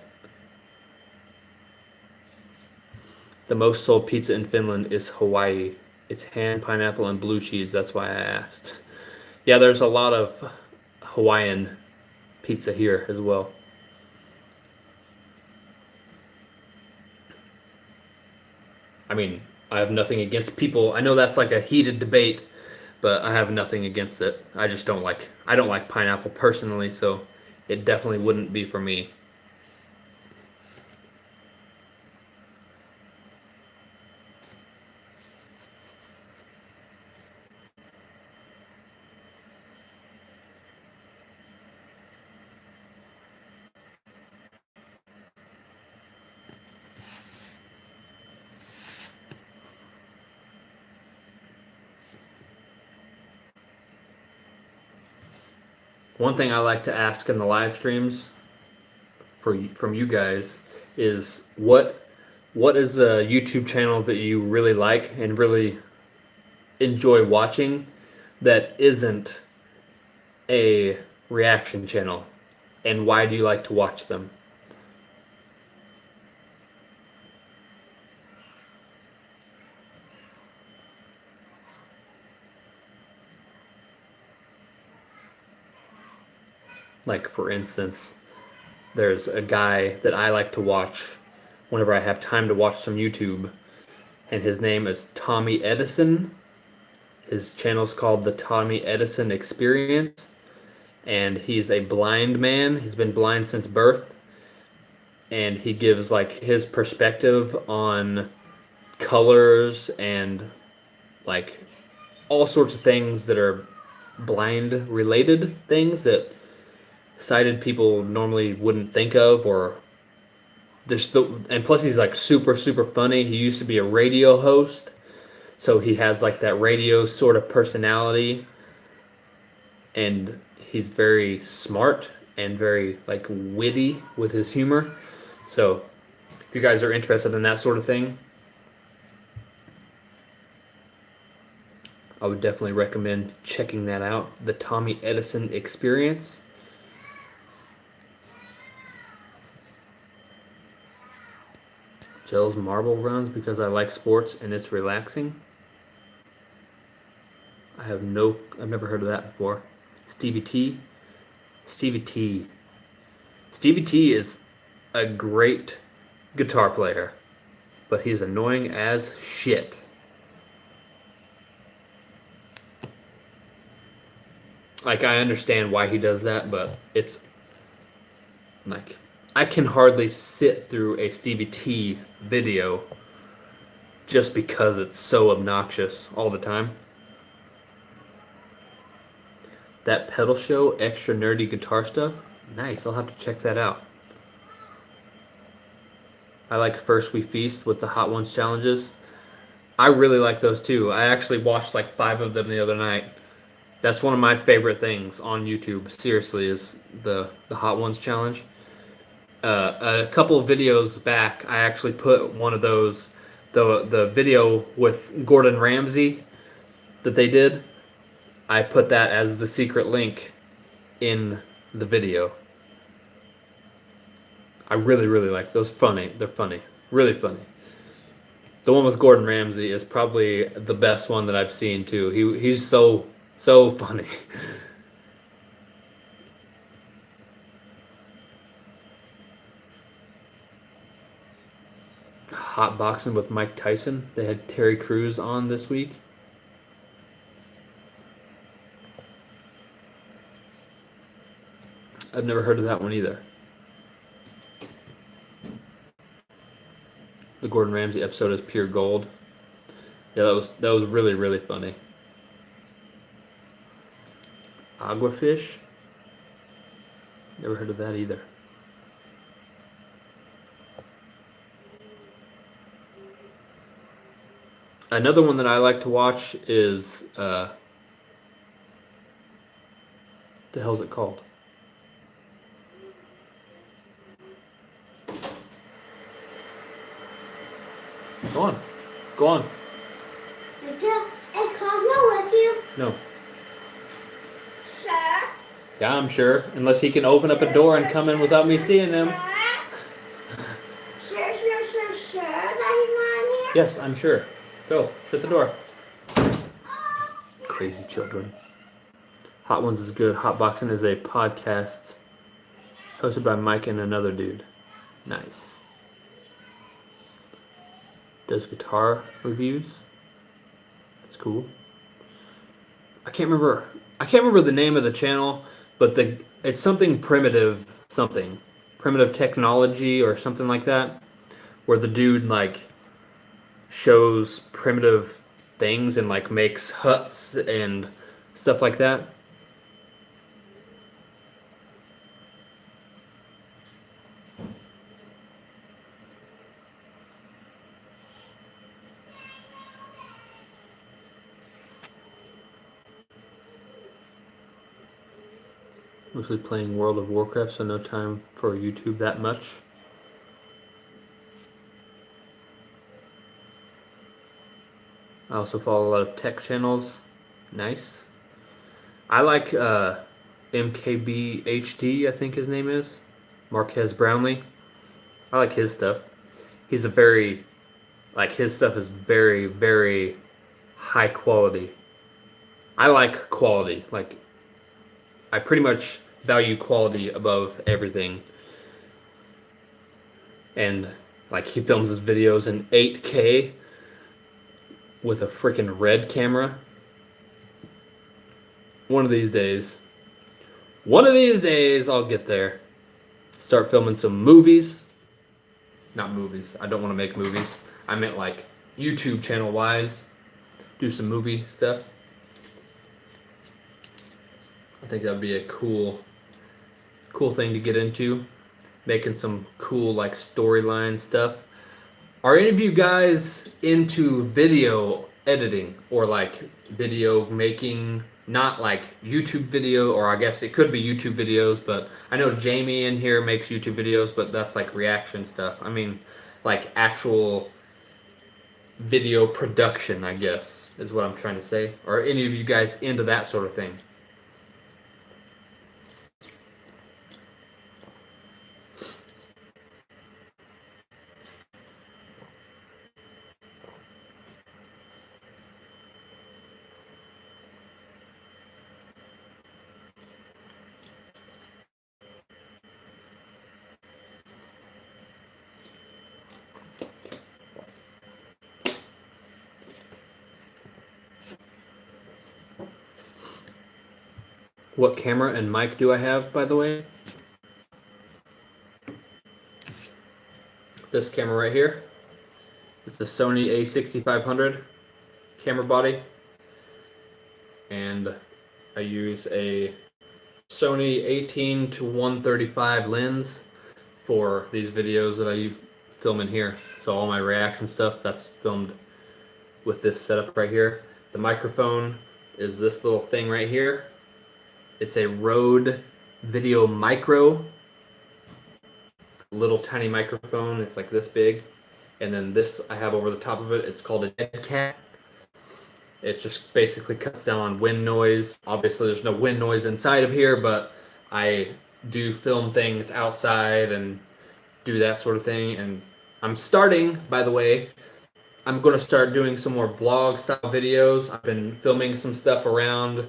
The most sold pizza in Finland is Hawaii. It's ham, pineapple, and blue cheese. That's why I asked. Yeah, there's a lot of Hawaiian pizza here as well. I mean, I have nothing against people. I know that's like a heated debate, but I have nothing against it. I just don't like pineapple personally, so it definitely wouldn't be for me. One thing I like to ask in the live streams from you guys is what is a YouTube channel that you really like and really enjoy watching that isn't a reaction channel, and why do you like to watch them? Like, for instance, there's a guy that I like to watch whenever I have time to watch some YouTube, and his name is Tommy Edison. His channel's called the Tommy Edison Experience, and he's a blind man. He's been blind since birth, and he gives like his perspective on colors and like all sorts of things that are blind related things that sighted people normally wouldn't think of, or and plus he's like super funny. He used to be a radio host, so he has like that radio sort of personality, and he's very smart and very like witty with his humor. So if you guys are interested in that sort of thing, I would definitely recommend checking that out, the Tommy Edison Experience. Jill's marble runs because I like sports and it's relaxing. I've never heard of that before. Stevie T. Stevie T is a great guitar player, but he's annoying as shit. Like, I understand why he does that, but it's like, I can hardly sit through a Stevie T video just because it's so obnoxious all the time. That pedal show, extra nerdy guitar stuff, nice. I'll have to check that out. I like First We Feast with the Hot Ones challenges. I really like those too. I actually watched like 5 of them the other night. That's one of my favorite things on YouTube, seriously, is the Hot Ones challenge. A couple of videos back, I actually put one of those, the video with Gordon Ramsay that they did. I put that as the secret link in the video. I really, really like those. Funny. They're funny. Really funny. The one with Gordon Ramsay is probably the best one that I've seen too. He's so funny. Hot boxing with Mike Tyson. They had Terry Crews on this week. I've never heard of that one either. The Gordon Ramsay episode is pure gold. Yeah, that was really, really funny. Aquafish. Never heard of that either. Another one that I like to watch is the hell's it called? Go on. Go on. Is Cosmo with you? No. Sure. Yeah, I'm sure. Unless he can open up a door and come in without me seeing him. Sure that he's not here? Yes, I'm sure. Go. Shut the door. Crazy children. Hot Ones is good. Hot Boxing is a podcast hosted by Mike and another dude. Nice. Does guitar reviews. That's cool. I can't remember the name of the channel, but it's something primitive technology or something like that, where the dude like shows primitive things and like makes huts and stuff like that. Mostly playing World of Warcraft, so no time for YouTube that much. I also follow a lot of tech channels. Nice. I like MKBHD, I think his name is. Marquez Brownlee. I like his stuff. His stuff is very, very high quality. I like quality. Like, I pretty much value quality above everything. And like he films his videos in 8K with a freaking red camera. One of these days I'll get there. Start filming some movies. Not movies. I don't want to make movies. I meant like YouTube channel wise. Do some movie stuff. I think that would be a cool thing to get into, making some cool like storyline stuff. Are any of you guys into video editing or like video making? Not like YouTube video, or I guess it could be YouTube videos, but I know Jamie in here makes YouTube videos, but that's like reaction stuff. I mean, like actual video production, I guess, is what I'm trying to say. Are any of you guys into that sort of thing? What camera and mic do I have, by the way? This camera right here. It's the Sony A6500 camera body. And I use a Sony 18 to 135 lens for these videos that I film in here. So all my reaction stuff, that's filmed with this setup right here. The microphone is this little thing right here. It's a Rode Video Micro, little tiny microphone. It's like this big. And then this I have over the top of it. It's called a Dead Cat. It just basically cuts down on wind noise. Obviously, there's no wind noise inside of here, but I do film things outside and do that sort of thing. And I'm starting, by the way, I'm going to start doing some more vlog style videos. I've been filming some stuff around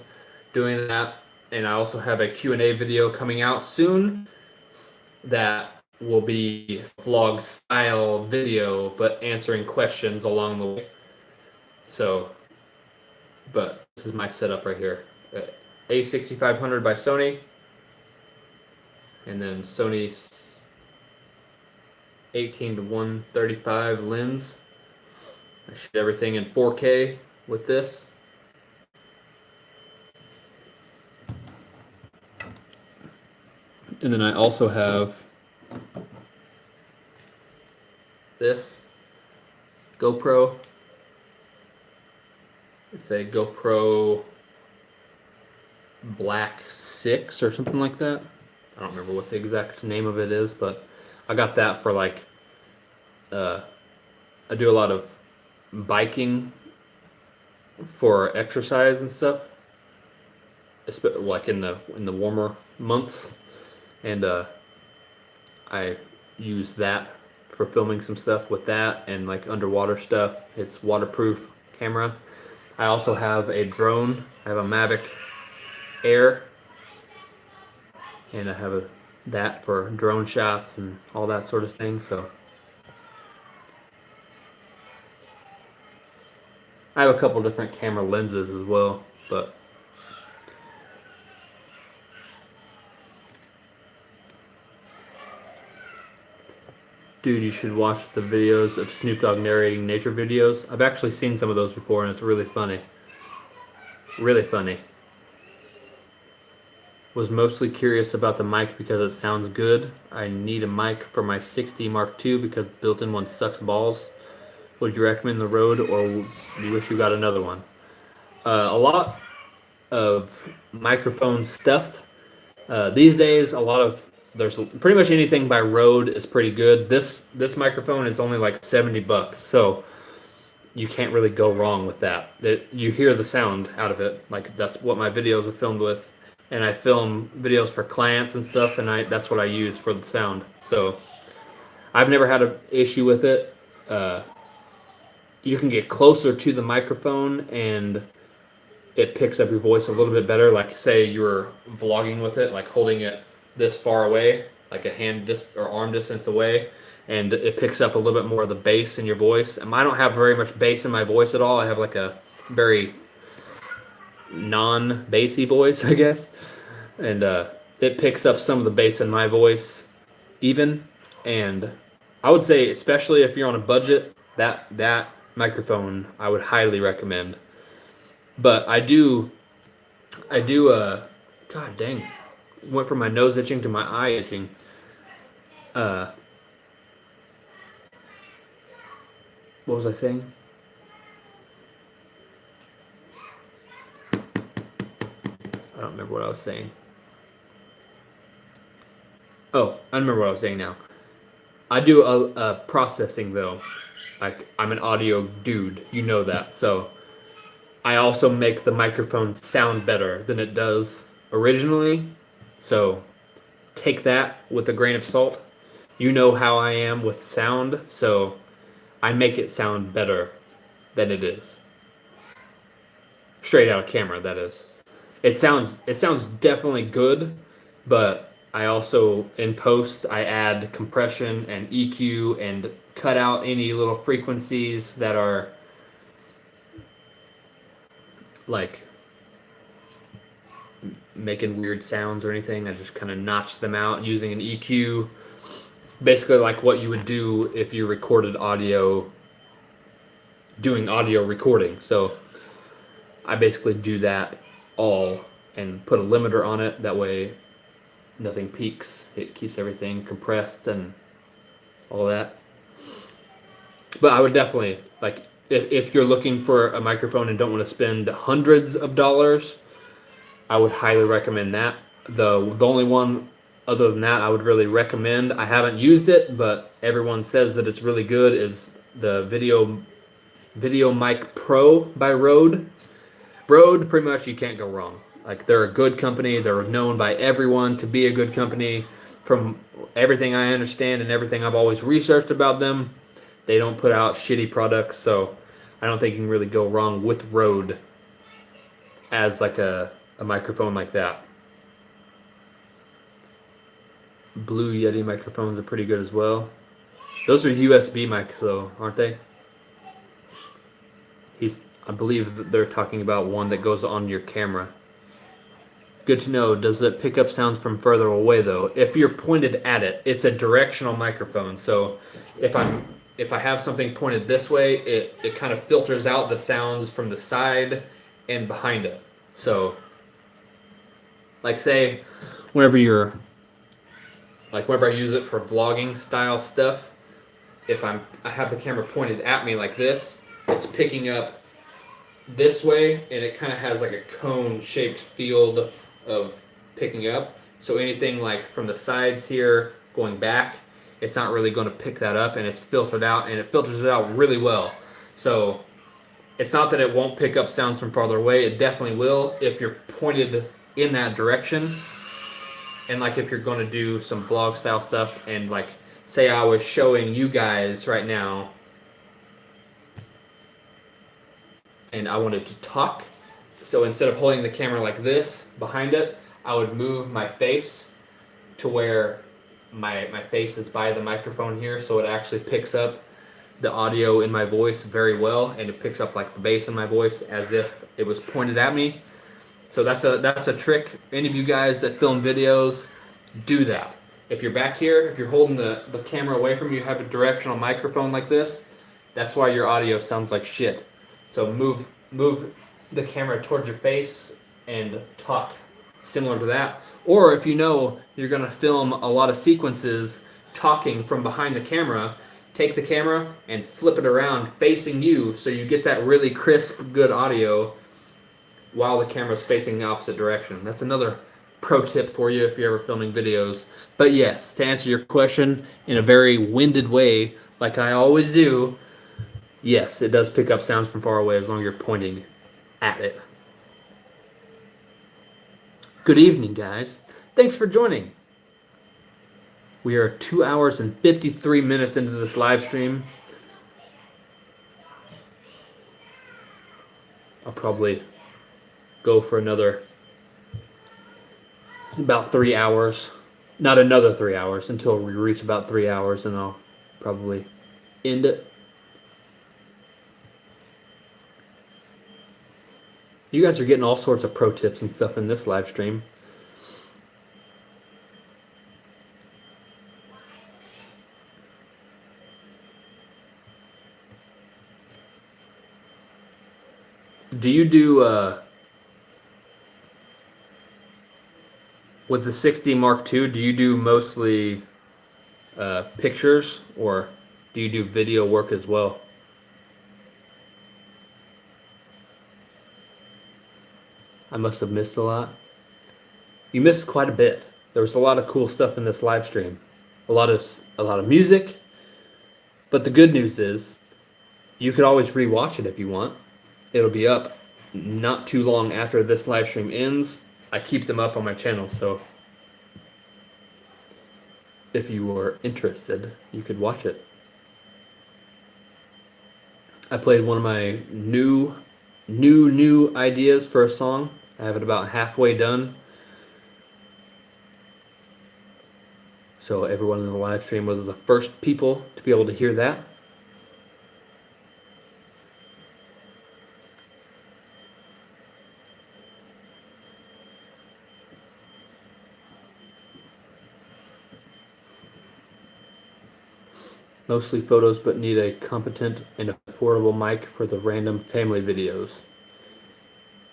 doing that. And I also have a Q&A video coming out soon that will be vlog style video, but answering questions along the way. So, but this is my setup right here. A6500 by Sony, and then Sony's 18 to 135 lens. I shoot everything in 4K with this. And then I also have this GoPro. It's a GoPro Black 6 or something like that. I don't remember what the exact name of it is, but I got that for like, I do a lot of biking for exercise and stuff, like in the warmer months, and I use that for filming some stuff with that and like underwater stuff. It's waterproof camera. I also have a drone. I have a Mavic Air, and I have that for drone shots and all that sort of thing. So I have a couple different camera lenses as well, but dude, you should watch the videos of Snoop Dogg narrating nature videos. I've actually seen some of those before, and it's really funny. Really funny. Was mostly curious about the mic because it sounds good. I need a mic for my 6D Mark II because built-in one sucks balls. Would you recommend the Rode, or you wish you got another one? A lot of microphone stuff. These days, there's pretty much anything by Rode is pretty good. This microphone is only like $70, so you can't really go wrong with that. You hear the sound out of it. Like, that's what my videos are filmed with, and I film videos for clients and stuff, and that's what I use for the sound. So I've never had an issue with it. You can get closer to the microphone and it picks up your voice a little bit better. Like, say you were vlogging with it, like holding it this far away, like a hand or arm distance away, and it picks up a little bit more of the bass in your voice. And I don't have very much bass in my voice at all. I have like a very non-bassy voice, I guess. And it picks up some of the bass in my voice even. And I would say, especially if you're on a budget, that microphone I would highly recommend. But I do god dang, went from my nose itching to my eye itching. What was I saying? I don't remember what I was saying. Oh, I remember what I was saying now. I do a processing though. Like, I'm an audio dude, you know that. So I also make the microphone sound better than it does originally. So take that with a grain of salt. You know how I am with sound, so I make it sound better than it is. Straight out of camera, that is. It sounds definitely good, but I also, in post, I add compression and EQ and cut out any little frequencies that are like making weird sounds or anything. I just kind of notch them out using an EQ, basically like what you would do if you recorded audio, doing audio recording. So I basically do that all and put a limiter on it. That way nothing peaks. It keeps everything compressed and all that. But I would definitely, like, if you're looking for a microphone and don't want to spend hundreds of dollars, I would highly recommend that. The only one other than that I would really recommend, I haven't used it, but everyone says that it's really good, is the Video Mic Pro by Rode. Rode, pretty much you can't go wrong. Like, they're a good company. They're known by everyone to be a good company. From everything I understand and everything I've always researched about them, they don't put out shitty products, so I don't think you can really go wrong with Rode as like a microphone like that. Blue Yeti microphones are pretty good as well. Those are USB mics though, aren't they? I believe they're talking about one that goes on your camera. Good to know. Does it pick up sounds from further away though? If you're pointed at it, it's a directional microphone. So if I have something pointed this way, it kind of filters out the sounds from the side and behind it. So like say whenever I use it for vlogging style stuff, if I have the camera pointed at me like this, it's picking up this way and it kind of has like a cone shaped field of picking up. So anything like from the sides here going back, it's not really going to pick that up, and it's filtered out, and it filters it out really well. So it's not that it won't pick up sounds from farther away. It definitely will if you're pointed in that direction. And like if you're going to do some vlog style stuff, and like say I was showing you guys right now and I wanted to talk, so instead of holding the camera like this behind it, I would move my face to where my face is by the microphone here, so it actually picks up the audio in my voice very well, and it picks up like the bass in my voice as if it was pointed at me. So that's a trick. Any of you guys that film videos, do that. If you're back here, if you're holding the camera away from you, have a directional microphone like this, that's why your audio sounds like shit. So move the camera towards your face and talk similar to that. Or if you know you're going to film a lot of sequences talking from behind the camera, take the camera and flip it around facing you so you get that really crisp, good audio while the camera's facing the opposite direction. That's another pro tip for you if you're ever filming videos. But yes, to answer your question in a very winded way, like I always do, yes, it does pick up sounds from far away as long as you're pointing at it. Good evening, guys. Thanks for joining. We are 2 hours and 53 minutes into this live stream. I'll probably go for another about 3 hours. Not another 3 hours until we reach about 3 hours, and I'll probably end it. You guys are getting all sorts of pro tips and stuff in this live stream. Do you do, with the 60 Mark II, do you do mostly pictures, or do you do video work as well? I must have missed a lot. You missed quite a bit. There was a lot of cool stuff in this live stream. A lot of music. But the good news is you could always rewatch it if you want. It'll be up not too long after this live stream ends. I keep them up on my channel, so if you were interested, you could watch it. I played one of my new ideas for a song. I have it about halfway done. So everyone in the live stream was the first people to be able to hear that. Mostly photos, but need a competent and affordable mic for the random family videos.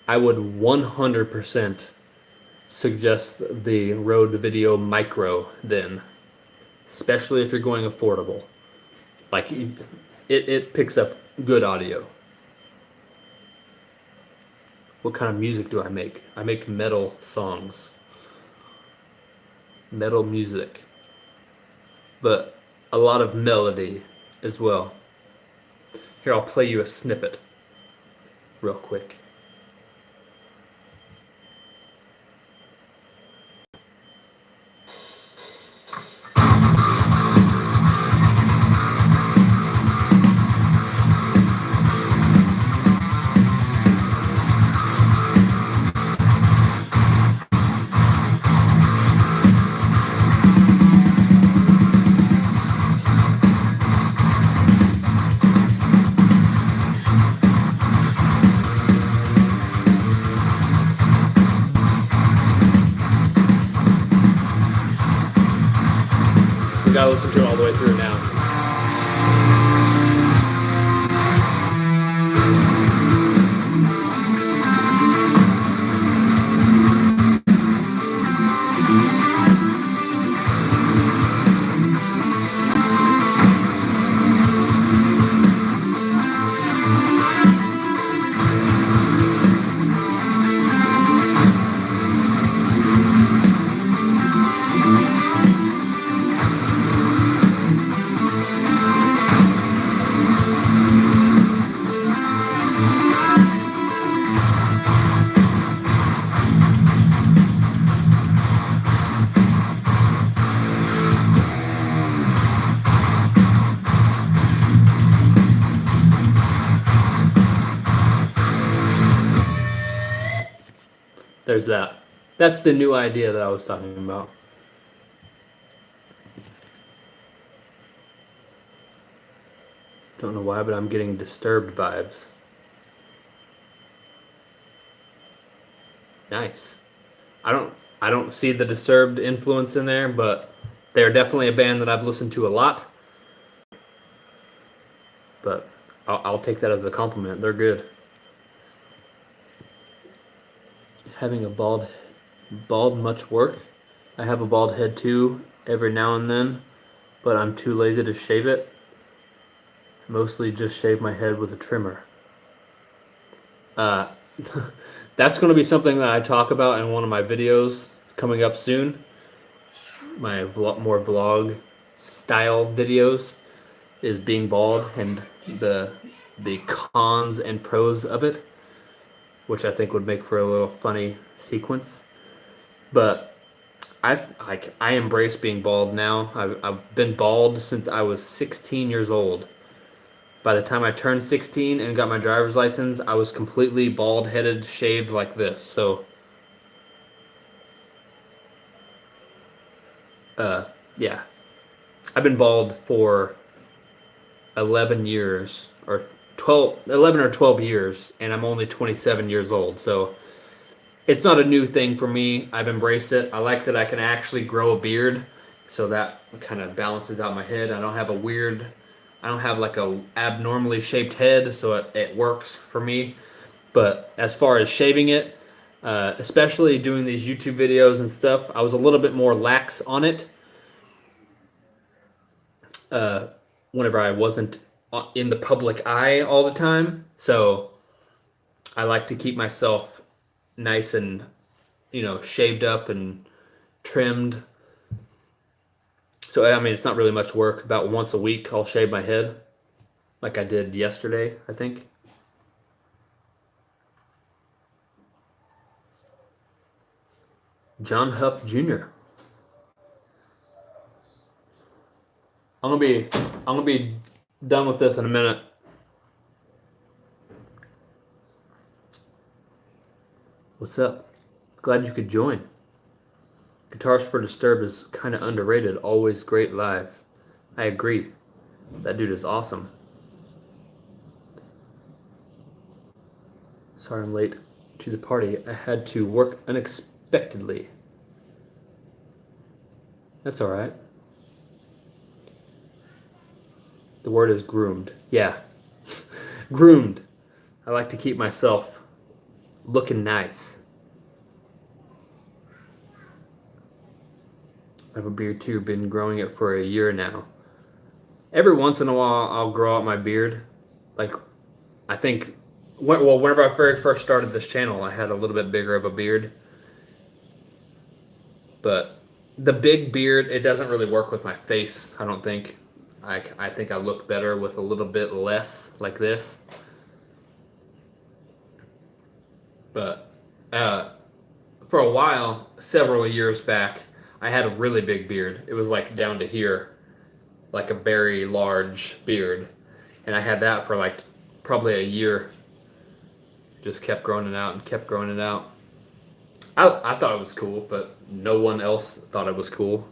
I would 100% suggest the Rode Video Micro then, especially if you're going affordable. Like, it picks up good audio. What kind of music do I make? I make metal songs. Metal music. But a lot of melody as well. Here, I'll play you a snippet real quick. gotta listen to it all the way through now. There's that. That's the new idea that I was talking about. Don't know why, but I'm getting Disturbed vibes. Nice. I don't see the Disturbed influence in there, but they're definitely a band that I've listened to a lot. But I'll take that as a compliment. They're good. Having a bald much work. I have a bald head too every now and then, but I'm too lazy to shave it. Mostly just shave my head with a trimmer. That's going to be something that I talk about in one of my videos coming up soon. My more vlog style videos is being bald and the cons and pros of it, which I think would make for a little funny sequence. But I embrace being bald now. I've been bald since I was 16 years old. By the time I turned 16 and got my driver's license, I was completely bald-headed, shaved like this. So, yeah. I've been bald for 11 years, or 11 or 12 years, and I'm only 27 years old. So, it's not a new thing for me. I've embraced it. I like that I can actually grow a beard, so that kind of balances out my head. I don't have like a abnormally shaped head, so it works for me. But as far as shaving it, especially doing these YouTube videos and stuff, I was a little bit more lax on it whenever I wasn't in the public eye all the time. So I like to keep myself nice and, shaved up and trimmed. So, I mean, it's not really much work. About once a week, I'll shave my head like I did yesterday, I think. John Huff Jr. I'm gonna be done with this in a minute. What's up? Glad you could join. Guitars for Disturbed is kind of underrated. Always great live. I agree. That dude is awesome. Sorry I'm late to the party. I had to work unexpectedly. That's alright. The word is groomed. Yeah. Groomed. I like to keep myself looking nice. I have a beard too. Been growing it for a year now. Every once in a while, I'll grow out my beard. Like, I think, whenever I very first started this channel, I had a little bit bigger of a beard. But the big beard, it doesn't really work with my face, I don't think. I think I look better with a little bit less like this. But for a while, several years back, I had a really big beard. It was like down to here, like a very large beard. And I had that for like probably a year. Just kept growing it out and kept growing it out. I thought it was cool, but no one else thought it was cool.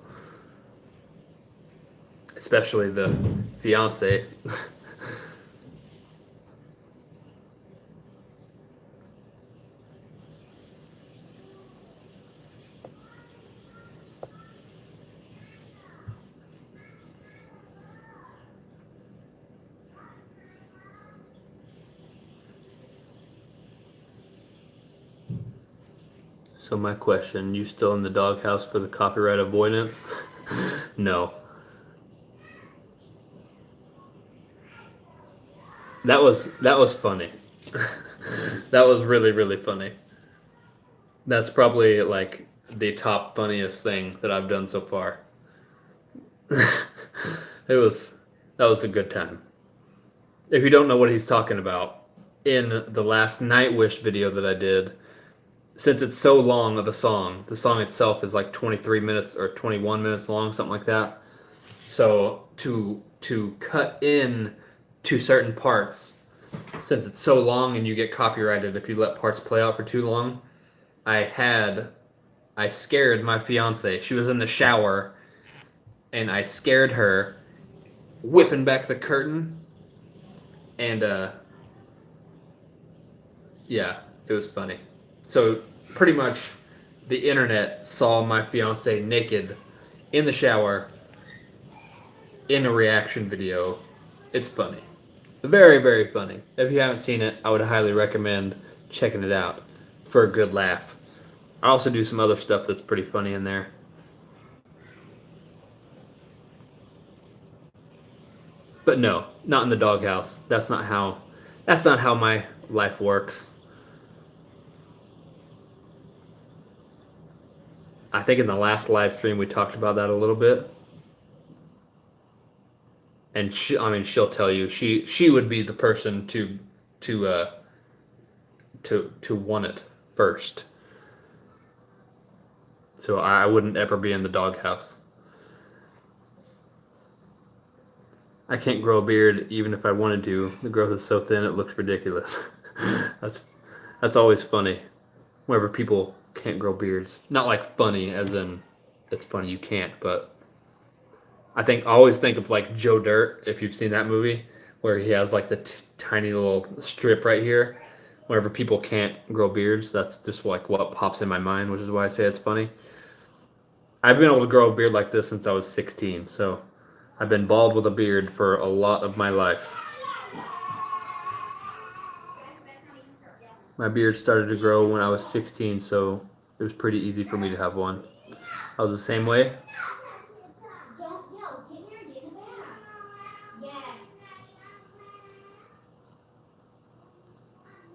Especially the fiance. So my question, you still in the doghouse for the copyright avoidance? No. That was funny. That was really, really funny. That's probably like the top funniest thing that I've done so far. That was a good time. If you don't know what he's talking about, in the last Nightwish video that I did, since it's so long of a song, the song itself is like 23 minutes or 21 minutes long, something like that. So to cut in to certain parts, since it's so long and you get copyrighted if you let parts play out for too long, I scared my fiance. She was in the shower and I scared her, whipping back the curtain, and yeah, it was funny. So pretty much the internet saw my fiance naked in the shower in a reaction video. It's funny. Very, very funny. If you haven't seen it, I would highly recommend checking it out for a good laugh. I also do some other stuff that's pretty funny in there. But no, not in the doghouse. That's not how my life works. I think in the last live stream we talked about that a little bit. And she'll tell you she would be the person to want it first. So I wouldn't ever be in the doghouse. I can't grow a beard even if I wanted to. The growth is so thin it looks ridiculous. That's always funny. Whenever people can't grow beards. Not like funny as in it's funny you can't, but I always think of like Joe Dirt, if you've seen that movie, where he has like the tiny little strip right here. Whenever people can't grow beards, that's just like what pops in my mind, which is why I say it's funny. I've been able to grow a beard like this since I was 16, so I've been bald with a beard for a lot of my life. My beard started to grow when I was 16, so it was pretty easy for me to have one. I was the same way.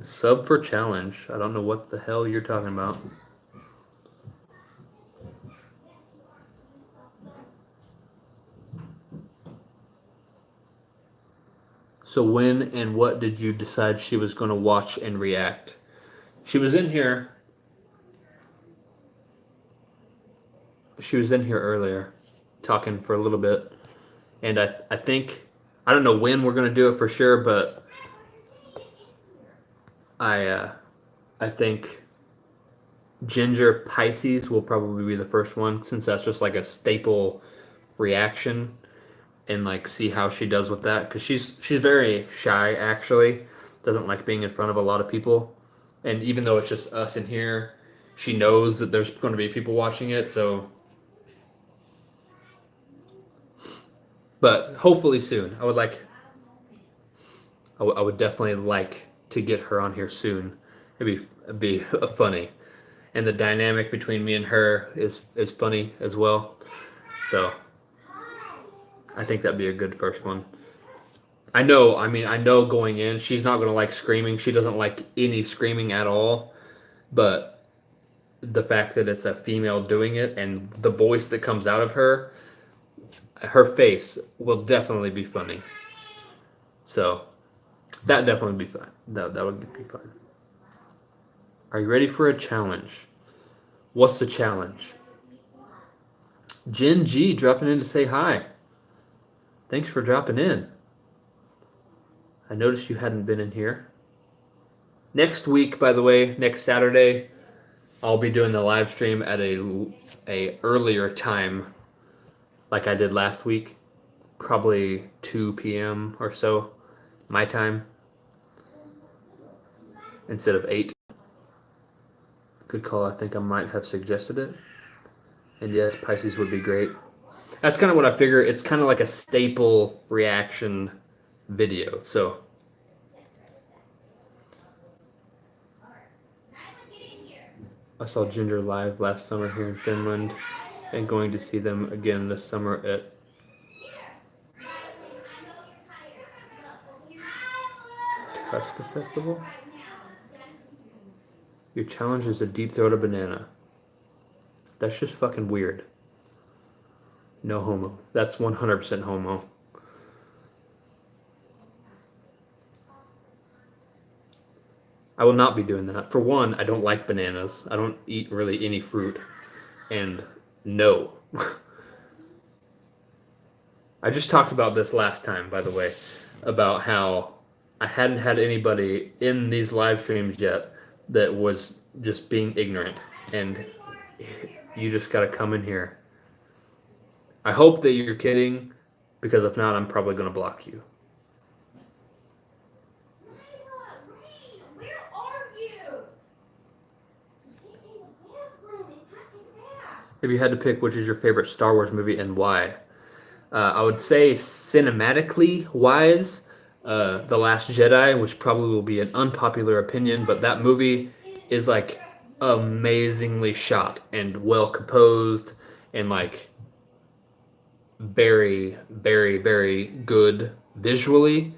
Sub for challenge. I don't know what the hell you're talking about. So when and what did you decide she was going to watch and react? She was in here. She was in here earlier, talking for a little bit. And I think, I don't know when we're going to do it for sure, but I think Ginger Pisces will probably be the first one, since that's just like a staple reaction, and like see how she does with that, because she's very shy, actually doesn't like being in front of a lot of people, and even though it's just us in here, she knows that there's going to be people watching it. So but hopefully soon. I would definitely like to get her on here soon. It'd be funny, and the dynamic between me and her is funny as well. So I think that'd be a good first one. I know going in, she's not going to like screaming. She doesn't like any screaming at all. But the fact that it's a female doing it and the voice that comes out of her face will definitely be funny. So that'd definitely be fun. That would be fun. Are you ready for a challenge? What's the challenge? Jen G dropping in to say hi. Thanks for dropping in. I noticed you hadn't been in here. Next week, by the way, next Saturday, I'll be doing the live stream at a earlier time, like I did last week, probably 2 p.m. or so, my time, instead of 8. Good call. I think I might have suggested it. And yes, Pisces would be great. That's kind of what I figure. It's kind of like a staple reaction video. So I saw Ginger live last summer here in Finland, and going to see them again this summer at Tuska Festival. Your challenge is to deep throat a banana. That's just fucking weird. No homo. That's 100% homo. I will not be doing that. For one, I don't like bananas. I don't eat really any fruit. And no. I just talked about this last time, by the way, about how I hadn't had anybody in these live streams yet that was just being ignorant. And you just got to come in here. I hope that you're kidding, because if not, I'm probably going to block you. Where are you? If you had to pick which is your favorite Star Wars movie and why, I would say cinematically wise, The Last Jedi, which probably will be an unpopular opinion, but that movie is like amazingly shot and well composed and like very, very, very good visually,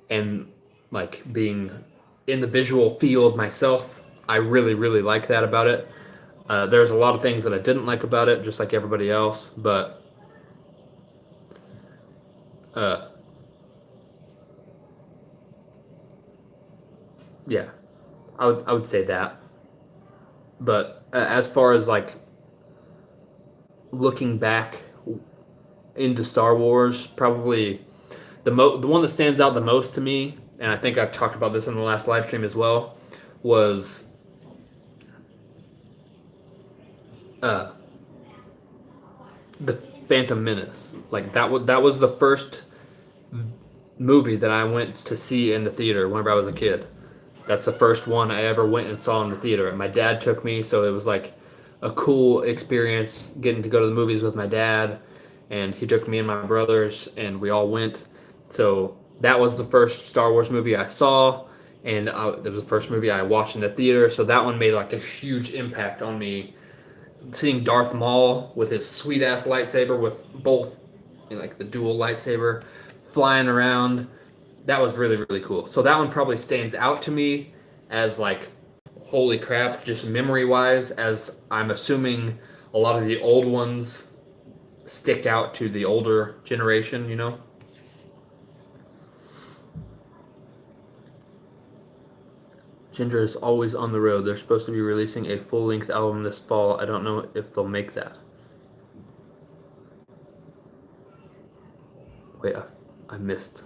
and like being in the visual field myself, I really, really like that about it. There's a lot of things that I didn't like about it, just like everybody else, but yeah, I would say that. But as far as like looking back into Star Wars, probably the one that stands out the most to me, and I think I've talked about this in the last live stream as well, was the Phantom Menace. Like that was the first movie that I went to see in the theater whenever I was a kid. That's the first one I ever went and saw in the theater. And my dad took me, so it was like a cool experience getting to go to the movies with my dad. And he took me and my brothers, and we all went. So that was the first Star Wars movie I saw, and it was the first movie I watched in the theater. So that one made like a huge impact on me. Seeing Darth Maul with his sweet ass lightsaber, with both, you know, like the dual lightsaber, flying around, that was really, really cool. So that one probably stands out to me as like, holy crap, just memory wise, as I'm assuming a lot of the old ones stick out to the older generation, you know? Ginger is always on the road. They're supposed to be releasing a full-length album this fall. I don't know if they'll make that. Wait, I missed.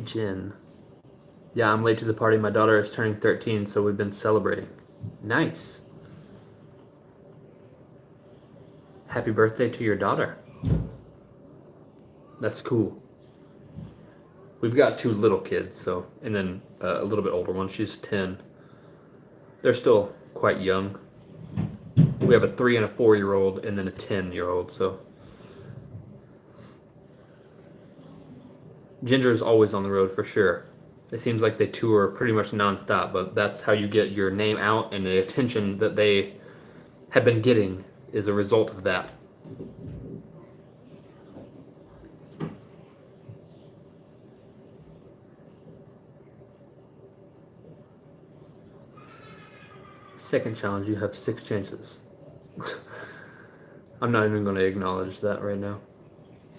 Jen. Yeah, I'm late to the party. My daughter is turning 13, so we've been celebrating. Nice. Happy birthday to your daughter. That's cool. We've got 2 little kids, so, and then a little bit older one. She's 10. They're still quite young. We have a 3 and a 4-year-old, and then a 10-year-old. So Ginger is always on the road for sure. It seems like they tour pretty much nonstop, but that's how you get your name out, and the attention that they have been getting is a result of that. Second challenge, you have 6 chances. I'm not even going to acknowledge that right now.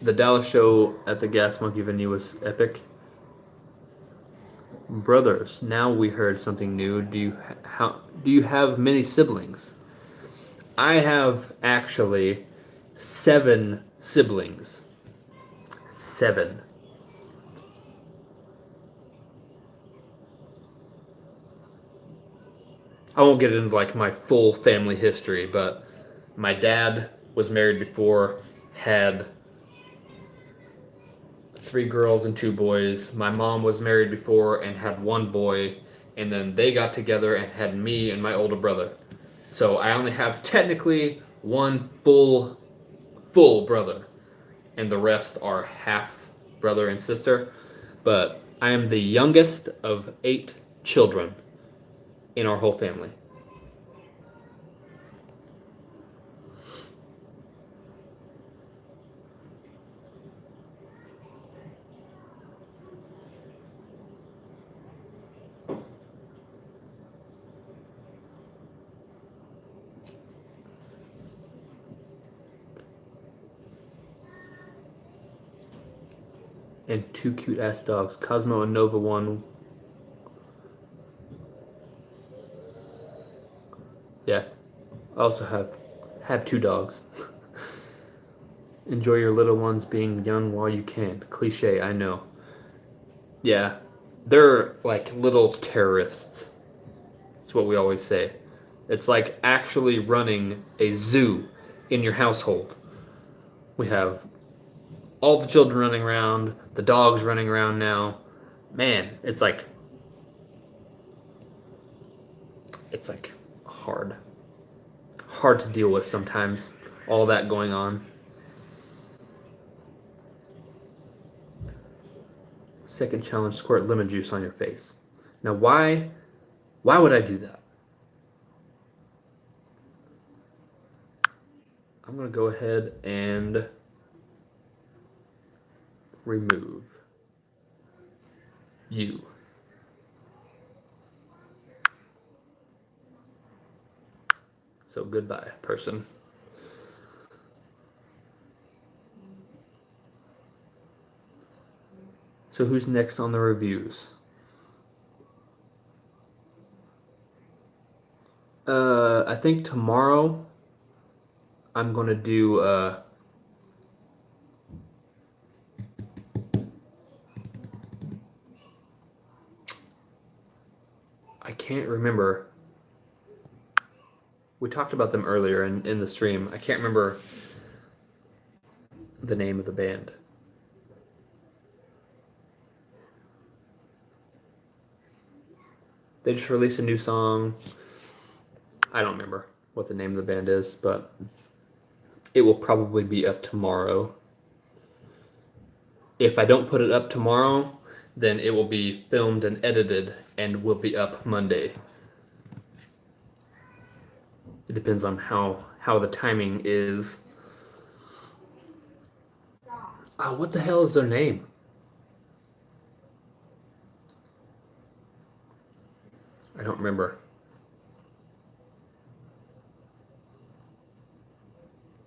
The Dallas show at the Gas Monkey venue was epic. Brothers, now we heard something new. Do you have many siblings? I have actually 7 siblings. 7. I won't get into like my full family history, but my dad was married before, had 3 girls and 2 boys. My mom was married before and had 1 boy, and then they got together and had me and my older brother. So I only have technically 1 full brother, and the rest are half brother and sister. But I am the youngest of 8 children in our whole family. and 2 cute ass dogs. Cosmo and Nova 1. Yeah. I also have 2 dogs. Enjoy your little ones being young while you can. Cliche, I know. Yeah. They're like little terrorists. That's what we always say. It's like actually running a zoo in your household. We have all the children running around, the dogs running around now. Man, it's like hard to deal with sometimes, all that going on. Second challenge, squirt lemon juice on your face. Now why would I do that? I'm going to go ahead and remove you. So goodbye, person. So who's next on the reviews? I think tomorrow I'm going to do I can't remember. We talked about them earlier in the stream. I can't remember the name of the band. They just released a new song. I don't remember what the name of the band is, but it will probably be up tomorrow. If I don't put it up tomorrow, then it will be filmed and edited and will be up Monday. It depends on how the timing is. Oh, what the hell is their name? I don't remember.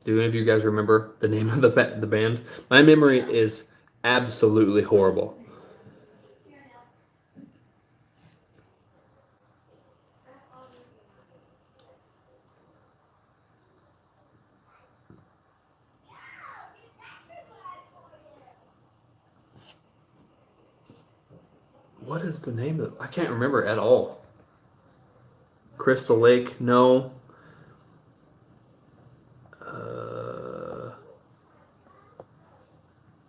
Do any of you guys remember the name of the band? My memory is absolutely horrible. What is the name of it? I can't remember at all. Crystal Lake, no.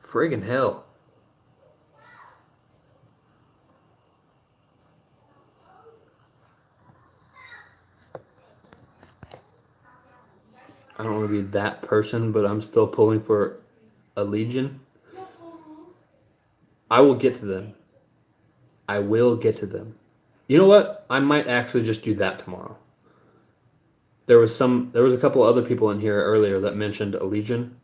Friggin' hell. I don't want to be that person, but I'm still pulling for a Legion. I will get to them. I will get to them. You know what? I might actually just do that tomorrow. There was a couple other people in here earlier that mentioned a Legion.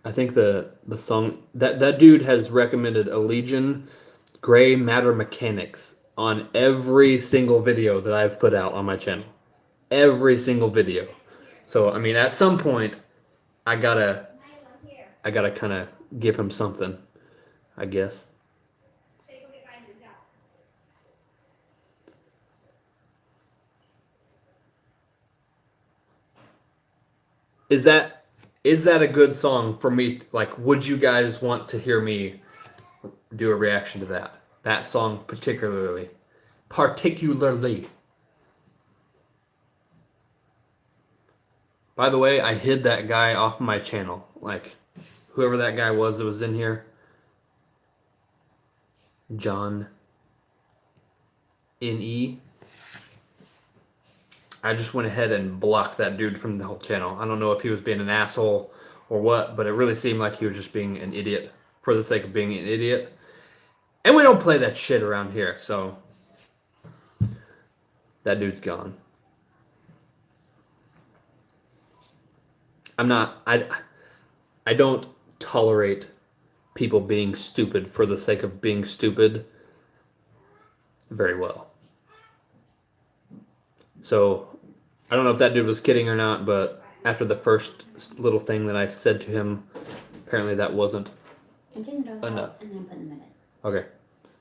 I think the song that dude has recommended a Legion, Gray Matter Mechanics on every single video that I've put out on my channel. Every single video. So I mean, at some point, I gotta kind of give him something, I guess. Is that a good song for me? Like, would you guys want to hear me do a reaction to that? That song particularly. By the way, I hid that guy off my channel. Like, whoever that guy was that was in here. John N.E. I just went ahead and blocked that dude from the whole channel. I don't know if he was being an asshole or what, but it really seemed like he was just being an idiot for the sake of being an idiot. And we don't play that shit around here, so that dude's gone. I don't tolerate people being stupid for the sake of being stupid very well. So I don't know if that dude was kidding or not, but after the first little thing that I said to him, apparently that wasn't Continue to throw enough. and then put them in it. Okay,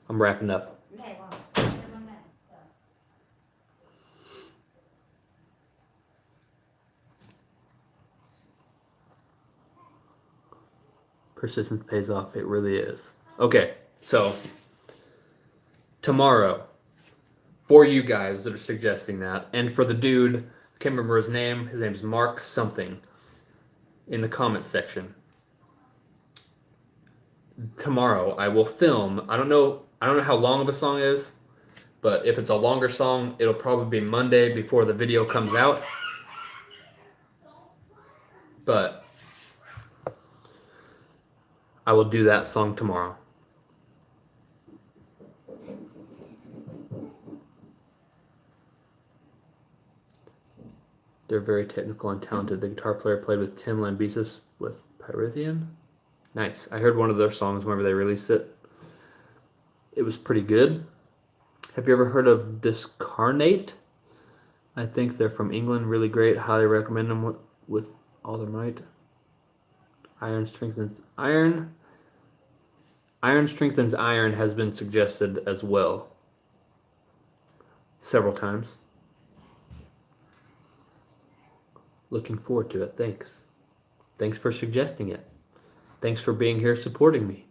I'm wrapping up. Okay, well. Persistence pays off. It really is. Okay, so tomorrow, for you guys that are suggesting that, and for the dude, I can't remember his name. His name's Mark something. In the comment section. Tomorrow, I will film. I don't know how long of a song is, but if it's a longer song, it'll probably be Monday before the video comes out. But I will do that song tomorrow. They're very technical and talented. The guitar player played with Tim Lambesis with Pyrithian. Nice. I heard one of their songs whenever they released it. It was pretty good. Have you ever heard of Discarnate? I think they're from England. Really great. Highly recommend them with all their might. Iron strengthens iron. Iron strengthens iron has been suggested as well. Several times. Looking forward to it. Thanks. Thanks for suggesting it. Thanks for being here supporting me.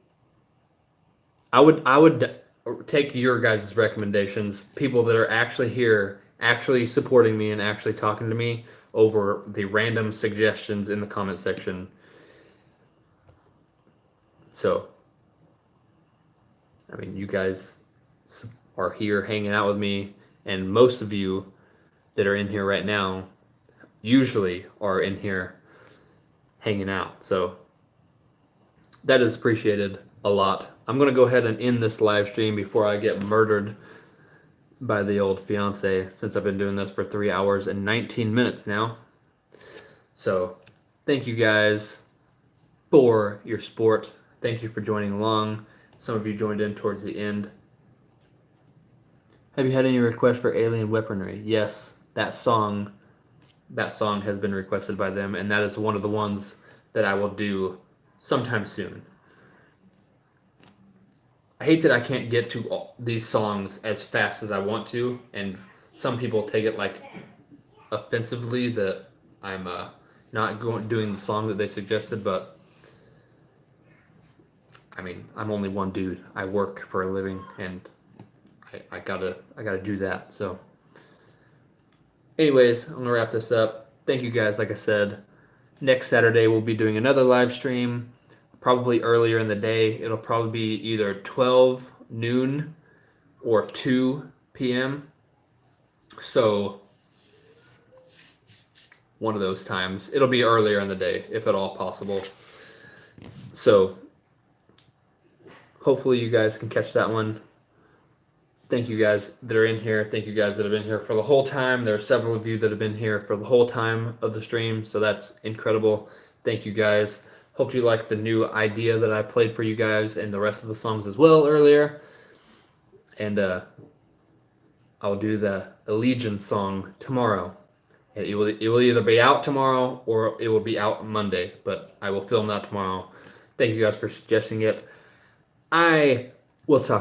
I would take your guys' recommendations, people that are actually here, actually supporting me and actually talking to me, over the random suggestions in the comment section. So, I mean, you guys are here hanging out with me, and most of you that are in here right now usually are in here hanging out. So that is appreciated a lot. I'm going to go ahead and end this live stream before I get murdered by the old fiance, since I've been doing this for 3 hours and 19 minutes now. So thank you guys for your support. Thank you for joining along. Some of you joined in towards the end. Have you had any requests for alien weaponry? Yes, that song has been requested by them, and that is one of the ones that I will do sometime soon. I hate that I can't get to all these songs as fast as I want to, and some people take it like offensively that I'm not doing the song that they suggested, but I mean, I'm only one dude. I work for a living, and I gotta do that. So anyways, I'm gonna wrap this up. Thank you guys. Like I said, next Saturday we'll be doing another live stream, probably earlier in the day. It'll probably be either 12 noon or 2 p.m. So one of those times. It'll be earlier in the day, if at all possible. So hopefully you guys can catch that one. Thank you guys that are in here. Thank you guys that have been here for the whole time. There are several of you that have been here for the whole time of the stream, so that's incredible. Thank you guys. Hope you like the new idea that I played for you guys and the rest of the songs as well earlier. And I'll do the Allegiance song tomorrow. It will either be out tomorrow or it will be out Monday, but I will film that tomorrow. Thank you guys for suggesting it. I will talk